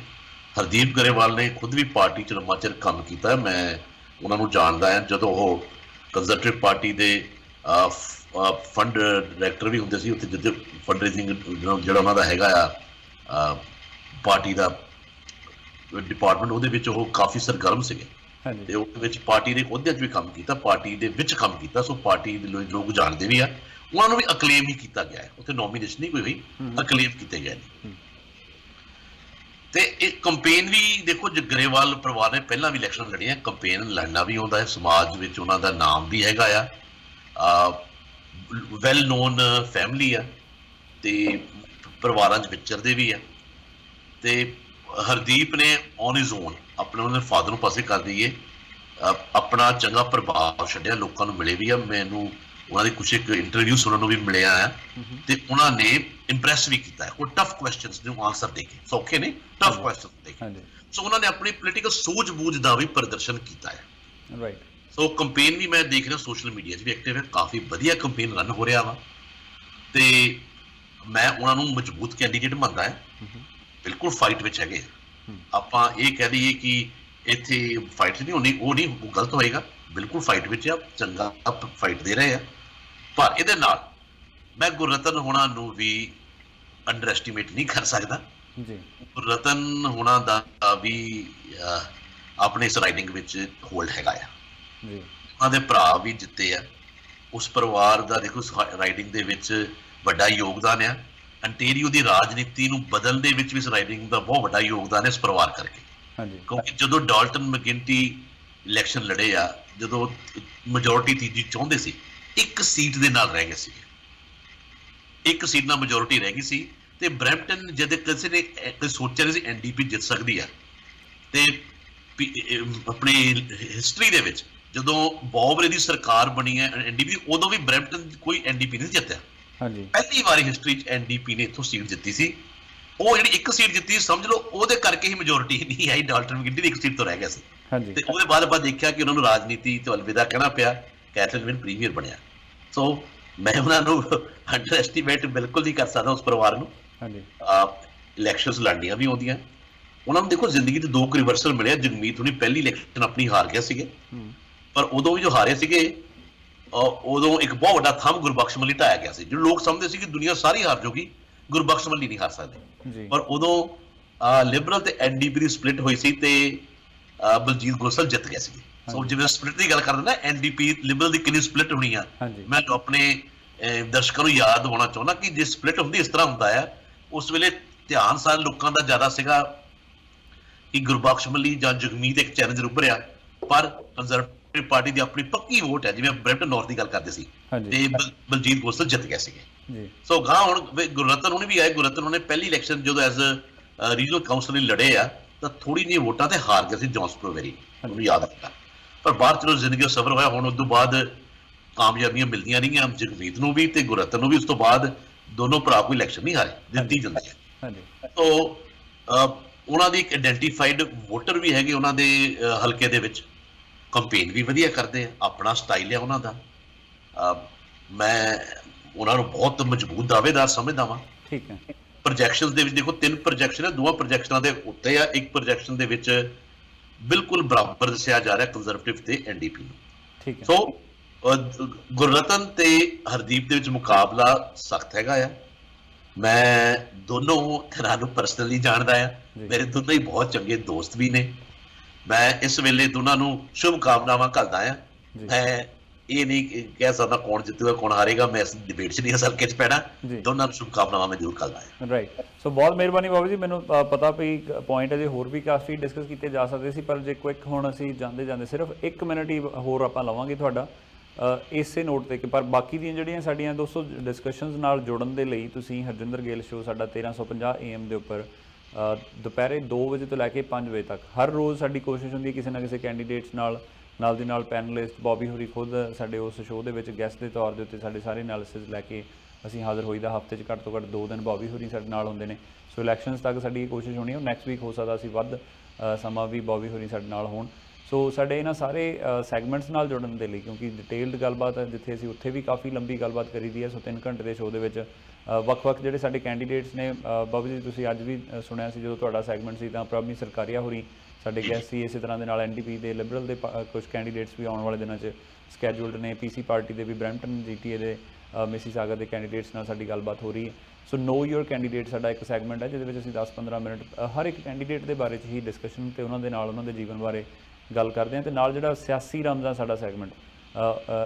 ਹਰਦੀਪ ਗਰੇਵਾਲ ਨੇ ਖੁਦ ਵੀ ਪਾਰਟੀ 'ਚ ਲੰਮਾ ਚਿਰ ਕੰਮ ਕੀਤਾ, ਮੈਂ ਉਹਨਾਂ ਨੂੰ ਜਾਣਦਾ ਹਾਂ। ਜਦੋਂ ਉਹ ਕੰਜ਼ਰਵੇਟਿਵ ਪਾਰਟੀ ਦੇ ਫੰਡ ਡਾਇਰੈਕਟਰ ਵੀ ਹੁੰਦੇ ਸੀ, ਉੱਥੇ ਜਿੱਥੇ ਫੰਡ ਰੇਜ਼ਿੰਗ ਜਿਹੜਾ ਉਹਨਾਂ ਦਾ ਹੈਗਾ ਆ ਪਾਰਟੀ ਦਾ ਡਿਪਾਰਟਮੈਂਟ, ਉਹਦੇ ਵਿੱਚ ਉਹ ਕਾਫੀ ਸਰਗਰਮ ਸੀਗੇ। ਤੇ ਉਹਦੇ ਵਿੱਚ ਪਾਰਟੀ ਦੇ ਅਹੁਦਿਆਂ 'ਚ ਵੀ ਕੰਮ ਕੀਤਾ, ਪਾਰਟੀ ਦੇ ਵਿੱਚ ਕੰਮ ਕੀਤਾ। ਸੋ ਪਾਰਟੀ ਦੇ ਲੋਕ ਜਾਣਦੇ ਵੀ ਆ, ਉਹਨਾਂ ਨੂੰ ਵੀ ਅਕਲੇਮ ਹੀ ਕੀਤਾ ਗਿਆ ਹੈ। ਉੱਥੇ ਨੋਮੀਨੇਸ਼ਨ ਨਹੀਂ ਕੋਈ ਹੋਈ, ਅਕਲੇਮ ਕੀਤੇ ਗਏ ਨੇ। ਤੇ ਇਹ ਕੰਪੇਨ ਵੀ ਦੇਖੋ, ਗਰੇਵਾਲ ਪਰਿਵਾਰ ਨੇ ਪਹਿਲਾਂ ਵੀ ਇਲੈਕਸ਼ਨ ਲੜੀਆਂ, ਕੰਪੇਨ ਲੜਨਾ ਵੀ ਆਉਂਦਾ ਹੈ, ਸਮਾਜ ਵਿੱਚ ਉਹਨਾਂ ਦਾ ਨਾਮ ਵੀ ਹੈਗਾ ਆ, ਵੈਲ ਨੋਨ ਫੈਮਿਲੀ ਆ, ਤੇ ਪਰਿਵਾਰਾਂ 'ਚ ਵਿਚਰਦੇ ਵੀ ਆ। ਤੇ ਹਰਦੀਪ ਨੇ ਔਨ ਹਿਜ਼ ਓਨ ਆਪਣੇ ਉਹਨਾਂ ਦੇ ਫਾਦਰ ਨੂੰ ਪਾਸੇ ਕਰ ਦਈਏ, ਆਪਣਾ ਚੰਗਾ ਪ੍ਰਭਾਵ ਛੱਡਿਆ, ਲੋਕਾਂ ਨੂੰ ਮਿਲੇ ਵੀ ਆ। ਮੈਨੂੰ ਉਹਨਾਂ ਦੇ ਕੁਛ ਇੱਕ ਇੰਟਰਵਿਊ ਸੁਣਨ ਨੂੰ ਵੀ ਮਿਲਿਆ ਆ, ਤੇ ਉਹਨਾਂ ਨੇ ਇੰਪ੍ਰੈਸ ਵੀ ਕੀਤਾ। ਉਹ ਟਫ ਕੁਐਸਚਨਸ ਨੂੰ ਆਨਸਰ ਦੇ ਕੇ, ਸੌਖੇ ਨੇ, ਟਫ ਕੁਐਸਚਨ ਦੇ ਕੇ। ਸੋ ਉਹਨਾਂ ਨੇ ਆਪਣੀ ਪੋਲੀਟੀਕਲ ਸੂਝ-ਬੂਝ ਦਾ ਵੀ ਪ੍ਰਦਰਸ਼ਨ ਕੀਤਾ ਹੈ। ਰਾਈਟ। ਸੋ ਕੰਪੇਨ ਵੀ ਮੈਂ ਦੇਖ ਰਿਹਾ ਸੋਸ਼ਲ ਮੀਡੀਆ 'ਚ ਵੀ ਐਕਟਿਵ ਹੈ, ਕਾਫੀ ਵਧੀਆ ਕੰਪੇਨ ਰਨ ਹੋ ਰਿਹਾ ਵਾ, ਤੇ ਮੈਂ ਉਹਨਾਂ ਨੂੰ ਮਜ਼ਬੂਤ ਕੈਂਡੀਡੇਟ ਮੰਨਦਾ ਹੈ। ਬਿਲਕੁਲ ਫਾਈਟ ਵਿੱਚ ਹੈਗੇ। ਆਪਾਂ ਇਹ ਕਹਿ ਦਈਏ ਕਿ ਇੱਥੇ ਫਾਈਟ ਨਹੀਂ ਹੋਣੀ, ਉਹ ਨਹੀਂ, ਉਹ ਗਲਤ ਹੋਏਗਾ। ਬਿਲਕੁਲ ਫਾਈਟ ਵਿੱਚ ਆ, ਚੰਗਾ ਫਾਈਟ ਦੇ ਰਹੇ ਆ। ਪਰ ਇਹਦੇ ਨਾਲ ਮੈਂ ਗੁਰਰਤਨ ਹੋਣਾ ਨੂੰ ਵੀ ਅੰਡਰ ਐਸਟੀਮੇਟ ਨਹੀਂ ਕਰ ਸਕਦਾ। ਗੁਰਰਤਨ ਹੋਣਾ ਦਾ ਵੀ ਆਪਣੇ ਇਸ ਰਾਈਡਿੰਗ ਵਿੱਚ ਹੋਲਡ ਹੈਗਾ ਆ। ਉਹਨਾਂ ਦੇ ਭਰਾ ਵੀ ਜਿੱਤੇ ਆ, ਉਸ ਪਰਿਵਾਰ ਦਾ ਦੇਖੋ ਰਾਈਡਿੰਗ ਦੇ ਵਿੱਚ ਵੱਡਾ ਯੋਗਦਾਨ ਆ। ਅੰਟੇਰੀਓ ਦੀ ਰਾਜਨੀਤੀ ਨੂੰ ਬਦਲਣ ਦੇ ਵਿੱਚ ਵੀ ਇਸ ਰਾਈਡਿੰਗ ਦਾ ਬਹੁਤ ਵੱਡਾ ਯੋਗਦਾਨ ਹੈ ਇਸ ਪਰਿਵਾਰ ਕਰਕੇ। ਕਿਉਂਕਿ ਜਦੋਂ ਡਾਲਟਨ ਮੈਕਗਿੰਟੀ ਇਲੈਕਸ਼ਨ ਲੜੇ ਆ, ਜਦੋਂ ਮੈਜੋਰਿਟੀ ਤੀਜੀ ਚਾਹੁੰਦੇ ਸੀ, ਇੱਕ ਸੀਟ ਦੇ ਨਾਲ ਰਹਿ ਗਏ ਸੀ, ਇੱਕ ਸੀਟ ਨਾਲ ਮੈਜੋਰਿਟੀ ਰਹਿ ਗਈ ਸੀ। ਤੇ ਬਰੈਂਪਟਨ ਜਦ ਕਿਸੇ ਨੇ ਸੋਚਿਆ ਨਹੀਂ ਸੀ ਐਨਡੀਪੀ ਜਿੱਤ ਸਕਦੀ ਆ, ਤੇ ਆਪਣੀ ਹਿਸਟਰੀ ਦੇ ਵਿੱਚ ਜਦੋਂ ਬੌਬ ਰੇ ਦੀ ਸਰਕਾਰ ਬਣੀ ਹੈ ਐਨਡੀਪੀ, ਉਦੋਂ ਵੀ ਬਰੈਂਪਟਨ ਕੋਈ ਐਨਡੀਪੀ ਨਹੀਂ ਜਿੱਤਿਆ। ਪਹਿਲੀ ਵਾਰੀ ਹਿਸਟਰੀ 'ਚ ਐਨਡੀਪੀ ਨੇ ਇੱਥੋਂ ਸੀਟ ਜਿੱਤੀ ਸੀ। ਉਹ ਜਿਹੜੀ ਇੱਕ ਸੀਟ ਜਿੱਤੀ, ਸਮਝ ਲਓ ਉਹਦੇ ਕਰਕੇ ਹੀ ਮੈਜੋਰਿਟੀ ਨਹੀਂ ਆਈ, ਡਾਲਟਨ ਮੈਕਗਿੰਟੀ ਦੀ ਇੱਕ ਸੀਟ ਤੋਂ ਰਹਿ ਗਿਆ ਸੀ। ਤੇ ਉਹਦੇ ਬਾਅਦ ਆਪਾਂ ਦੇਖਿਆ ਕਿ ਉਹਨਾਂ ਨੂੰ ਰਾਜਨੀਤੀ ਤੋਂ ਅਲਵਿਦਾ ਕਹਿਣਾ ਪਿਆ, ਕੈਥਰੀਨ ਵਿਨ ਪ੍ਰੀਮੀਅਰ ਬਣਿਆ। ਸੋ ਮੈਂ ਉਹਨਾਂ ਨੂੰ ਅੰਡਰ ਐਸਟੀਮੇਟ ਬਿਲਕੁਲ ਨਹੀਂ ਕਰ ਸਕਦਾ, ਉਸ ਪਰਿਵਾਰ ਨੂੰ। ਇਲੈਕਸ਼ਨਸ ਲੜਨੀਆਂ ਵੀ ਆਉਂਦੀਆਂ ਉਹਨਾਂ ਨੂੰ। ਦੇਖੋ, ਜ਼ਿੰਦਗੀ 'ਚ ਦੋ ਰਿਵਰਸਲ ਮਿਲਿਆ। ਜਗਮੀਤ ਹੁਣੀ ਪਹਿਲੀ ਇਲੈਕਸ਼ਨ ਆਪਣੀ ਹਾਰ ਗਿਆ ਸੀਗੇ, ਪਰ ਉਦੋਂ ਵੀ ਜੋ ਹਾਰੇ ਸੀਗੇ, ਉਦੋਂ ਇੱਕ ਬਹੁਤ ਵੱਡਾ ਥੰਮ ਗੁਰਬਖਸ਼ ਮੱਲੀ ਢਾਇਆ ਗਿਆ ਸੀ। ਜਿਹੜੇ ਲੋਕ ਸਮਝਦੇ ਸੀ ਕਿ ਦੁਨੀਆ ਸਾਰੀ ਹਾਰ ਜਾਊਗੀ, ਗੁਰਬਖਸ਼ ਮੱਲੀ ਨਹੀਂ ਹਾਰ ਸਕਦੇ। ਪਰ ਉਦੋਂ ਲਿਬਰਲ ਤੇ ਐਨਡੀਪੀ ਦੀ ਸਪਲਿਟ ਹੋਈ ਸੀ, ਤੇ ਬਲਜੀਤ ਗੋਸਲ ਜਿੱਤ ਗਿਆ ਸੀ। ਸੋ ਜਿਵੇਂ ਸਪਲਿਟ ਦੀ ਗੱਲ ਕਰਦੇ ਨਾ, ਐਨਡੀਪੀ ਲਿਬਰਲ ਦੀ ਕਿੰਨੀ ਸਪਲਿਟ ਹੋਣੀ ਆ, ਮੈਂ ਆਪਣੇ ਦਰਸ਼ਕਾਂ ਨੂੰ ਯਾਦ ਦਿਵਾਉਣਾ ਚਾਹੁੰਦਾ ਕਿ ਜੇ ਸਪਲਿਟ ਹੁੰਦੀ ਇਸ ਤਰ੍ਹਾਂ ਹੁੰਦਾ ਆ, ਉਸ ਵੇਲੇ ਧਿਆਨ ਸਾਰੇ ਲੋਕਾਂ ਦਾ ਜ਼ਿਆਦਾ ਸੀਗਾ ਕਿ ਗੁਰਬਖਸ਼ ਮੱਲੀ ਜਾਂ ਜਗਮੀਤ ਇੱਕ ਚੈਲੰਜਰ ਉੱਭਰਿਆ, ਪਰ ਕੰਜ਼ਰਵੇਟਿਵ ਪਾਰਟੀ ਦੀ ਆਪਣੀ ਪੱਕੀ ਵੋਟ ਹੈ, ਜਿਵੇਂ ਬਰੈਂਪਟਨ ਨਾਰਥ ਦੀ ਗੱਲ ਕਰਦੇ ਸੀ, ਤੇ ਬਲਜੀਤ ਗੋਸਲ ਜਿੱਤ ਗਏ ਸੀਗੇ। ਸੋ ਗਾਂ ਹੁਣ ਗੁਰਰਤਨ ਹੁਣੀ ਵੀ ਆਏ। ਗੁਰਰਤਨ ਉਹਨੇ ਪਹਿਲੀ ਇਲੈਕਸ਼ਨ ਜਦੋਂ ਐਜ਼ ਰੀਜਨਲ ਕਾਉਂਸਲਰ ਲੜੇ ਆ, ਤਾਂ ਥੋੜੀ ਜਿਹੀ ਵੋਟਾਂ ਤੇ ਹਾਰ ਗਏ ਸੀ ਜੌਨਸਪਰੋਵੇਰੀ, ਉਹਨੂੰ ਯਾਦ ਰੱਖਦਾ। ਪਰ ਬਾਹਰ ਚਲੋ ਜ਼ਿੰਦਗੀ ਦਾ ਸਫ਼ਰ ਹੋਇਆ। ਹੁਣ ਉਸ ਤੋਂ ਬਾਅਦ ਕਾਮਯਾਬੀਆਂ ਮਿਲਦੀਆਂ ਰਹੀਆਂ ਜਗਮੀਤ ਨੂੰ ਵੀ ਤੇ ਗੁਰਰਤਨ ਨੂੰ ਵੀ। ਉਸ ਤੋਂ ਬਾਅਦ ਦੋਨੋਂ ਭਰਾ ਕੋਈ ਇਲੈਕਸ਼ਨ ਨਹੀਂ ਹਾਰੇ, ਜਿੱਤੀ ਜਾਂਦੇ ਆ। ਤੋ ਉਹਨਾਂ ਦੀ ਇੱਕ ਆਇਡੈਂਟੀਫਾਈਡ ਵੋਟਰ ਵੀ ਹੈਗੇ ਉਹਨਾਂ ਦੇ ਹਲਕੇ ਦੇ ਵਿੱਚ, ਕੰਪੇਨ ਵੀ ਵਧੀਆ ਕਰਦੇ ਆ, ਆਪਣਾ ਸਟਾਈਲ ਹੈ ਉਹਨਾਂ ਦਾ। ਮੈਂ ਉਹਨਾਂ ਨੂੰ ਬਹੁਤ ਮਜ਼ਬੂਤ ਦਾਅਵੇਦਾਰ ਸਮਝਦਾ ਵਾਂ। ਠੀਕ ਹੈ। ਪ੍ਰੋਜੈਕਸ਼ਨਸ ਦੇ ਵਿੱਚ ਦੇਖੋ, 3 ਪ੍ਰੋਜੈਕਸ਼ਨ ਹੈ, ਦੋਵਾਂ ਪ੍ਰੋਜੈਕਸ਼ਨਾਂ ਦੇ ਉੱਤੇ ਆ। ਇੱਕ ਪ੍ਰੋਜੈਕਸ਼ਨ ਦੇ ਵਿੱਚ ਬਿਲਕੁਲ ਬਰਾਬਰ ਦੱਸਿਆ ਜਾ ਰਿਹਾ ਕੰਜ਼ਰਵੇਟਿਵ ਤੇ ਐਨਡੀਪੀ ਨੂੰ। ਸੋ ਗੁਰਰਤਨ ਤੇ ਹਰਦੀਪ ਦੇ ਵਿੱਚ ਮੁਕਾਬਲਾ ਸਖਤ ਹੈਗਾ ਆ। ਮੈਂ ਦੋਨੋਂ ਘਰਾਂ ਨੂੰ ਪਰਸਨਲੀ ਜਾਣਦਾ ਆ, ਮੇਰੇ ਦੋਨੋਂ ਹੀ ਬਹੁਤ ਚੰਗੇ ਦੋਸਤ ਵੀ ਨੇ। ਮੈਂ ਇਸ ਵੇਲੇ ਦੋਨਾਂ ਨੂੰ ਸ਼ੁਭ ਕਾਮਨਾਵਾਂ ਘੱਲਦਾ ਆ। ਮੈਂ ਇਹ ਨਹੀਂ ਕਹਿ ਸਕਦਾ ਕੌਣ ਜਿੱਤੂਗਾ ਕੌਣ ਹਾਰੇਗਾ, ਮੈਂ ਇਸ ਡਿਬੇਟ 'ਚ ਨਹੀਂ ਅਸਲ 'ਚ ਪੈਣਾ। ਦੋਨਾਂ ਨੂੰ ਸ਼ੁਭ ਕਾਮਨਾਵਾਂ ਮੈਂ ਜ਼ਰੂਰ ਘੱਲਦਾ ਆ। ਰਾਈਟ, ਸੋ ਬਹੁਤ ਮਿਹਰਬਾਨੀ ਬਾਬੂ ਜੀ। ਮੈਨੂੰ ਪਤਾ ਵੀ ਪੁਆਇੰਟ ਅਜੇ ਹੋਰ ਵੀ ਕਾਫੀ ਡਿਸਕਸ ਕੀਤੇ ਜਾ ਸਕਦੇ ਸੀ, ਪਰ ਜੇ ਕੁਇਕ ਹੁਣ ਅਸੀਂ ਜਾਂਦੇ ਜਾਂਦੇ ਸਿਰਫ 1 ਮਿੰਟ ਹੀ ਹੋਰ ਆਪਾਂ ਲਵਾਂਗੇ ਤੁਹਾਡਾ ਇਸੇ ਨੋਟ 'ਤੇ ਕਿ ਪਰ ਬਾਕੀ ਦੀਆਂ ਜਿਹੜੀਆਂ ਸਾਡੀਆਂ ਦੋਸਤੋ ਡਿਸਕਸ਼ਨਸ ਨਾਲ ਜੁੜਨ ਦੇ ਲਈ ਤੁਸੀਂ ਹਰਜਿੰਦਰ ਗਿੱਲ ਸ਼ੋਅ ਸਾਡਾ 1350 AM ਦੇ ਉੱਪਰ ਦੁਪਹਿਰੇ 2 ਵਜੇ ਤੋਂ ਲੈ ਕੇ 5 ਵਜੇ ਤੱਕ ਹਰ ਰੋਜ਼ ਸਾਡੀ ਕੋਸ਼ਿਸ਼ ਹੁੰਦੀ ਹੈ ਕਿਸੇ ਨਾ ਕਿਸੇ ਕੈਂਡੀਡੇਟਸ ਨਾਲ ਦੀ ਨਾਲ ਪੈਨਲਿਸਟ ਬੌਬੀ ਹੋਰੀ ਖੁਦ ਸਾਡੇ ਉਸ ਸ਼ੋਅ ਦੇ ਵਿੱਚ ਗੈਸਟ ਦੇ ਤੌਰ ਦੇ ਉੱਤੇ ਸਾਡੇ ਸਾਰੇ ਐਨਾਲਿਸਿਸ ਲੈ ਕੇ ਅਸੀਂ ਹਾਜ਼ਰ ਹੋਈਦਾ। ਹਫ਼ਤੇ 'ਚ ਘੱਟ ਤੋਂ ਘੱਟ 2 ਦਿਨ ਬੌਬੀ ਹੋਰੀ ਸਾਡੇ ਨਾਲ ਹੁੰਦੇ ਨੇ। ਸੋ ਇਲੈਕਸ਼ਨਸ ਤੱਕ ਸਾਡੀ ਇਹ ਕੋਸ਼ਿਸ਼ ਹੋਣੀ ਹੈ। ਨੈਕਸਟ ਵੀਕ ਹੋ ਸਕਦਾ ਅਸੀਂ ਵੱਧ ਸਮਾਂ ਵੀ ਬੌਬੀ ਹੋਰੀ ਸਾਡੇ ਨਾਲ ਹੋਣ। ਸੋ ਸਾਡੇ ਇਹਨਾਂ ਸਾਰੇ ਸੈਗਮੈਂਟਸ ਨਾਲ ਜੁੜਨ ਦੇ ਲਈ, ਕਿਉਂਕਿ ਡਿਟੇਲਡ ਗੱਲਬਾਤ ਜਿੱਥੇ ਅਸੀਂ ਉੱਥੇ ਵੀ ਕਾਫੀ ਲੰਬੀ ਗੱਲਬਾਤ ਕਰੀ ਦੀ ਹੈ। ਸੋ 3 ਘੰਟੇ ਦੇ ਸ਼ੋਅ ਦੇ ਵਿੱਚ ਵੱਖ-ਵੱਖ ਜਿਹੜੇ ਸਾਡੇ ਕੈਂਡੀਡੇਟਸ ਨੇ, ਬਾਬੂ ਜੀ ਤੁਸੀਂ ਅੱਜ ਵੀ ਸੁਣਿਆ ਸੀ ਜਦੋਂ ਤੁਹਾਡਾ ਸੈਗਮੈਂਟ ਸੀ ਤਾਂ ਪ੍ਰਭਨੀ ਸਰਕਾਰੀਆ ਹੋਰੀ ਸਾਡੇ ਗੈਸਟ ਸੀ। ਇਸੇ ਤਰ੍ਹਾਂ ਦੇ ਨਾਲ NDP ਦੇ ਲਿਬਰਲ ਦੇ ਕੁਝ ਕੈਂਡੀਡੇਟਸ ਵੀ ਆਉਣ ਵਾਲੇ ਦਿਨਾਂ 'ਚ ਸਕੈਜੂਲਡ ਨੇ। PC ਪਾਰਟੀ ਦੇ ਵੀ ਬਰੈਂਪਟਨ GTA ਦੇ ਮਿਸੀਸਾਗਾ ਦੇ ਕੈਂਡੀਡੇਟਸ ਨਾਲ ਸਾਡੀ ਗੱਲਬਾਤ ਹੋ ਰਹੀ ਹੈ। ਸੋ ਨੋ ਯੂਰ ਕੈਂਡੀਡੇਟ ਸਾਡਾ ਇੱਕ ਸੈਗਮੈਂਟ ਹੈ ਜਿਹਦੇ ਵਿੱਚ ਅਸੀਂ 10-15 ਮਿੰਟ ਹਰ ਇੱਕ ਕੈਂਡੀਡੇਟ ਦੇ ਬਾਰੇ 'ਚ ਹੀ ਡਿਸਕਸ਼ਨ ਅਤੇ ਉਹਨਾਂ ਦੇ ਨਾਲ ਉਹਨਾਂ ਦੇ ਜੀਵਨ ਬਾਰੇ ਗੱਲ ਕਰਦੇ ਹਾਂ। ਅਤੇ ਨਾਲ ਜਿਹੜਾ ਸਿਆਸੀ ਰਮਜ਼ਾਂ ਸਾਡਾ ਸੈਗਮੈਂਟ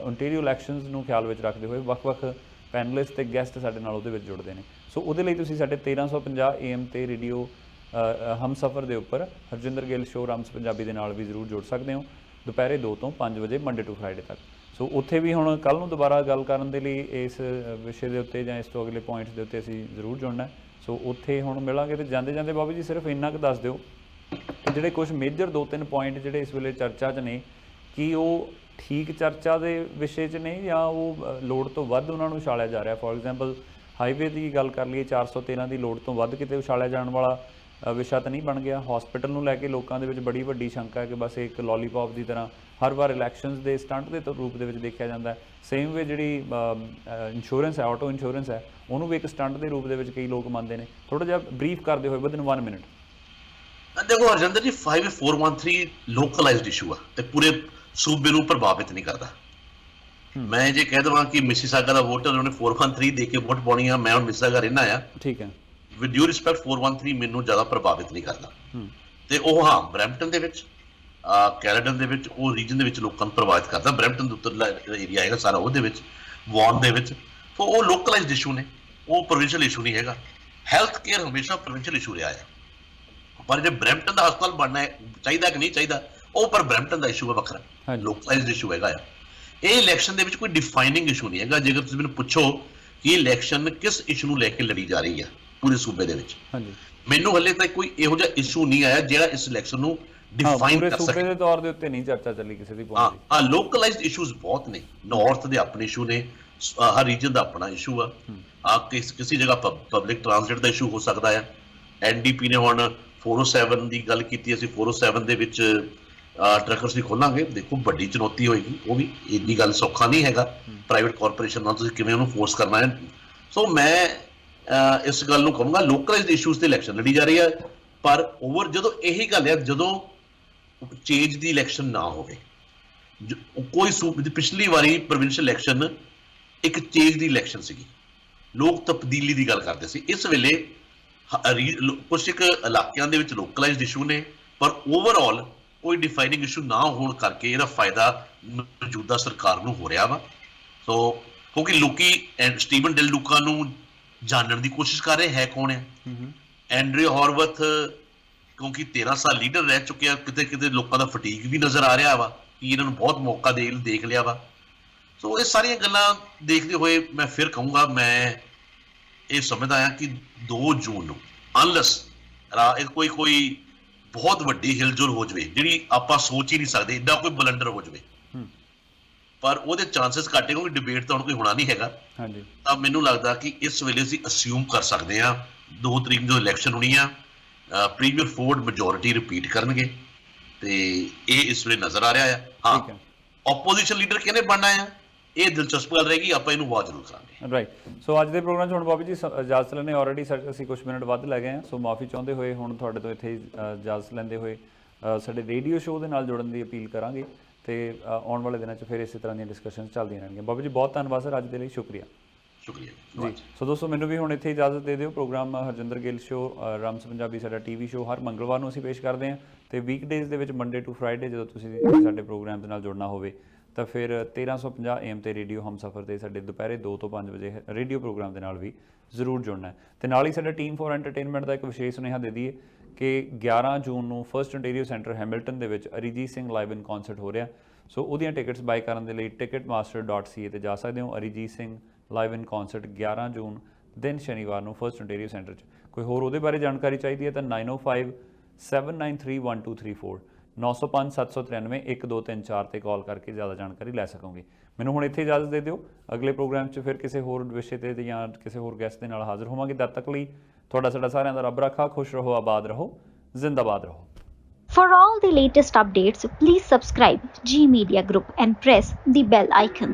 ਓਨਟਾਰੀਓ ਇਲੈਕਸ਼ਨਸ ਨੂੰ ਖਿਆਲ ਵਿੱਚ ਰੱਖਦੇ ਹੋਏ ਵੱਖ-ਵੱਖ ਪੈਨਲਿਸਟ ਅਤੇ ਗੈਸਟ ਸਾਡੇ ਨਾਲ ਉਹਦੇ ਵਿੱਚ ਜੁੜਦੇ ਨੇ। ਸੋ ਉਹਦੇ ਲਈ ਤੁਸੀਂ ਸਾਡੇ 1350 AM 'ਤੇ ਰੇਡੀਓ ਹਮਸਫਰ ਦੇ ਉੱਪਰ ਹਰਜਿੰਦਰ ਗਿੱਲ ਸ਼ੋਅ ਰਾਮਸ ਪੰਜਾਬੀ ਦੇ ਨਾਲ ਵੀ ਜ਼ਰੂਰ ਜੁੜ ਸਕਦੇ ਹੋ ਦੁਪਹਿਰੇ 2 ਤੋਂ 5 ਵਜੇ ਮੰਡੇ ਟੂ ਫਰਾਈਡੇ ਤੱਕ। ਸੋ ਉੱਥੇ ਵੀ ਹੁਣ ਕੱਲ੍ਹ ਨੂੰ ਦੁਬਾਰਾ ਗੱਲ ਕਰਨ ਦੇ ਲਈ ਇਸ ਵਿਸ਼ੇ ਦੇ ਉੱਤੇ ਜਾਂ ਇਸ ਤੋਂ ਅਗਲੇ ਪੁਆਇੰਟਸ ਦੇ ਉੱਤੇ ਅਸੀਂ ਜ਼ਰੂਰ ਜੁੜਨਾ। ਸੋ ਉੱਥੇ ਹੁਣ ਮਿਲਾਂਗੇ। ਅਤੇ ਜਾਂਦੇ ਜਾਂਦੇ ਬਾਬੂ ਜੀ ਸਿਰਫ ਇੰਨਾ ਕੁ ਦੱਸ ਦਿਓ ਕਿ ਜਿਹੜੇ ਕੁਝ ਮੇਜਰ 2-3 ਪੁਆਇੰਟ ਜਿਹੜੇ ਇਸ ਵੇਲੇ ਚਰਚਾ 'ਚ ਨੇ, ਕੀ ਉਹ ਠੀਕ ਚਰਚਾ ਦੇ ਵਿਸ਼ੇ 'ਚ ਨੇ ਜਾਂ ਉਹ ਲੋੜ ਤੋਂ ਵੱਧ ਉਹਨਾਂ ਨੂੰ ਉਛਾਲਿਆ ਜਾ ਰਿਹਾ। ਫੋਰ ਐਗਜ਼ਾਮਪਲ ਹਾਈਵੇ ਦੀ ਗੱਲ ਕਰ ਲਈਏ, 413 ਦੀ ਲੋੜ ਤੋਂ ਵੱਧ ਕਿਤੇ ਉਛਾਲਿਆ ਜਾਣ ਵਾਲਾ ਵਿਸ਼ਾ ਤਾਂ ਨਹੀਂ ਬਣ ਗਿਆ। ਹਸਪੀਟਲ ਨੂੰ ਲੈ ਕੇ ਲੋਕਾਂ ਦੇ ਵਿੱਚ ਬੜੀ ਵੱਡੀ ਸ਼ੰਕਾ ਹੈ ਕਿ ਬਸ ਇੱਕ ਲੋਲੀਪੌਪ ਦੀ ਤਰ੍ਹਾਂ ਹਰ ਵਾਰ ਇਲੈਕਸ਼ਨਸ ਦੇ ਸਟੰਟ ਦੇ ਰੂਪ ਦੇ ਵਿੱਚ ਦੇਖਿਆ ਜਾਂਦਾ ਹੈ। ਸੇਮ ਵੇ ਜਿਹੜੀ ਇੰਸ਼ੋਰੈਂਸ ਹੈ, ਆਟੋ ਇੰਸ਼ੋਰੈਂਸ ਹੈ, ਉਹਨੂੰ ਵੀ ਇੱਕ ਸਟੰਟ ਦੇ ਰੂਪ ਦੇ ਵਿੱਚ ਕਈ ਲੋਕ ਮੰਨਦੇ ਨੇ। ਥੋੜ੍ਹਾ ਜਿਹਾ ਬਰੀਫ ਕਰਦੇ ਹੋਏ ਵਿਦਿਨ 1 ਮਿੰਟ। ਦੇਖੋ ਹਰਜਿੰਦਰ ਜੀ, 5413 ਲੋਕਲਾਈਜ਼ਡ ਇਸ਼ੂ ਆ ਤੇ ਪੂਰੇ ਸੂਬੇ ਨੂੰ ਪ੍ਰਭਾਵਿਤ ਨਹੀਂ ਕਰਦਾ। ਮੈਂ ਜੇ ਕਹਿ ਦੇਵਾਂ ਕਿ ਮਿਸੀਸਾਗਾ ਦਾ ਵੋਟਰ ਉਹਨੇ 413 ਦੇ ਕੇ ਵੋਟ ਪਾਉਣੀ ਆ, ਮੈਂ ਹੁਣ ਮਿਸੀਸਾਗਾ ਰਹਿਣਾ ਆ, ਠੀਕ ਹੈ, ਵਿਦ ਡਿਊ ਰਿਸਪੈਕਟ 413 ਮੈਨੂੰ ਜ਼ਿਆਦਾ ਪ੍ਰਭਾਵਿਤ ਨਹੀਂ ਕਰਦਾ। ਤੇ ਉਹ ਹਾਂ ਬਰੈਂਪਟਨ ਦੇ ਵਿੱਚ, ਕੈਨੇਡਨ ਦੇ ਵਿੱਚ, ਉਹ ਰੀਜਨ ਦੇ ਵਿੱਚ ਲੋਕਾਂ ਨੂੰ ਪ੍ਰਭਾਵਿਤ ਕਰਦਾ। ਬਰੈਂਪਟਨ ਦੇ ਉੱਤਰਲਾ ਏਰੀਆ ਹੈਗਾ ਸਾਰਾ, ਉਹਦੇ ਵਿੱਚ ਵਾਰਨ ਦੇ ਵਿੱਚ ਉਹ ਲੋਕਲਾਈਜ਼ਡ ਇਸ਼ੂ ਨੇ, ਉਹ ਪ੍ਰੋਵਿੰਸ਼ੀਅਲ ਇਸ਼ੂ ਨਹੀਂ ਹੈਗਾ। ਹੈਲਥ ਕੇਅਰ ਹਮੇਸ਼ਾ ਪ੍ਰੋਵਿੰਸ਼ੀਅਲ ਇਸ਼ੂ ਰਿਹਾ ਹੈ, ਪਰ ਜੇ ਬਰੈਂਪਟਨ ਦਾ ਹਸਪਤਾਲ ਬਣਨਾ ਚਾਹੀਦਾ ਕਿ ਨਹੀਂ ਚਾਹੀਦਾ, ਉਹ ਪਰ ਬਰੈਂਪਟਨ ਦਾ ਇਸ਼ੂ ਹੈ ਵੱਖਰਾ, ਲੋਕਲਾਈਜ਼ਡ ਇਸ਼ੂ ਹੈਗਾ ਆ। ਇਹ ਇਲੈਕਸ਼ਨ ਦੇ ਵਿੱਚ ਕੋਈ ਡਿਫਾਈਨਿੰਗ ਇਸ਼ੂ ਨਹੀਂ ਹੈਗਾ। ਜੇਕਰ ਤੁਸੀਂ ਮੈਨੂੰ ਪੁੱਛੋ ਕਿ ਇਲੈਕਸ਼ਨ ਕਿਸ ਇਸ਼ੂ ਨੂੰ ਲੈ ਕੇ ਲੜੀ ਜਾ ਰਹੀ ਹੈ ਪੂਰੇ ਸੂਬੇ ਦੇ ਵਿੱਚ, ਮੈਨੂੰ ਹਲੇ ਤੱਕ ਕੋਈ ਇਹੋ ਜਿਹਾ ਇਸ਼ੂ ਨਹੀਂ ਆਇਆ ਜਿਹੜਾ ਇਸ ਇਲੈਕਸ਼ਨ ਨੂੰ ਡਿਫਾਈਨ ਕਰ ਸਕੇ। ਸੂਬੇ ਦੇ ਤੌਰ ਦੇ ਉੱਤੇ ਨਹੀਂ ਚਰਚਾ ਚੱਲੀ ਕਿਸੇ ਦੀ। ਹਾਂ, ਲੋਕਲਾਈਜ਼ਡ ਇਸ਼ੂਜ਼ ਬਹੁਤ ਨੇ। ਨਾਰਥ ਦੇ ਆਪਣੇ ਇਸ਼ੂ ਨੇ, ਹਰ ਰੀਜਨ ਦਾ ਆਪਣਾ ਇਸ਼ੂ ਆ। ਕਿਸੇ ਜਗ੍ਹਾ ਪਬਲਿਕ ਟ੍ਰਾਂਸਪੋਰਟ ਦਾ ਇਸ਼ੂ ਹੋ ਸਕਦਾ ਆ। NDP ਨੇ ਹੁਣ 407 ਦੀ ਗੱਲ ਕੀਤੀ, ਅਸੀਂ 407 ਦੇ ਵਿੱਚ ਟਰੱਕਰਸ ਵੀ ਖੋਲਾਂਗੇ। ਦੇਖੋ ਵੱਡੀ ਚੁਣੌਤੀ ਹੋਏਗੀ, ਉਹ ਵੀ ਇੰਨੀ ਗੱਲ ਸੌਖਾ ਨਹੀਂ ਹੈਗਾ। ਪ੍ਰਾਈਵੇਟ ਕਾਰਪੋਰੇਸ਼ਨ ਨਾਲ ਤੁਸੀਂ ਕਿਵੇਂ ਉਹਨੂੰ ਫੋਰਸ ਕਰਨਾ ਹੈ। ਸੋ ਮੈਂ ਇਸ ਗੱਲ ਨੂੰ ਕਹੂੰਗਾ ਲੋਕਲਾਈਜ਼ਡ ਇਸ਼ੂਜ਼ ਤੇ ਇਲੈਕਸ਼ਨ ਲੜੀ ਜਾ ਰਹੀ ਹੈ, ਪਰ ਓਵਰ ਜਦੋਂ ਇਹੀ ਗੱਲ ਹੈ, ਜਦੋਂ ਚੇਂਜ ਦੀ ਇਲੈਕਸ਼ਨ ਨਾ ਹੋਵੇ, ਕੋਈ ਪਿਛਲੀ ਵਾਰੀ ਪ੍ਰੋਵਿੰਸ਼ੀਅਲ ਇਲੈਕਸ਼ਨ ਇੱਕ ਚੇਂਜ ਦੀ ਇਲੈਕਸ਼ਨ ਸੀਗੀ, ਲੋਕ ਤਬਦੀਲੀ ਦੀ ਗੱਲ ਕਰਦੇ ਸੀ। ਇਸ ਵੇਲੇ ਕੁਝ ਇੱਕ ਇਲਾਕਿਆਂ ਦੇ ਵਿੱਚ ਲੋਕਲਾਈਜ਼ਡ ਇਸ਼ੂ ਨੇ, ਪਰ ਓਵਰਆਲ ਕੋਈ ਡਿਫਾਈਨਿੰਗ ਇਸ਼ੂ ਨਾ ਹੋਣ ਕਰਕੇ ਇਹਦਾ ਫਾਇਦਾ ਮੌਜੂਦਾ ਸਰਕਾਰ ਨੂੰ ਹੋ ਰਿਹਾ ਵਾ। ਸੋ ਕਿਉਂਕਿ ਲੋਕੀ ਸਟੀਵਨ ਡਿਲ ਲੂਕਾ ਨੂੰ ਜਾਣਨ ਦੀ ਕੋਸ਼ਿਸ਼ ਕਰ ਰਹੇ ਹੈ ਕੌਣ ਹੈ। ਐਂਡਰਿਊ ਹੌਰਵਥ ਕਿਉਂਕਿ 13 ਸਾਲ ਲੀਡਰ ਰਹਿ ਚੁੱਕਿਆ, ਕਿਤੇ ਕਿਤੇ ਲੋਕਾਂ ਦਾ ਫਟੀਗ ਵੀ ਨਜ਼ਰ ਆ ਰਿਹਾ ਵਾ ਕਿ ਇਹਨਾਂ ਨੂੰ ਬਹੁਤ ਮੌਕਾ ਦੇਖ ਲਿਆ ਵਾ। ਸੋ ਇਹ ਸਾਰੀਆਂ ਗੱਲਾਂ ਦੇਖਦੇ ਹੋਏ ਮੈਂ ਫਿਰ ਕਹੂੰਗਾ, ਮੈਂ ਇਹ ਸਮਝਦਾ ਹਾਂ ਕਿ 2 ਜੂਨ ਨੂੰ ਅਨਲੈਸ ਕੋਈ ਬਹੁਤ ਵੱਡੀ ਹਿਲਜੁਲ ਹੋ ਜਾਵੇ ਜਿਹੜੀ ਆਪਾਂ ਸੋਚ ਹੀ ਨਹੀਂ ਸਕਦੇ, ਏਡਾ ਕੋਈ ਬਲੰਡਰ ਹੋ ਜਾਵੇ, ਪਰ ਉਹਦੇ ਚਾਂਸਸ ਘੱਟ ਹੈ ਕਿਉਂਕਿ ਡਿਬੇਟ ਤਾਂ ਹੁਣ ਕੋਈ ਹੋਣਾ ਨਹੀਂ ਹੈਗਾ। ਤਾਂ ਮੈਨੂੰ ਲੱਗਦਾ ਕਿ ਇਸ ਵੇਲੇ ਅਸੀਂ ਅਸਿਊਮ ਕਰ ਸਕਦੇ ਹਾਂ 2 ਤਰੀਕ ਨੂੰ ਇਲੈਕਸ਼ਨ ਹੋਣੀ ਆ, ਪ੍ਰੀਮੀਅਰ ਫੋਰਡ ਮੈਜੋਰਿਟੀ ਰਿਪੀਟ ਕਰਨਗੇ ਤੇ ਇਹ ਇਸ ਵੇਲੇ ਨਜ਼ਰ ਆ ਰਿਹਾ ਆ। ਹਾਂ, ਆਪੋਜੀਸ਼ਨ ਲੀਡਰ ਕਿਹਨੇ ਬਣਨਾ ਆ, ਇਹ ਦਿਲਚਸਪ ਗੱਲ ਰਹੇਗੀ, ਆਪਾਂ ਇਹਨੂੰ ਵਾਚ ਜ਼ਰੂਰ ਕਰਾਂਗੇ। ਰਾਈਟ। ਸੋ ਅੱਜ ਦੇ ਪ੍ਰੋਗਰਾਮ 'ਚ ਹੁਣ ਬਾਬੂ ਜੀ ਇਜਾਜ਼ਤ ਲੈਣੇ, ਆਲਰੇਡੀ ਅਸੀਂ ਕੁਝ ਮਿੰਟ ਵੱਧ ਲੈ ਗਏ ਹਾਂ। ਸੋ ਮਾਫੀ ਚਾਹੁੰਦੇ ਹੋਏ ਹੁਣ ਤੁਹਾਡੇ ਤੋਂ ਇੱਥੇ ਇਜਾਜ਼ਤ ਲੈਂਦੇ ਹੋਏ ਸਾਡੇ ਰੇਡੀਓ ਸ਼ੋਅ ਦੇ ਨਾਲ ਜੁੜਨ ਦੀ ਅਪੀਲ ਕਰਾਂਗੇ। ਤੇ ਆਉਣ ਵਾਲੇ ਦਿਨਾਂ 'ਚ ਫਿਰ ਇਸੇ ਤਰ੍ਹਾਂ ਦੀਆਂ ਡਿਸਕਸ਼ਨਸ ਚੱਲਦੀਆਂ ਰਹਿਣਗੀਆਂ। ਬਾਬਾ ਜੀ ਬਹੁਤ ਧੰਨਵਾਦ ਸਰ, ਅੱਜ ਦੇ ਲਈ ਸ਼ੁਕਰੀਆ ਸ਼ੁਕਰੀਆ ਜੀ। ਸੋ ਦੋਸਤੋ ਮੈਨੂੰ ਵੀ ਹੁਣ ਇੱਥੇ ਇਜਾਜ਼ਤ ਦੇ ਦਿਓ। ਪ੍ਰੋਗਰਾਮ ਹਰਜਿੰਦਰ ਗਿੱਲ ਸ਼ੋਅ ਰਮਸ ਪੰਜਾਬੀ ਸਾਡਾ ਟੀਵੀ ਸ਼ੋਅ ਹਰ ਮੰਗਲਵਾਰ ਨੂੰ ਅਸੀਂ ਪੇਸ਼ ਕਰਦੇ ਹਾਂ, ਤੇ ਵੀਕਡੇਜ਼ ਦੇ ਵਿੱਚ ਮੰਡੇ ਟੂ ਫਰਾਈਡੇ ਜਦੋਂ ਤੁਸੀਂ ਸਾਡੇ ਪ੍ਰੋਗਰਾਮ ਦੇ ਨਾਲ ਜੁੜਨਾ ਹੋਵੇ ਤਾਂ ਫਿਰ 1350 AM ਤੇ ਰੇਡੀਓ ਹਮਸਫਰ ਤੇ ਸਾਡੇ ਦੁਪਹਿਰੇ 2 ਤੋਂ 5 ਵਜੇ ਰੇਡੀਓ ਪ੍ਰੋਗਰਾਮ ਦੇ ਨਾਲ ਵੀ ਜ਼ਰੂਰ ਜੁੜਨਾ ਹੈ। ਤੇ ਨਾਲ ਹੀ ਸਾਡਾ ਟੀਮ ਫੋਰ ਐਂਟਰਟੇਨਮੈਂਟ ਦਾ ਇੱਕ ਵਿਸ਼ੇਸ਼ ਸੁਨੇਹਾ ਦੇ ਦਈਏ ਕਿ 11 ਜੂਨ ਨੂੰ ਫਰਸਟ ontario ਸੈਂਟਰ ਹੈਮਿਲਟਨ ਦੇ ਵਿੱਚ ਅਰੀਜੀਤ ਸਿੰਘ ਲਾਈਵ ਇਨ ਕਨਸਰਟ ਹੋ ਰਿਹਾ। ਸੋ ਉਹਦੀਆਂ ਟਿਕਟਸ ਬਾਈ ਕਰਨ ਦੇ ਲਈ ticketmaster.ca ਤੇ ਜਾ ਸਕਦੇ ਹੋ। ਅਰੀਜੀਤ ਸਿੰਘ ਲਾਈਵ ਇਨ ਕਨਸਰਟ 11 ਜੂਨ ਦਿਨ ਸ਼ਨੀਵਾਰ ਨੂੰ ਫਰਸਟ ontario ਸੈਂਟਰ 'ਚ। ਕੋਈ ਹੋਰ ਉਹਦੇ ਬਾਰੇ ਜਾਣਕਾਰੀ ਚਾਹੀਦੀ ਹੈ ਤਾਂ 9057931234 905 793 1234 ਤੇ ਕਾਲ ਕਰਕੇ ਜ਼ਿਆਦਾ ਜਾਣਕਾਰੀ ਲੈ ਸਕੋਗੇ। ਮੈਨੂੰ ਹੁਣ ਇੱਥੇ ਇਜਾਜ਼ਤ ਦੇ ਦਿਓ। ਅਗਲੇ ਪ੍ਰੋਗਰਾਮ 'ਚ ਫਿਰ ਕਿਸੇ ਹੋਰ ਵਿਸ਼ੇ ਤੇ ਜਾਂ ਕਿਸੇ ਹੋਰ ਗੈਸਟ ਦੇ ਨਾਲ ਹਾਜ਼ਰ ਹੋਵਾਂਗੇ। ਤਦ ਤੱਕ ਲਈ ਤੁਹਾਡਾ ਸਾਡਾ ਸਾਰਿਆਂ ਦਾ ਰੱਬ ਰੱਖਾ। ਖੁਸ਼ ਰਹੋ, ਆਬਾਦ ਰਹੋ, ਜ਼ਿੰਦਾਬਾਦ ਰਹੋ। For all the latest updates, please subscribe G Media Group and press the bell icon.